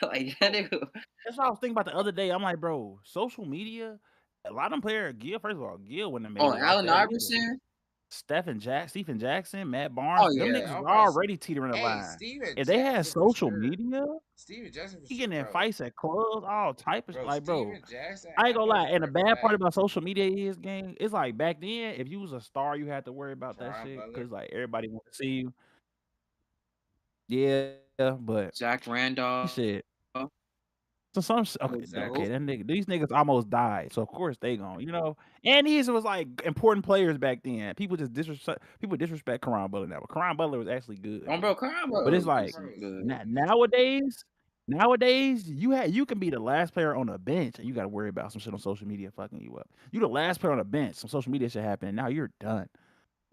Like that nigga. That's what I was thinking about the other day. I'm like, bro, social media, a lot of them players, Gil, first of all, Gil wouldn't have made Oh, it like Allen that neither. Iverson. Stephen Jackson, Matt Oh Barnes, them yeah. niggas I'm was about to say, already teetering the hey, line. Steven If they had Jackson for social sure. media, Steven Jackson for he sure, getting in bro. fights at clubs, all type of Bro, like, bro. Steven Jackson. I I ain't gonna know lie. And for the a bad part fact. about social media is, gang, it's like back then, if you was a star, you had to worry about that Brian shit Butler. because like everybody wanted to see you. Yeah, but Zach shit. Randolph. Okay, Who? okay, these niggas almost died, so of course they gone, And these was like important players back then. People disrespect Karan Butler now, but Karan Butler was actually good. Oh, bro, But it's Combo like is good. nowadays you can be the last player on the bench and you got to worry about some shit on social media fucking you up. You the last player on the bench, some social media shit happened, and now you're done.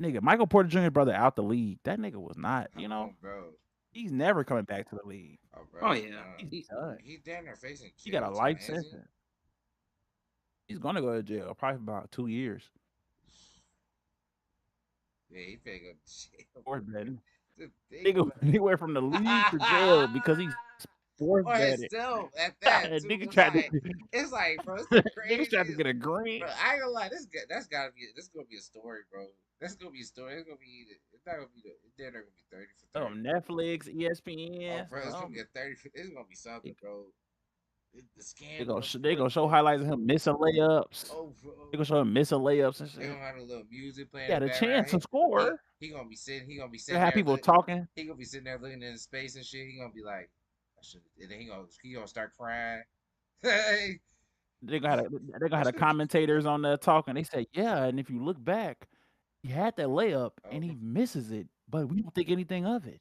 Nigga, Michael Porter Jr.'s brother out the league. That nigga was not, Oh, bro. he's never coming back to the league. Oh, bro. Oh yeah. He's done. He's damn near facing He got a jail life time, ain't he? sentence. He's gonna go to jail probably for about 2 years. Yeah, he finna go to jail. Sports betting. The thing Nigga about- anywhere from the league to jail because he's sports or betting. himself at that too. Nigga tried to It's like, bro, it's the niggas tried to craziest. get a green. Bro, I ain't gonna lie, that's gotta be this gonna be a story, bro. That's gonna be a story. It's gonna be it's not gonna be they're not gonna be 30 for 30. Netflix, Oh, ESPN. bro, it's gonna be a 30 for it's gonna be something, bro. The They scandal. gonna show highlights of him missing layups. Oh, They bro. gonna show him missing layups and They shit. gonna have a little music playing. He had in a the chance to background. score. He gonna be sitting. He gonna be They sitting have there. people talking. He gonna be sitting there looking into space and shit. He gonna be like, I should. And then he gonna start crying. Hey, They got the commentators on there talking. They say, yeah, and if you look back, he had that layup and he misses it, but we don't think anything of it.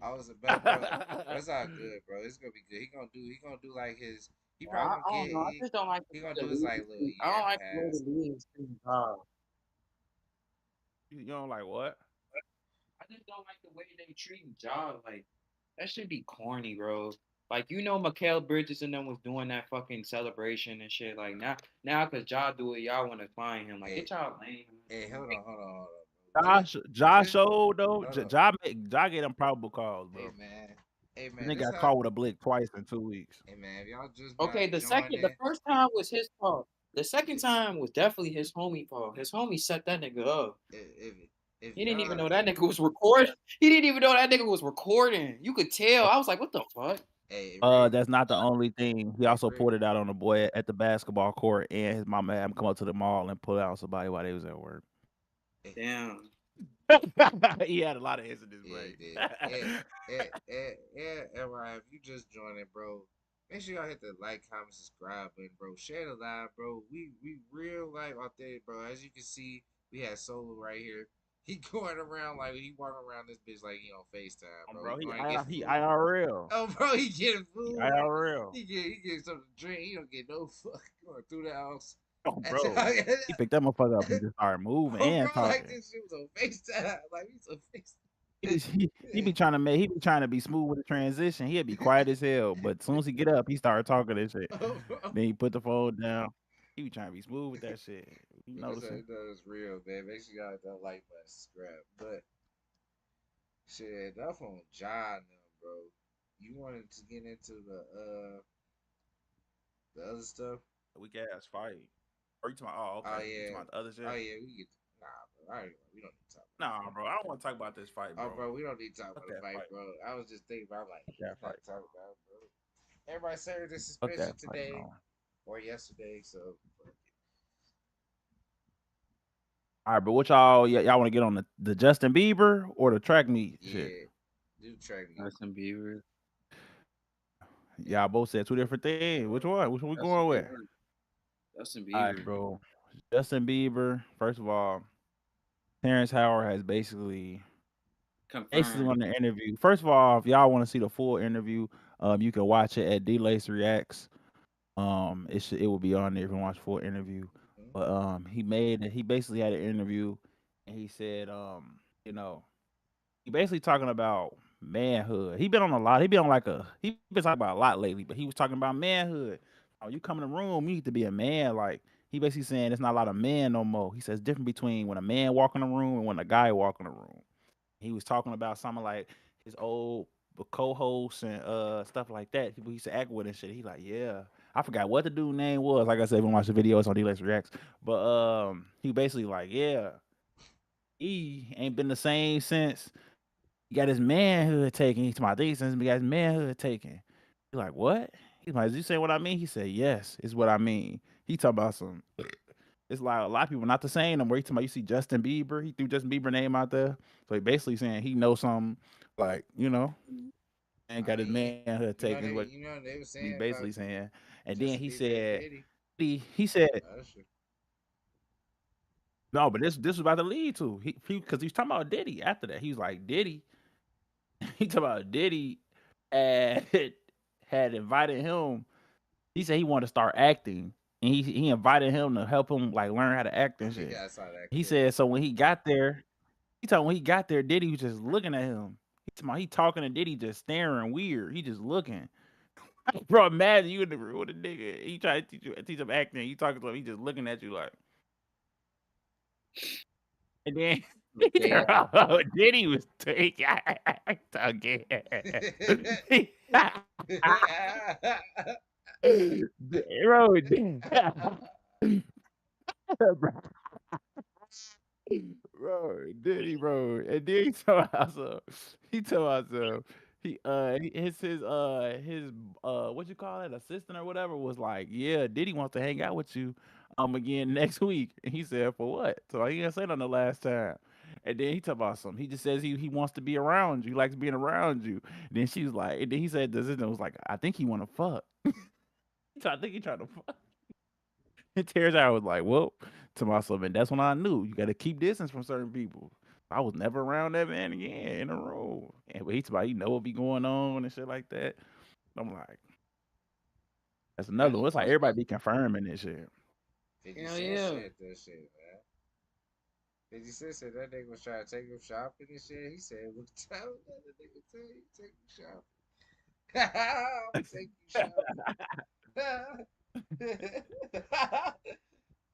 I was about, bro. That's all good, bro. It's gonna be good. He gonna do like his. He probably I don't know. I just don't like. He gonna do his like little. I don't like the way the league is job. You don't like what? I just don't like the way they treat Ja. Like that should be corny, bro. Like Mikal Bridges and them was doing that fucking celebration and shit. Like now, cause Ja do it, y'all want to find him. Like get y'all lame. Hey, hold on. Josh showed though. Ja gave them probable cause, bro. Hey man. They got caught with a blick twice in 2 weeks. Hey man, if y'all just okay. The first time was his fault. The second time was definitely his homie fault. His homie set that nigga up. If he didn't even know that nigga was recording. He didn't even know that nigga was recording. You could tell. I was like, what the fuck? Hey, that's not the only thing. He also poured it out on the boy at the basketball court, and his mama had him come up to the mall and pull out somebody while they was at work. Damn. He had a lot of incidents, bro. If you just joined it, bro, make sure y'all hit the like, comment, subscribe button, bro. Share the live, bro. We real life out there, bro. As you can see, we had Solo right here. He going around like he walking around this bitch like he on FaceTime, bro. He IRL. Oh, bro, he getting food. IRL. He get something to drink. He don't get no fuck going through the house. Oh, bro. He picked that motherfucker up and just started moving and bro, talking. like this shit was on FaceTime. Like he's on FaceTime. He be trying to be smooth with the transition. He'd be quiet as hell, but as soon as he get up, he start talking and shit. Then he put the phone down. He be trying to be smooth with that shit. You know it's real, man. Make sure y'all hit that like button, subscribe. But shit, enough on John now, bro. You wanted to get into the other stuff? Weak ass fight. Or you talking about? Oh, okay. Oh yeah. You talking about the other shit? Oh yeah, we get. Nah, bro. We don't need to talk. Nah, bro. I don't want to talk about this fight, bro. Oh, bro, we don't need to talk about the fight, bro. I was just thinking about like, talk about it, bro. Everybody served their suspension today or yesterday, so. All right, but what y'all want to get on the Justin Bieber or the track meet shit? Do track meet. Justin Bieber. Y'all both said two different things. Which one? Which one we going with? Justin Bieber. All right, bro. Justin Bieber. First of all, Terrence Howard has basically on the interview. First of all, if y'all want to see the full interview, you can watch it at Dlace Reacts. It will be on there if you watch the full interview. But he basically had an interview, and he said, he basically talking about manhood. He been on a lot. He been talking about a lot lately. But he was talking about manhood. Oh, you come in the room, you need to be a man. Like he basically saying it's not a lot of men no more. He says different between when a man walk in the room and when a guy walk in the room. He was talking about something like his old co-hosts and stuff like that. People he used to act with and shit. He like, yeah. I forgot what the dude name was. Like I said, we watch the videos on Dlace Reacts. But he basically like, yeah, he ain't been the same since he got his manhood taken. He's my thing since he got his manhood taken. He like, what? He's like, is you saying what I mean? He said, yes, is what I mean. He talk about some. It's like a lot of people not the same. I'm waiting till you see Justin Bieber. He threw Justin Bieber name out there. So he basically saying he knows something like, and I got his mean, manhood taken is what they were he's saying basically about saying. And then he Justin Bieber and said Diddy. he said Usher. no, but this was about to lead to because he's talking about Diddy after that. He was like Diddy. He talking about Diddy had had invited him. He said he wanted to start acting, and he invited him to help him like learn how to act and shit. Yeah, I saw that He clip. said so when he got there, he told when he got there, Diddy was just looking at him. He talking to Diddy just staring weird. He just looking. Bro, imagine you in the room with a nigga. He trying to teach him acting. You talking to him, he just looking at you like. And then Diddy was taking again. Bro, bro, Diddy, bro, and then he told us, his what you call it, assistant or whatever was like, yeah, Diddy wants to hang out with you, again next week. And he said, for what? So he didn't say nothing the last time. And then he talk about something. He just says he wants to be around you, he likes being around you. Then she was like, and then he said, the assistant was like, I think he want to fuck. I think he trying to fuck. And Terrence I was like, well, to myself, and that's when I knew you got to keep distance from certain people. I was never around that man again in a room. And but he's about he know what be going on and shit like that. I'm like, that's another one. It's like everybody be confirming this shit. 50 Hell Cent yeah. said that shit, man. 50 Cent said that nigga was trying to take him shopping and shit. He said, "What the time that the nigga tell you take you shopping? I'm gonna take you shopping."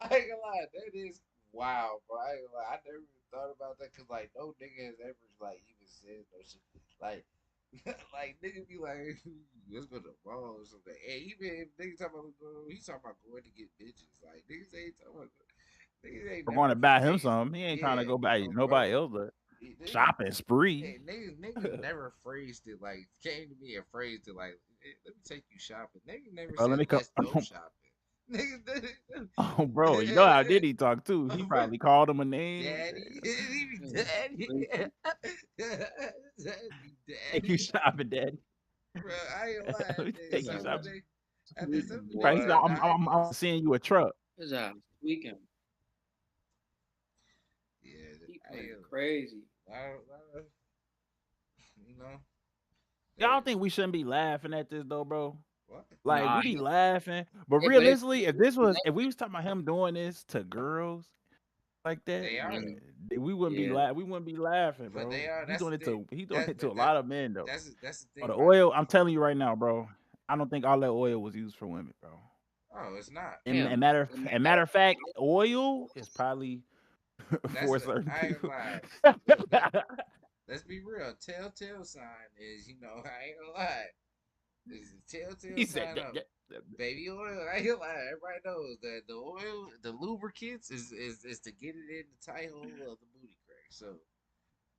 I ain't gonna lie, that is wild, bro. I ain't gonna lie. I never even thought about that because like no nigga has ever like even said no shit. Like like nigga be like, let's go to the mall or something. And even if niggas talking about he's talking about going to get bitches. Like niggas ain't talking about niggas ain't We're never going to been buy him taking something. He ain't trying to yeah, go buy oh nobody bro. else a Niggas, shopping spree. niggas never phrased it like came to me and phrased it like let me take you shopping. Niggas never Let said me come. let's go shopping. Niggas Oh, bro, you know how did he talk too? He probably called him a name. Daddy, he be daddy, Take you daddy, shopping, daddy. bro. I ain't gonna lie. Let me take you shopping. After some of the Right, he's niggas in like, the I'm nineties, seeing you a truck. His ass weekend. yeah, He playing crazy. you know, Y'all think we shouldn't be laughing at this though, bro? what? Like Nah, we be laughing, but hey, but realistically, if we was talking about him doing this to girls like that, They are yeah, though, we wouldn't be yeah. we wouldn't be laughing, but bro. they are. He That's doing the it thing. to That, a but lot of men though. that's the Oh, thing the about it. oil, I'm telling you right now, bro. I don't think all that oil was used for women, bro. Oh, it's not. Hell And no. matter of fact, oil is probably That's for certain I ain't people. gonna lie. Look, let's be real. Telltale sign is, I ain't gonna lie. Is the telltale He said sign that, of baby oil. I ain't gonna lie. Everybody knows that the oil, the lubricants is to get it in the tight hole of the booty crack. So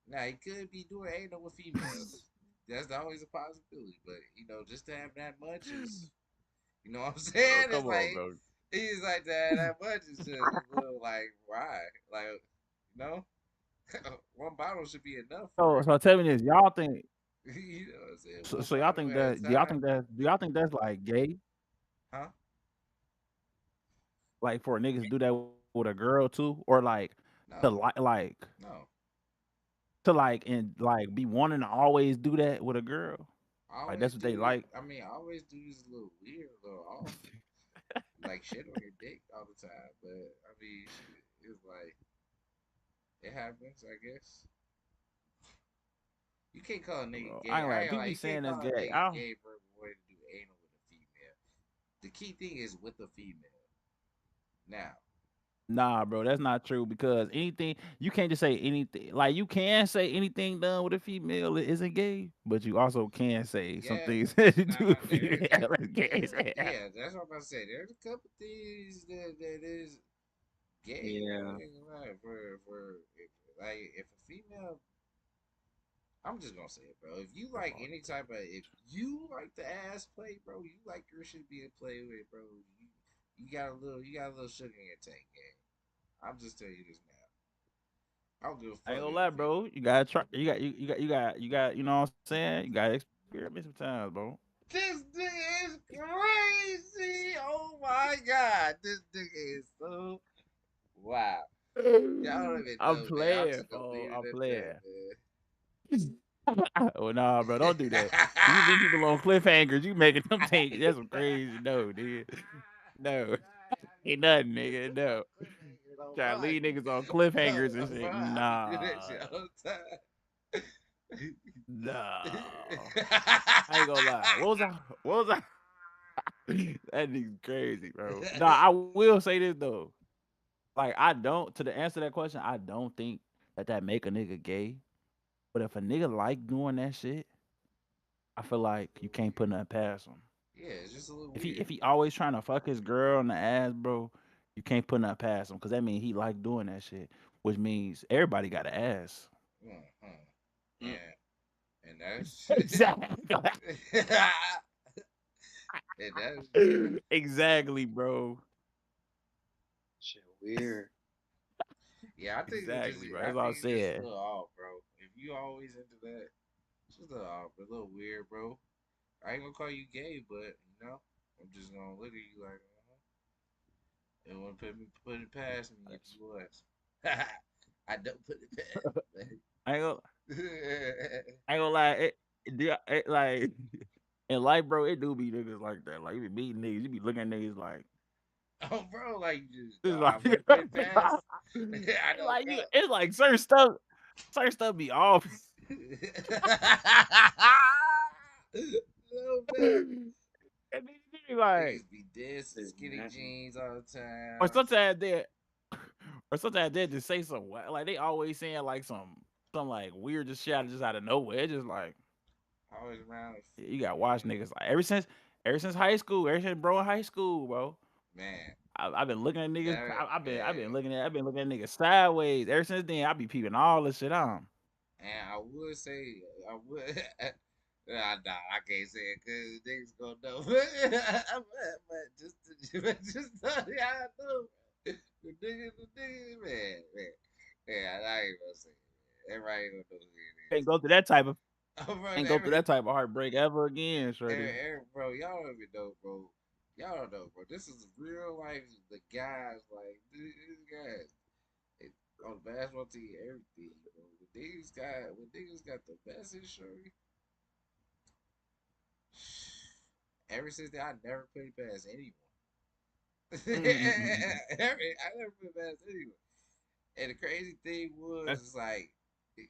now he could be doing anal with females. That's always a possibility. But just to have that much is, what I'm bro. saying? It's Come on, like bro. he's like that much is just a little like why? Like, you know? One bottle should be enough for So tell me this, y'all think you know what I'm saying? so, One so y'all bottle think at a that time. do y'all think that's like gay? Huh? Like for niggas to do that with a girl too? Or to No. No. and like be wanting to always do that with a girl? I Like always that's what they do. like. I mean, I always do this a little weird, a little off. Like shit on your dick all the time. But I mean, shit, it's like it happens, I guess. You can't call a nigga Bro, I gay. ain't I like ain't people like be you can't saying that's call a gay. nigga gay for wanting to do anal with a female. The key thing is with a female. Now, Nah, bro, that's not true because anything you can't just say anything. Like you can say anything done with a female isn't gay, but you also can say some yeah, things that you do nah, with there, female is gay. yeah, that's what I'm about to say. There's a couple things that is gay, bro. Yeah. I ain't gonna lie. Like if a female, I'm just gonna say it, bro. If you like any type of, if you like the ass play, bro, you like your shit being played with, bro. You got a little sugar in your tank, gang. I'm just telling you this now. I don't give a I ain't fuck gonna if lie, a female. bro. You gotta try. You know what I'm saying. You gotta experiment sometimes, bro. This nigga is crazy. Oh my god, this nigga is so wow. Y'all don't even I'm know, man. I'm playing, just gonna folks. leave I'm it at playing. that, Oh nah, bro, don't do that. You leave people man. on cliffhangers. You making them think that's some crazy. No, dude. No, ain't nothing, nigga. No. Cliffhanger, don't Try to mind leave it. niggas on No, cliffhangers and shit. bro, I be doing that Nah, shit all the nah. I ain't gonna lie. time. What was I? That nigga's crazy, bro. Nah, I will say this though. Like, I don't. To the answer that question, I don't think that make a nigga gay. But if a nigga like doing that shit, I feel like A you little can't weird. put nothing past him. Yeah, it's just a little If weird. he always trying to fuck his girl in the ass, bro, you can't put nothing past him because that means he like doing that shit, which means everybody got an ass. Mm-hmm. Mm. And that's Exactly. and that's yeah. Exactly, bro. Shit weird. Yeah, Exactly, bro. I That's all I think it's just a said. little off, bro. If you always into that, it's just a little off, a little weird, bro. I ain't gonna call you gay, but I'm just gonna look at you like, it wouldn't put it past me if you was. I don't put it past I ain't gonna, me. I ain't gonna lie. Like in life, bro, it do be niggas like that. Like you be meeting niggas, you be looking at niggas like Oh, bro, like you just, it's I like wouldn't put it past. I it's don't like know. it's like certain stuff be off. No man. And then you be like, Niggas be dead skinny Exactly. jeans all the or time. sometimes they, or sometimes they just say some like they always saying like some like weird just shit just out of nowhere. It's just like Always around. yeah, you gotta watch niggas like ever since high school, ever since bro in high school, bro. Man, I've been looking at niggas. that man. I've been looking at niggas sideways ever since then. I be peeping all this shit on. And I would say, I would. Nah, I can't say it because niggas gonna know. But just yeah, I know. The niggas, man. I ain't gonna say it. Everybody ain't gonna know who it Can't is. go through that type of Oh, bro, ain't go through that type of heartbreak ever again, Shreddy. bro, y'all don't even know, bro. Y'all don't know, bro. This is real life. The guys, like, these guys on the basketball team, everything, bro. When niggas got the message, shorty, ever since that, I never put it past anyone. Mm-mm-mm-mm. I never put it past anyone. And the crazy thing was, That's it's like,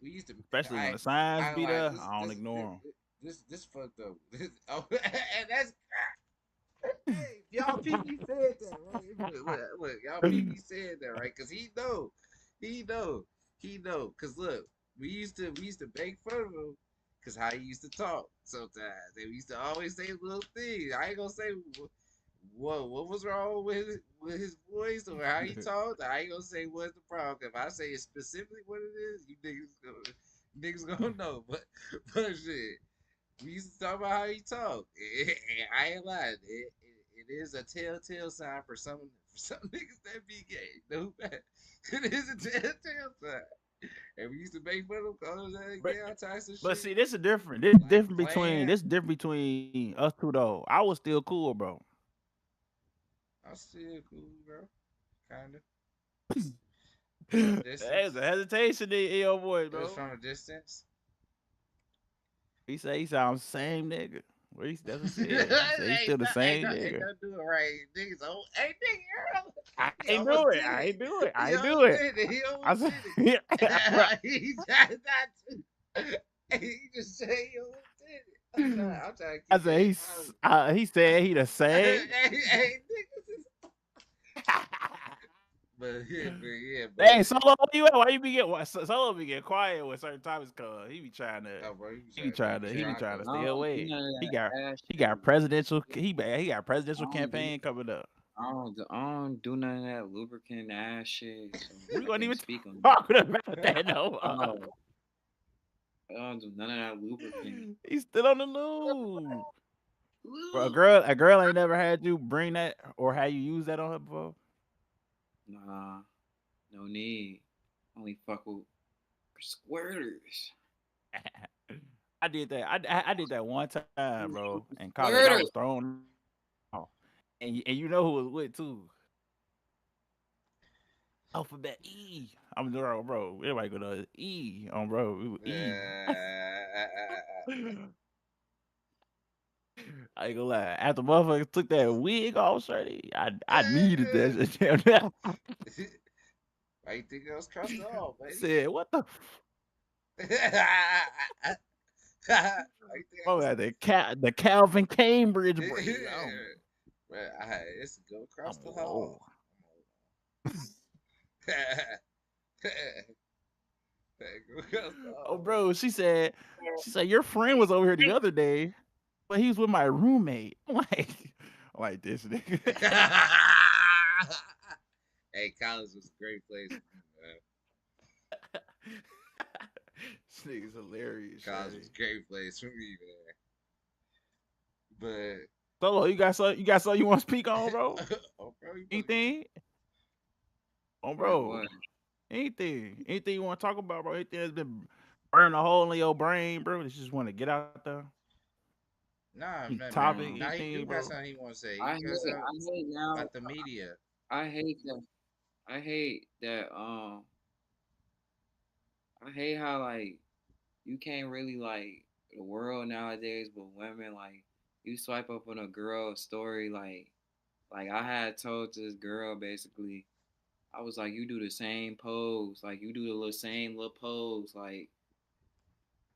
we used to, especially when the signs I be like, there. I don't ignore this fucked up. And that's, hey, y'all PP said that, right? Look, y'all them. PP said that, right? Cause he know, he know. Cause look, we used to make fun of him, cause how he used to talk sometimes. And we used to always say little things. I ain't gonna say what was wrong with his voice or how he talked. I ain't gonna say what's the problem. If I say specifically what it is, you niggas gonna know. But shit. We used to talk about how he talk. I ain't lying. It is a telltale sign for some niggas that be gay. No, it is a telltale sign. And we used to make fun of him, call him that but gay, all types of but shit. see, this is different. This Like different between playing. us two though. I was still cool, bro. I'm still cool, bro. Kinda. From a There's a distance. hesitation in your voice, It was bro. from a distance. He sounds same nigga. Well, that's what he said. He said he's Ain't still the no, ain't same no, ain't nigga. no do it right. Niggas, oh, hey, nigga, I he ain't almost do it. did I it. ain't do it. I He ain't do almost it. did it. He I almost said, did bro. it. He tried not to. He just said he almost did it. I'm trying to I keep said it he said he the hey, same. hey, niggas. yeah, but Hey, Solo, where you at? Why you be getting Solo be getting quiet when certain topics come? He be trying to, oh, bro, he be trying to I stay don't do away. none of He that got ass he shit. got presidential I don't do, campaign coming up. I don't do none of that lubricant ass shit. So We I weren't can't even speak on that. talking about that no. Oh, I don't do none of that lubricant. He's still on the news. Bro, Lube. a girl ain't never had you bring that or had you use that on her before. Nah, no need. Only fuck with squirters. I did that. I did that one time, bro. In college, I was Squirters. thrown off, and you know who was with too. Alphabet E. I'm bro. Everybody go to E on bro. We were E. I ain't gonna lie. After motherfuckers took that wig off, shorty, I needed that shit. Why you think that was crossed off, baby? Said what the. Oh, the Calvin Cambridge breed. It's go across the I'm hall. Oh, bro, she said your friend was over here the other day, but he was with my roommate. I'm like this nigga. Hey, college was a great place for me, This nigga's hilarious. man. College was a great place for me, man. Solo, you got something you want to speak on, bro? Oh, bro, Anything? Oh, bro. Anything you want to talk about, bro? Anything that's been burning a hole in your brain, bro? That you just want to get out there? Nah, man. Topic, Nah, he anything, do bro? got something he want to say. I hate now. About the media. I hate that. I hate that. I hate how like you can't really like the world nowadays, but women like you swipe up on a girl's story like I had told this girl basically. I was like, you do the same pose, like you do the same little pose, like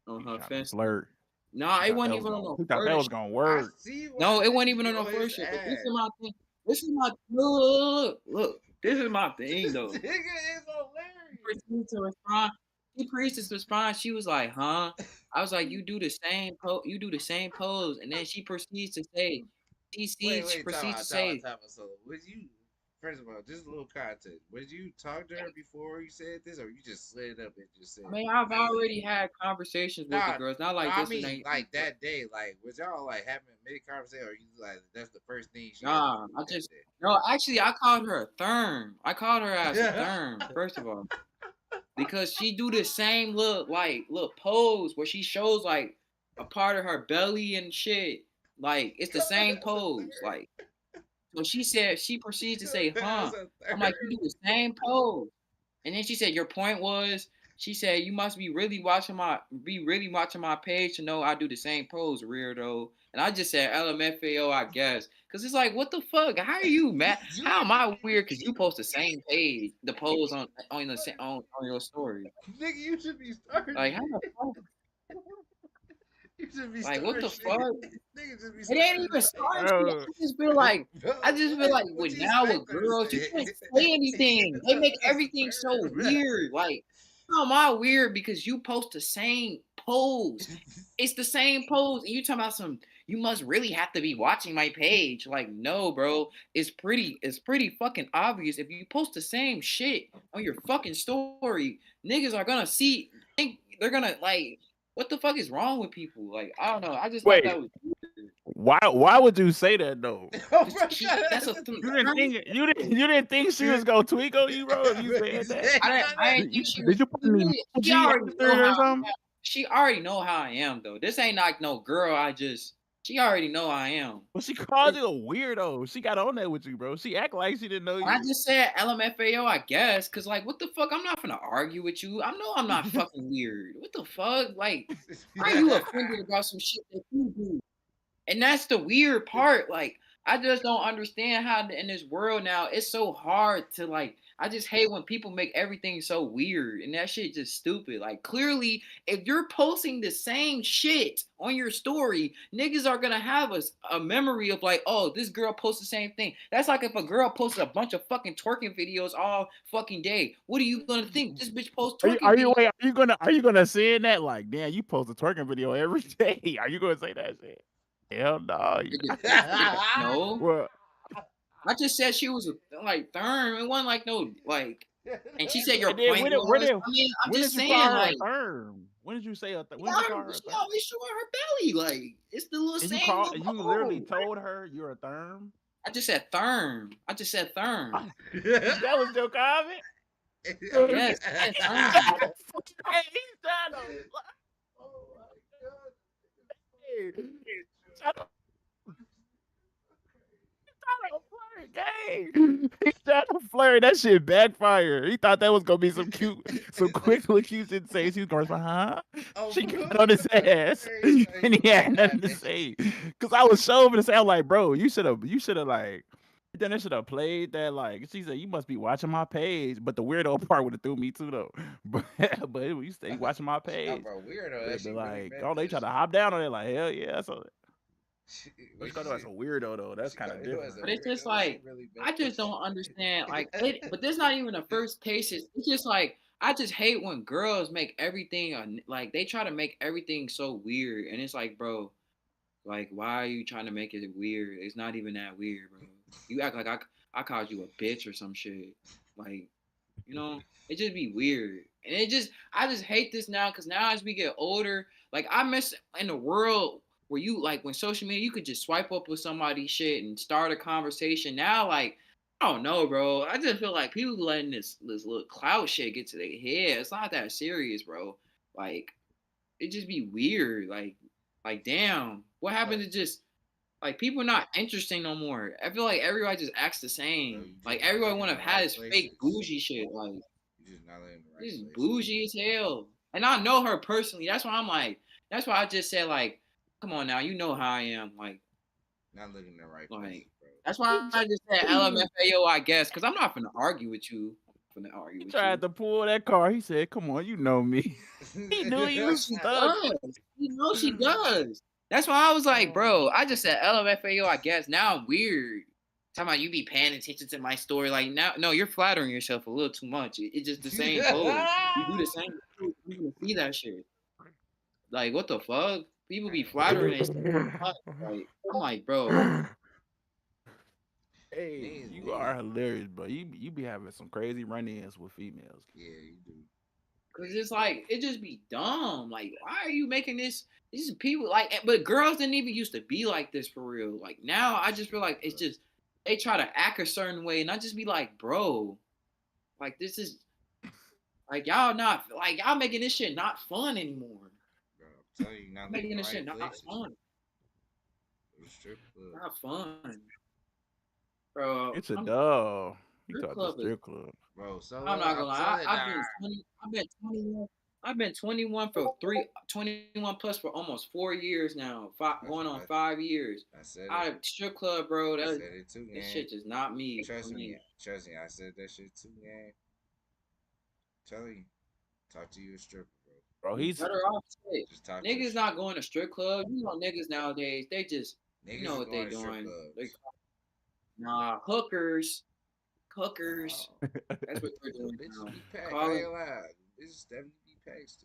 on her fence. Flirt. No, it wasn't even on no He thought that was gonna work. No, it wasn't even on no first shit. But this is my thing. This is my look. This is my thing though. Nigga is hilarious. Proceeded to respond. She proceeded to respond. She was like, "Huh?" I was like, "You do the same pose. You do the same pose." And then she proceeds to say, Wait, proceeds to time say, out. So, would you? First of all, just a little context. Would you talk to her before you said this, or you just slid up and just said? I mean, I've already had conversations with the girls. Not like this. I mean, like that day, like was y'all like having a mid conversation, or you like that's the first thing she? Nah, actually, I called her a therm. I called her as a therm. First of all, because she do the same little pose where she shows like a part of her belly and shit. Like it's the same pose. Like so she proceeds to say, "Huh?" I'm like, "You do the same pose." And then she said, "Your point was." She said, "You must be really watching my page to know I do the same pose, weirdo." And I just said, "LMFAO, I guess," because it's like, what the fuck? How are you mad? How am I weird? Because you post the same page, the pose on your story. Nigga, you should be starting. Like how the fuck? You should be like what the shit. fuck? It ain't even starting. I just feel like with now with girls, you can't say anything. They make everything so weird. Like, how am I weird because you post the same pose? It's the same pose, and you talking about some. You must really have to be watching my page. Like, no, bro. It's pretty fucking obvious. If you post the same shit on your fucking story, niggas are gonna see. They're gonna like. What the fuck is wrong with people? Like, I don't know. I just thought that was weird. Why would you say that though? That's a you didn't think she was gonna tweak on you, bro? If you said that. I didn't think she Did you put me she already know how she already know how I am though. This ain't like no girl. She already know I am. Well, she called you a weirdo. She got on that with you, bro. She act like she didn't know you. I just said LMFAO, I guess, cause like, what the fuck? I'm not gonna argue with you. I know I'm not fucking weird. What the fuck? Like, why are you offended about some shit that you do? And that's the weird part. Like, I just don't understand how in this world now it's so hard to like. I just hate when people make everything so weird and that shit just stupid. Like clearly, if you're posting the same shit on your story, niggas are gonna have a memory of like, oh, this girl posts the same thing. That's like if a girl posted a bunch of fucking twerking videos all fucking day. What are you gonna think? This bitch posts twerking videos. Wait, are you gonna say that like, damn, you post a twerking video every day? Are you gonna say that shit? Hell no. No. Well, I just said she was like therm. It wasn't like no like. And she said your and then point was. I mean, I'm when just did you saying call her like. a therm? When did you say a when Yeah, did you call her a she therm? always showing her belly. Like it's the little And same. you literally told her you're a therm? I just said therm. I just said therm. That was your comment? Yes. Hey, he's trying to- Oh my god. Hey, trying to flirt, gang. He's trying to flirt. That shit backfired. He thought that was gonna be some quick little cute shit to say. She was going, huh? Oh, She bro. got on his ass, Crazy. and he had nothing to say. Cause I was shoving to say, I'm like, bro, you should have like. Then I should have played that. Like she said, you must be watching my page. But the weirdo part would have threw me too though. But you stay watching my page. Bro, weirdo. But like, oh, they try to hop down on it. Like, hell yeah. So Wait, that's a weirdo though. That's kind of different. But it's just like I just don't understand. Like, but that's not even the first cases. It's just like I just hate when girls make everything like they try to make everything so weird, and it's like, bro, like why are you trying to make it weird? It's not even that weird, bro. You act like I called you a bitch or some shit. Like, you know, it just be weird, and I just hate this now because now as we get older, like I miss in the world where you like when social media you could just swipe up with somebody's shit and start a conversation. Now, like I don't know, bro. I just feel like people letting this little clout shit get to their head. It's not that serious, bro. Like it just be weird. Like damn, what happened to just like people not interesting no more? I feel like everybody just acts the same. Like everybody want to have this fake bougie shit. Like you just not letting the this is right bougie as hell. And I know her personally. That's why I'm like. That's why I just said like, come on now, you know how I am. Like not looking in the right place, bro. That's why I just said LMFAO, I guess, because I'm not finna argue with you. I'm finna argue He with tried you. to pull that car. He said, "Come on, you know me." He knew he was stuck. You know she does. That's why I was like, bro, I just said LMFAO, I guess. Now I'm weird. Talking about you be paying attention to my story. Like now, no, you're flattering yourself a little too much. It's just the same pose. You do the same. You gonna see that shit. Like what the fuck? People be flattering and stuff. Like I'm like, bro. Hey, you are hilarious, bro. You be having some crazy run-ins with females. Yeah, you do. Cause it's like it just be dumb. Like, why are you making this? These people like, but girls didn't even used to be like this for real. Like now, I just feel like it's just they try to act a certain way, and I just be like, bro, like this is like y'all not like y'all making this shit not fun anymore. Bro, I'm telling you, not making this right shit not places. fun. Not fun, bro. It's a dog. You Strip talk the club strip club, bro. So I'm not gonna lie. I've been 21 for 21 plus for almost 4 years now. Going on 5 years. I said it. I strip club, bro. I said it too, This shit is not me. Trust me. I said that shit too, man. Tell you, talk to you a stripper, bro. He's better off. Niggas not going to strip club. You know, niggas nowadays they just you know what they doing. Nah, hookers. Hookers. That's what they're doing now. Bitches definitely be packed.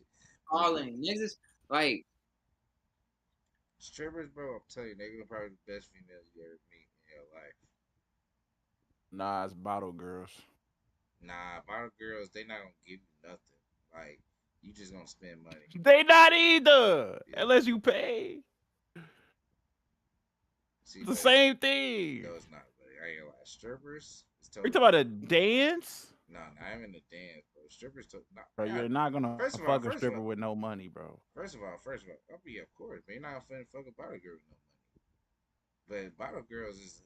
Calling niggas like strippers, bro. I'm telling you, they're probably the best females you ever meet in your life. Nah, it's bottle girls. Nah, bottle girls, they not gonna give you nothing. Like you just gonna spend money. They not either, unless you pay. See, it's the same thing. No, it's not. I ain't gonna lie. Strippers. You talking about a dance? No, not even a dance, bro. Strippers, bro. You're not gonna fuck a stripper with no money, bro. First of all, I'll be of course, but you're not finna fuck a bottle girl with no money. But bottle girls is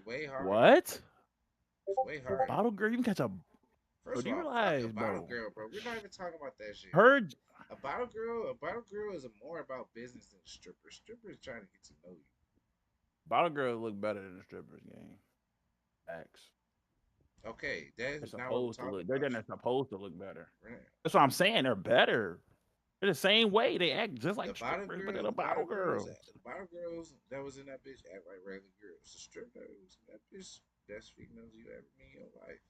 way harder. What? It's way harder. Bottle girl, you can catch a. First do you of all, realize, a bottle girl, bro? We're not even talking about that shit. A bottle girl is more about business than a stripper. Strippers trying to get to know you. Bottle girls look better than the strippers, gang. Facts. Okay, They're that's not what we're supposed to talking look. about. They're supposed to look better. Right. That's what I'm saying. They're better. They're the same way. They act just The like bottom strippers, but they're girl, the bottle girls. the bottom girls that was in that bitch act like regular girls. The strippers, that bitch, best females you ever meet in your life.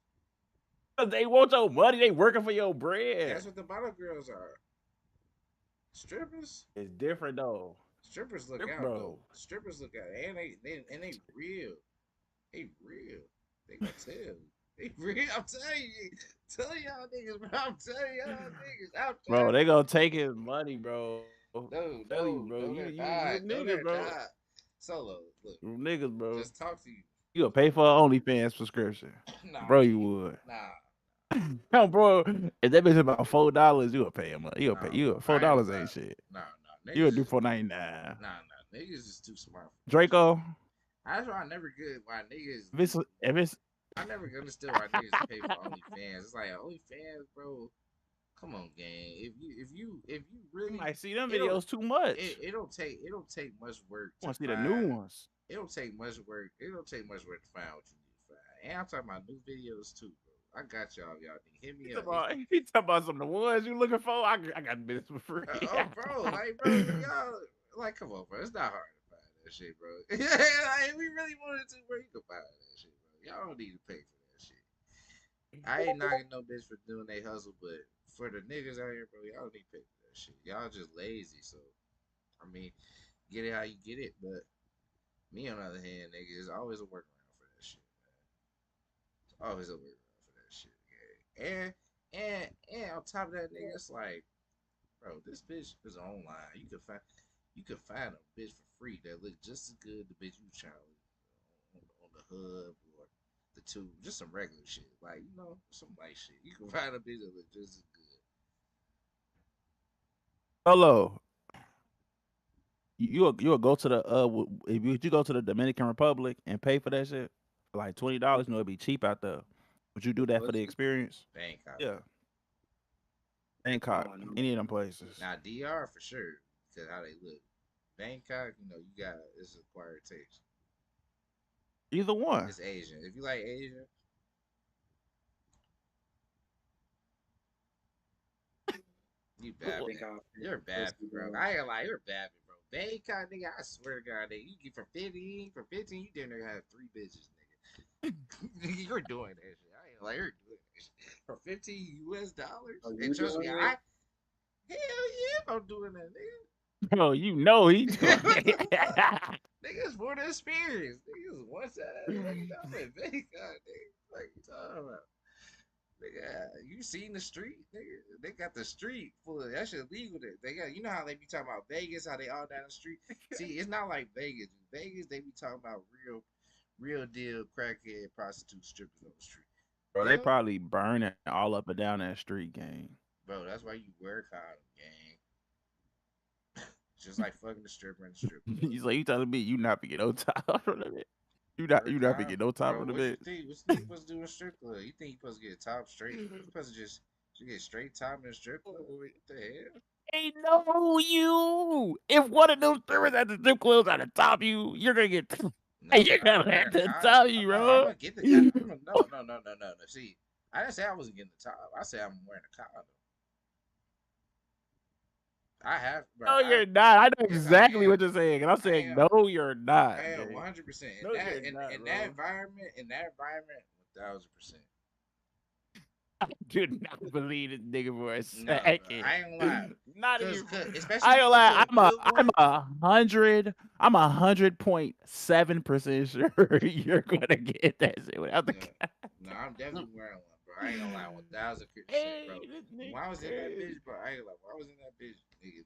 They want your money. They working for your bread. That's what the bottom girls are. Strippers, It's different though, strippers look out though. bro. Strippers look out, and they real. They real. They gonna tell you. They real. I'm telling y'all niggas, bro. I'm telling y'all niggas. I'm Bro, telling they y'all gonna take niggas. his money, bro. No, Tell you, no, bro. no, You they're you not. No, niggas, they're bro. not. Solo, look, You niggas, bro. just talk to you. You gonna pay for an OnlyFans subscription, Nah, bro? You nigga. would. Nah, No, bro. If that bitch about $4, you gonna pay him. You gonna nah, pay. You bro. $4 I ain't ain't allowed. shit. Nah, You niggas gonna do is $4.99. nah. Niggas is too smart. Draco. That's why I never good why niggas. If it's I never understood why niggas pay for OnlyFans. It's like OnlyFans, bro. Come on, gang. If you you really, might see them it don't videos too much. it don't take much work I to want to see the find. new ones. It don't take much work. It don't take much work to find what you need to find. And I'm talking about new videos too, bro. I got y'all. Y'all need hit me up. He talking about some of the ones you looking for. I got this for free. Oh, bro, like, bro, y'all, like, come on, bro. It's not hard to find that shit, bro. Like, if we really wanted to, bro, you can find that shit, bro. Y'all don't need to pay for that shit. I ain't knocking no bitch for doing they hustle, but for the niggas out here, bro, y'all don't need to pay for that shit. Y'all just lazy, so I mean, get it how you get it, but me on the other hand, nigga, there's always a workaround for that shit, man. There's always a workaround for that shit, okay? And on top of that, nigga, it's like, bro, this bitch is online. You can find a bitch for free that look just as good the bitch you trying on the hub or the tube, just some regular shit, like some light shit. You can find a bitch that look just as good. Hello. You'll go to the if you go to the Dominican Republic and pay for that shit for like $20, it'd be cheap out there. Would you do that for the experience? Bangkok. Yeah. Bangkok, any of them places. Now DR for sure, because how they look. Bangkok, you got it's acquired taste. Either one. It's Asian. If you like Asian, you bad. You're bad, bro. I ain't gonna lie, you're bad, bro. Bangkok, nigga, I swear to God, nigga, you get from 15, you damn near have 3 bitches, nigga. You're doing that shit. I ain't gonna lie, you're doing that shit. For $15 US. And trust me, hell yeah, I'm doing that, nigga. Bro, you know he doing it. Niggas for the experience. Niggas one side, Bangkok, nigga. What you talking about? Nigga, you seen the street, nigga? They got the street full of that shit legal. They got, how they be talking about Vegas, how they all down the street. See, it's not like Vegas. Vegas, they be talking about real deal crackhead prostitute strippers on the street. Bro, they probably burning all up and down that street, gang. Bro, that's why you wear condom, gang. Just like fucking the stripper and the strip club. He's like, you telling me you not to get no time from the bitch? You not to get no time from the bitch? What you think supposed to do in a strip club? You think you supposed to get top straight? You supposed to just get straight top in a strip club? What the hell? They know you. If one of those strippers at the strip clubs at the top you, you're gonna get. No, you're gonna have to top you, bro. I'm gonna get the condom. No. See, I didn't say I wasn't getting the top. I said I'm wearing a condom. I have. Bro, no, you're not. I know exactly what you're saying, and I'm saying no, you're not. 100%. In that environment, 1,000%. I do not believe this nigga for a second. I ain't gonna lie. Not even. Especially I ain't gonna lie. I'm 100.7% sure you're gonna get that shit without the. No, I'm definitely wearing one, bro. I ain't gonna lie, 1,000%, bro. When I was in that bitch, bro, I ain't gonna lie. When I was in that bitch, nigga,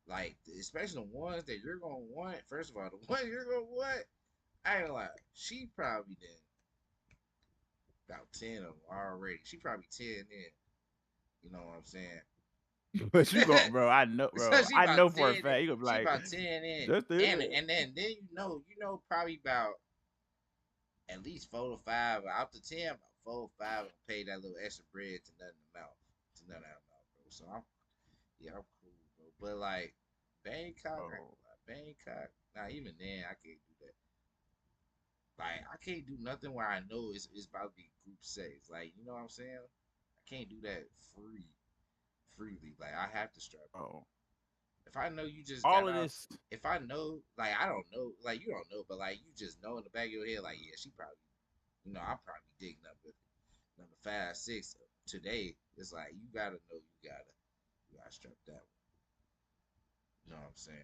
like, especially the ones that you're gonna want. First of all, the ones you're gonna want, I ain't gonna lie. She probably did about 10 of them already. She probably 10 in. You know what I'm saying? But you go, bro. I know, bro. I know for a fact you gonna be like about 10 in. And then you know probably about at least 4 to 5 out to 10. About 4 or 5 will pay that little extra bread to nothing out of mouth, bro. So I'm cool, bro. But like Bangkok, Bangkok. Nah, even then I can't do that. Like I can't do nothing where I know it's about to be group sex. Like you know what I'm saying? I can't do that freely. Like I have to strap up. Oh, If I know you just all got of off, this. if I know, like I don't know, like you don't know, but like you just know in the back of your head, like yeah, she probably, I'm probably digging up with it. Number 5, 6 today. It's like you gotta know, you gotta strap that one. You know what I'm saying?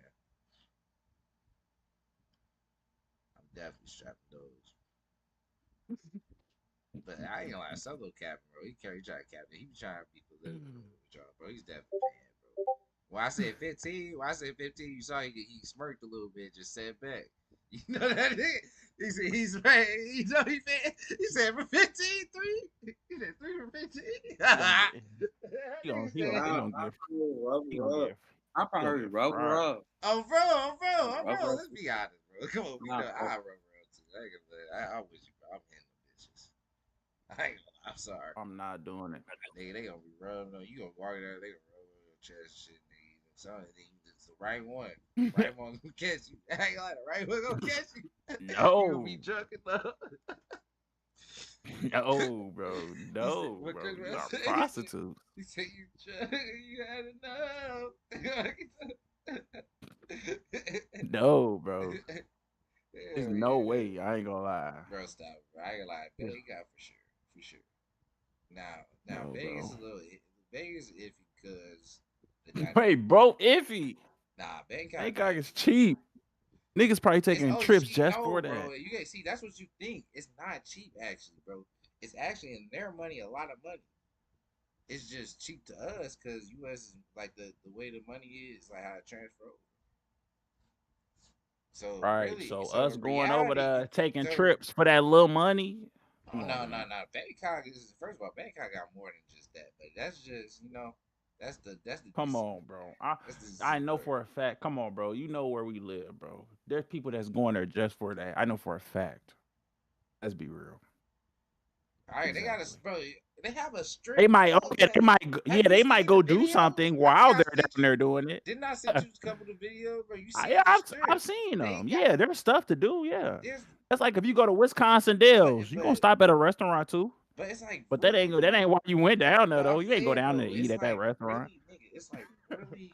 I'm definitely strapping those. But I ain't gonna lie, Solo capping, bro. He trying to cap it. He be trying to be political with y'all, bro. He's definitely paying, bro. When I said 15, you saw he smirked a little bit, just said back. You know that nigga? He said he's right. You know he said for 15, 3. He said 3 for 15. He He said, gonna get Rub he her gonna up. get I he gonna probably get rub her fried. up. oh bro. Rub her up. Let's be honest, bro. Come on, Nah, I rub around too. I ain't gonna lie. I with you, bro. I'm hitting them bitches. I ain't gonna lie. I'm sorry. I'm not doing it. Nigga, they gonna be rubbing on you. Gonna walk there, they gonna rub on your chest and shit, nigga. So it's the right one. Right one gonna catch you. I ain't gonna lie, the right one gonna catch you. You gonna be No, drunk enough. no, bro, He said, no, what bro. Chris These Brown are said? prostitutes. He said you drunk, you had enough. No, bro. There's Hell no yeah. way. I ain't gonna lie. Bro, stop. Bro. I ain't gonna lie. There's- Vegas got for sure. Now No, Vegas bro. a little Vegas is iffy because the dynamic. Wait, bro, iffy. Nah, Bangkok Bangkok nice. is cheap. Niggas probably It's taking trips cheap. just No, for bro. that. You guys see, that's what you think. It's not cheap, actually, bro. It's actually in their money a lot of money. It's just cheap to us because US is like the way the money is, like how it transfer over. So Right. really, So so us in going over reality, there taking so trips for that little money. oh Come no, on, no, man. no. Bangkok is first of all, Bangkok got more than just that, but that's just that's the Come deceit. on, bro. I That's the I deceit know part. for a fact. Come on, bro. You know where we live, bro. There's people that's going there just for that. I know for a fact. Let's be real. All right, they got a Exactly. bro. They have a They strip might club. okay, they might Have yeah, you they might seen the go do videos? something I think while I they're down sent you. there doing it. Didn't I send you a couple of videos, bro? You see Yeah, the strip? I've seen They them. got Yeah, there's stuff to do. Yeah, there's that's like if you go to Wisconsin but Dells, you gonna but stop at a restaurant too. but it's like But really that though. ain't why you went down there But though. I'm You ain't go saying down there though, to eat it's at that like restaurant. really, nigga. It's like really.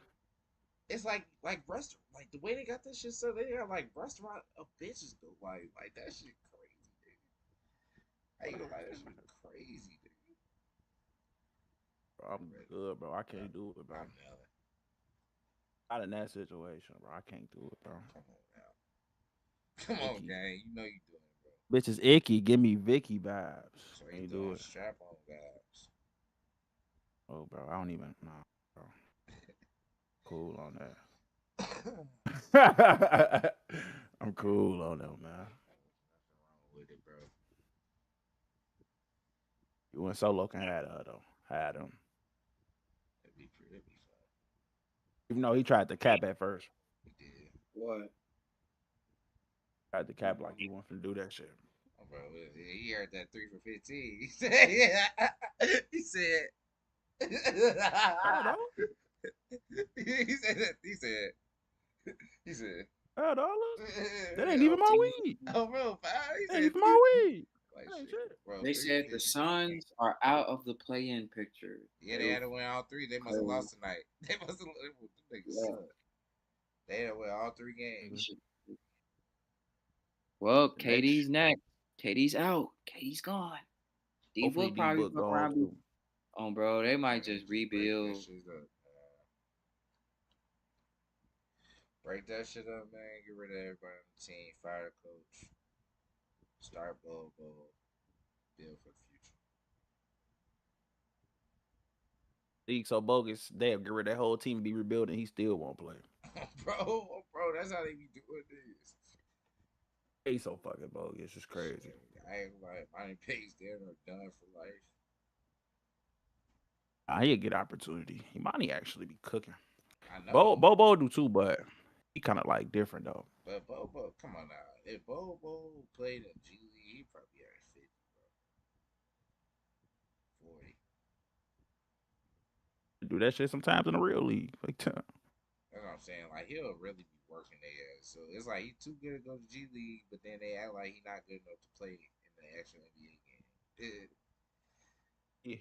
It's like restaurant, like the way they got this shit. So they got like restaurant of bitches though. Like that shit crazy, dude. I ain't gonna lie, that shit crazy, dude. I'm good, bro. I can't do it, bro. I'm yelling. Not in that situation, bro. I can't do it, bro. Come on now. Come on, Icky. gang. You know you doing it, bro. Bitch is icky. Give me Vicky vibes. So he Can't do throwing it. strap on guys. Oh, bro. I don't even. Nah, bro. Cool on that. I'm cool on that, man. Nothing wrong with it, bro. You went solo can had her though. Had him. It'd be fun. Even though he tried to cap at first. He did. What? Tried to cap like he wanted to do that shit. Oh, bro, he heard that 3 for 15. He said, yeah. He said, Hell no. he said, he said, he said, $12? That ain't even my weed. oh, bro, 5. He That ain't said, even my weed. like, That ain't shit, shit. bro. They said the Suns are out of the play-in picture. Yeah, they had to win all 3. They must have lost tonight. They must have Yeah. They had to win all 3 games. Well, The KD's next. KD's out. KD's gone. D Hopefully will probably D-Book fuck gone around. too. Bro, they might Man, just break that rebuild. shit up. Break that shit up, man. Get rid of everybody on the team. Fire the coach. Start Bobo. Build for the future. League so bogus, they'll get rid of that whole team and be rebuilding. He still won't play. bro, that's how they be doing this. He's so fucking bogus. It's crazy. I ain't like Money Pay's there or done for life. He'll get opportunity. He might actually be cooking. I know. Bobo do too, but he kind of like different though. But Bobo, come on now. If Bobo played in G League, he probably had 50, bro. 40. Do that shit sometimes in the real league. Like, That's what I'm saying. Like he'll really be working their ass. So it's like he's too good to go to G League, but then they act like he's not good enough to play in the actual NBA game.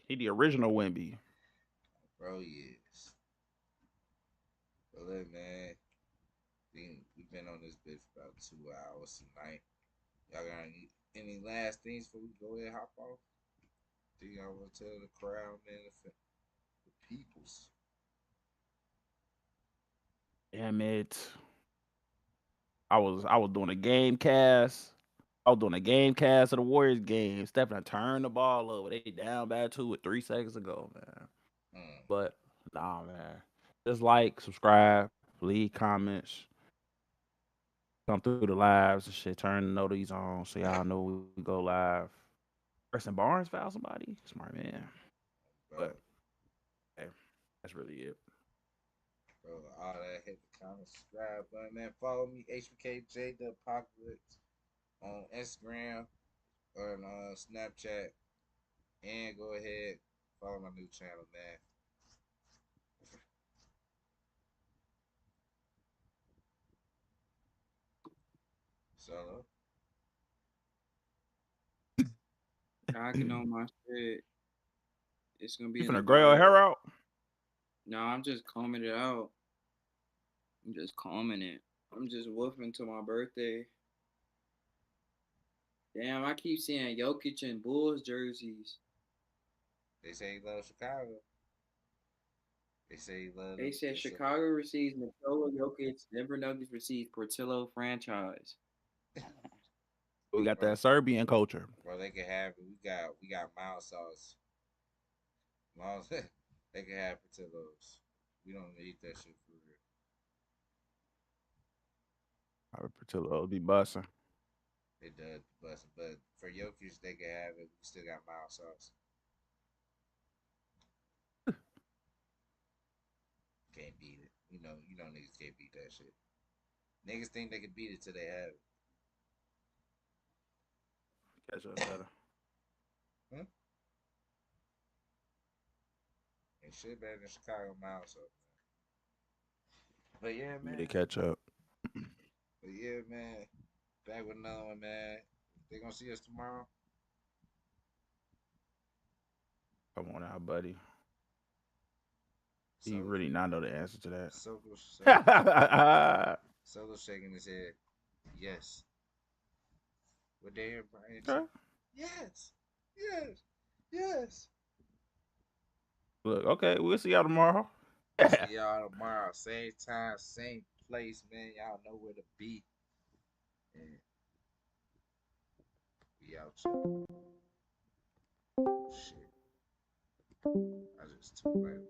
He the original Wemby. Bro, he is. But look, man, we've been on this bitch for about 2 hours tonight. Y'all got any last things before we go ahead and hop off? Do y'all want to tell the crowd, man, the peoples? Damn it. I was doing a game cast. I was doing a game cast of the Warriors game. Stephen turned the ball over. They down by 2 with 3 seconds ago, man. But nah, man. Just like, subscribe, leave comments, come through the lives and shit. Turn the notifications on so y'all know we go live. Preston Barnes found somebody. Smart man. Bro, But hey, that's really it. bro, all that, hit the comment, subscribe button, man. Follow me, HBKJ the Apocalypse, on Instagram or on Snapchat, and go ahead follow my new channel, man. Solo. Knocking on my shit. It's gonna be You in the finna gray your bio. hair out? No, I'm just combing it out. I'm just combing it. I'm just woofing to my birthday. Damn, I keep seeing Jokic and Bulls jerseys. They say he loves Chicago. They say he loves They them. said Chicago receives Nikola Jokic, Denver Nuggets receives Portillo franchise. We got Bro, that Serbian culture. bro, they can have it. We got mild sauce. Mild, they can have Portillo's. We don't need that shit for real. I would Portillo be busting. It does bust, but for Jokic, they can have it. We still got mild sauce. Can't beat it. You know, niggas can't beat that shit. Niggas think they can beat it till they have it. Catch up better. Huh? Ain't shit better than Chicago mild sauce. But yeah, Give me man. the catch up. But yeah, man. Back with another one, man. They gonna see us tomorrow. Come on now, buddy. He So really not know the answer to that. Solo shaking his head. Yes. What they hear Brian say? Okay. Yes. Yes. Yes. Look, okay, we'll see y'all tomorrow. See y'all tomorrow. Same time, same place, man. Y'all know where to be. And we out. Shit. I just took like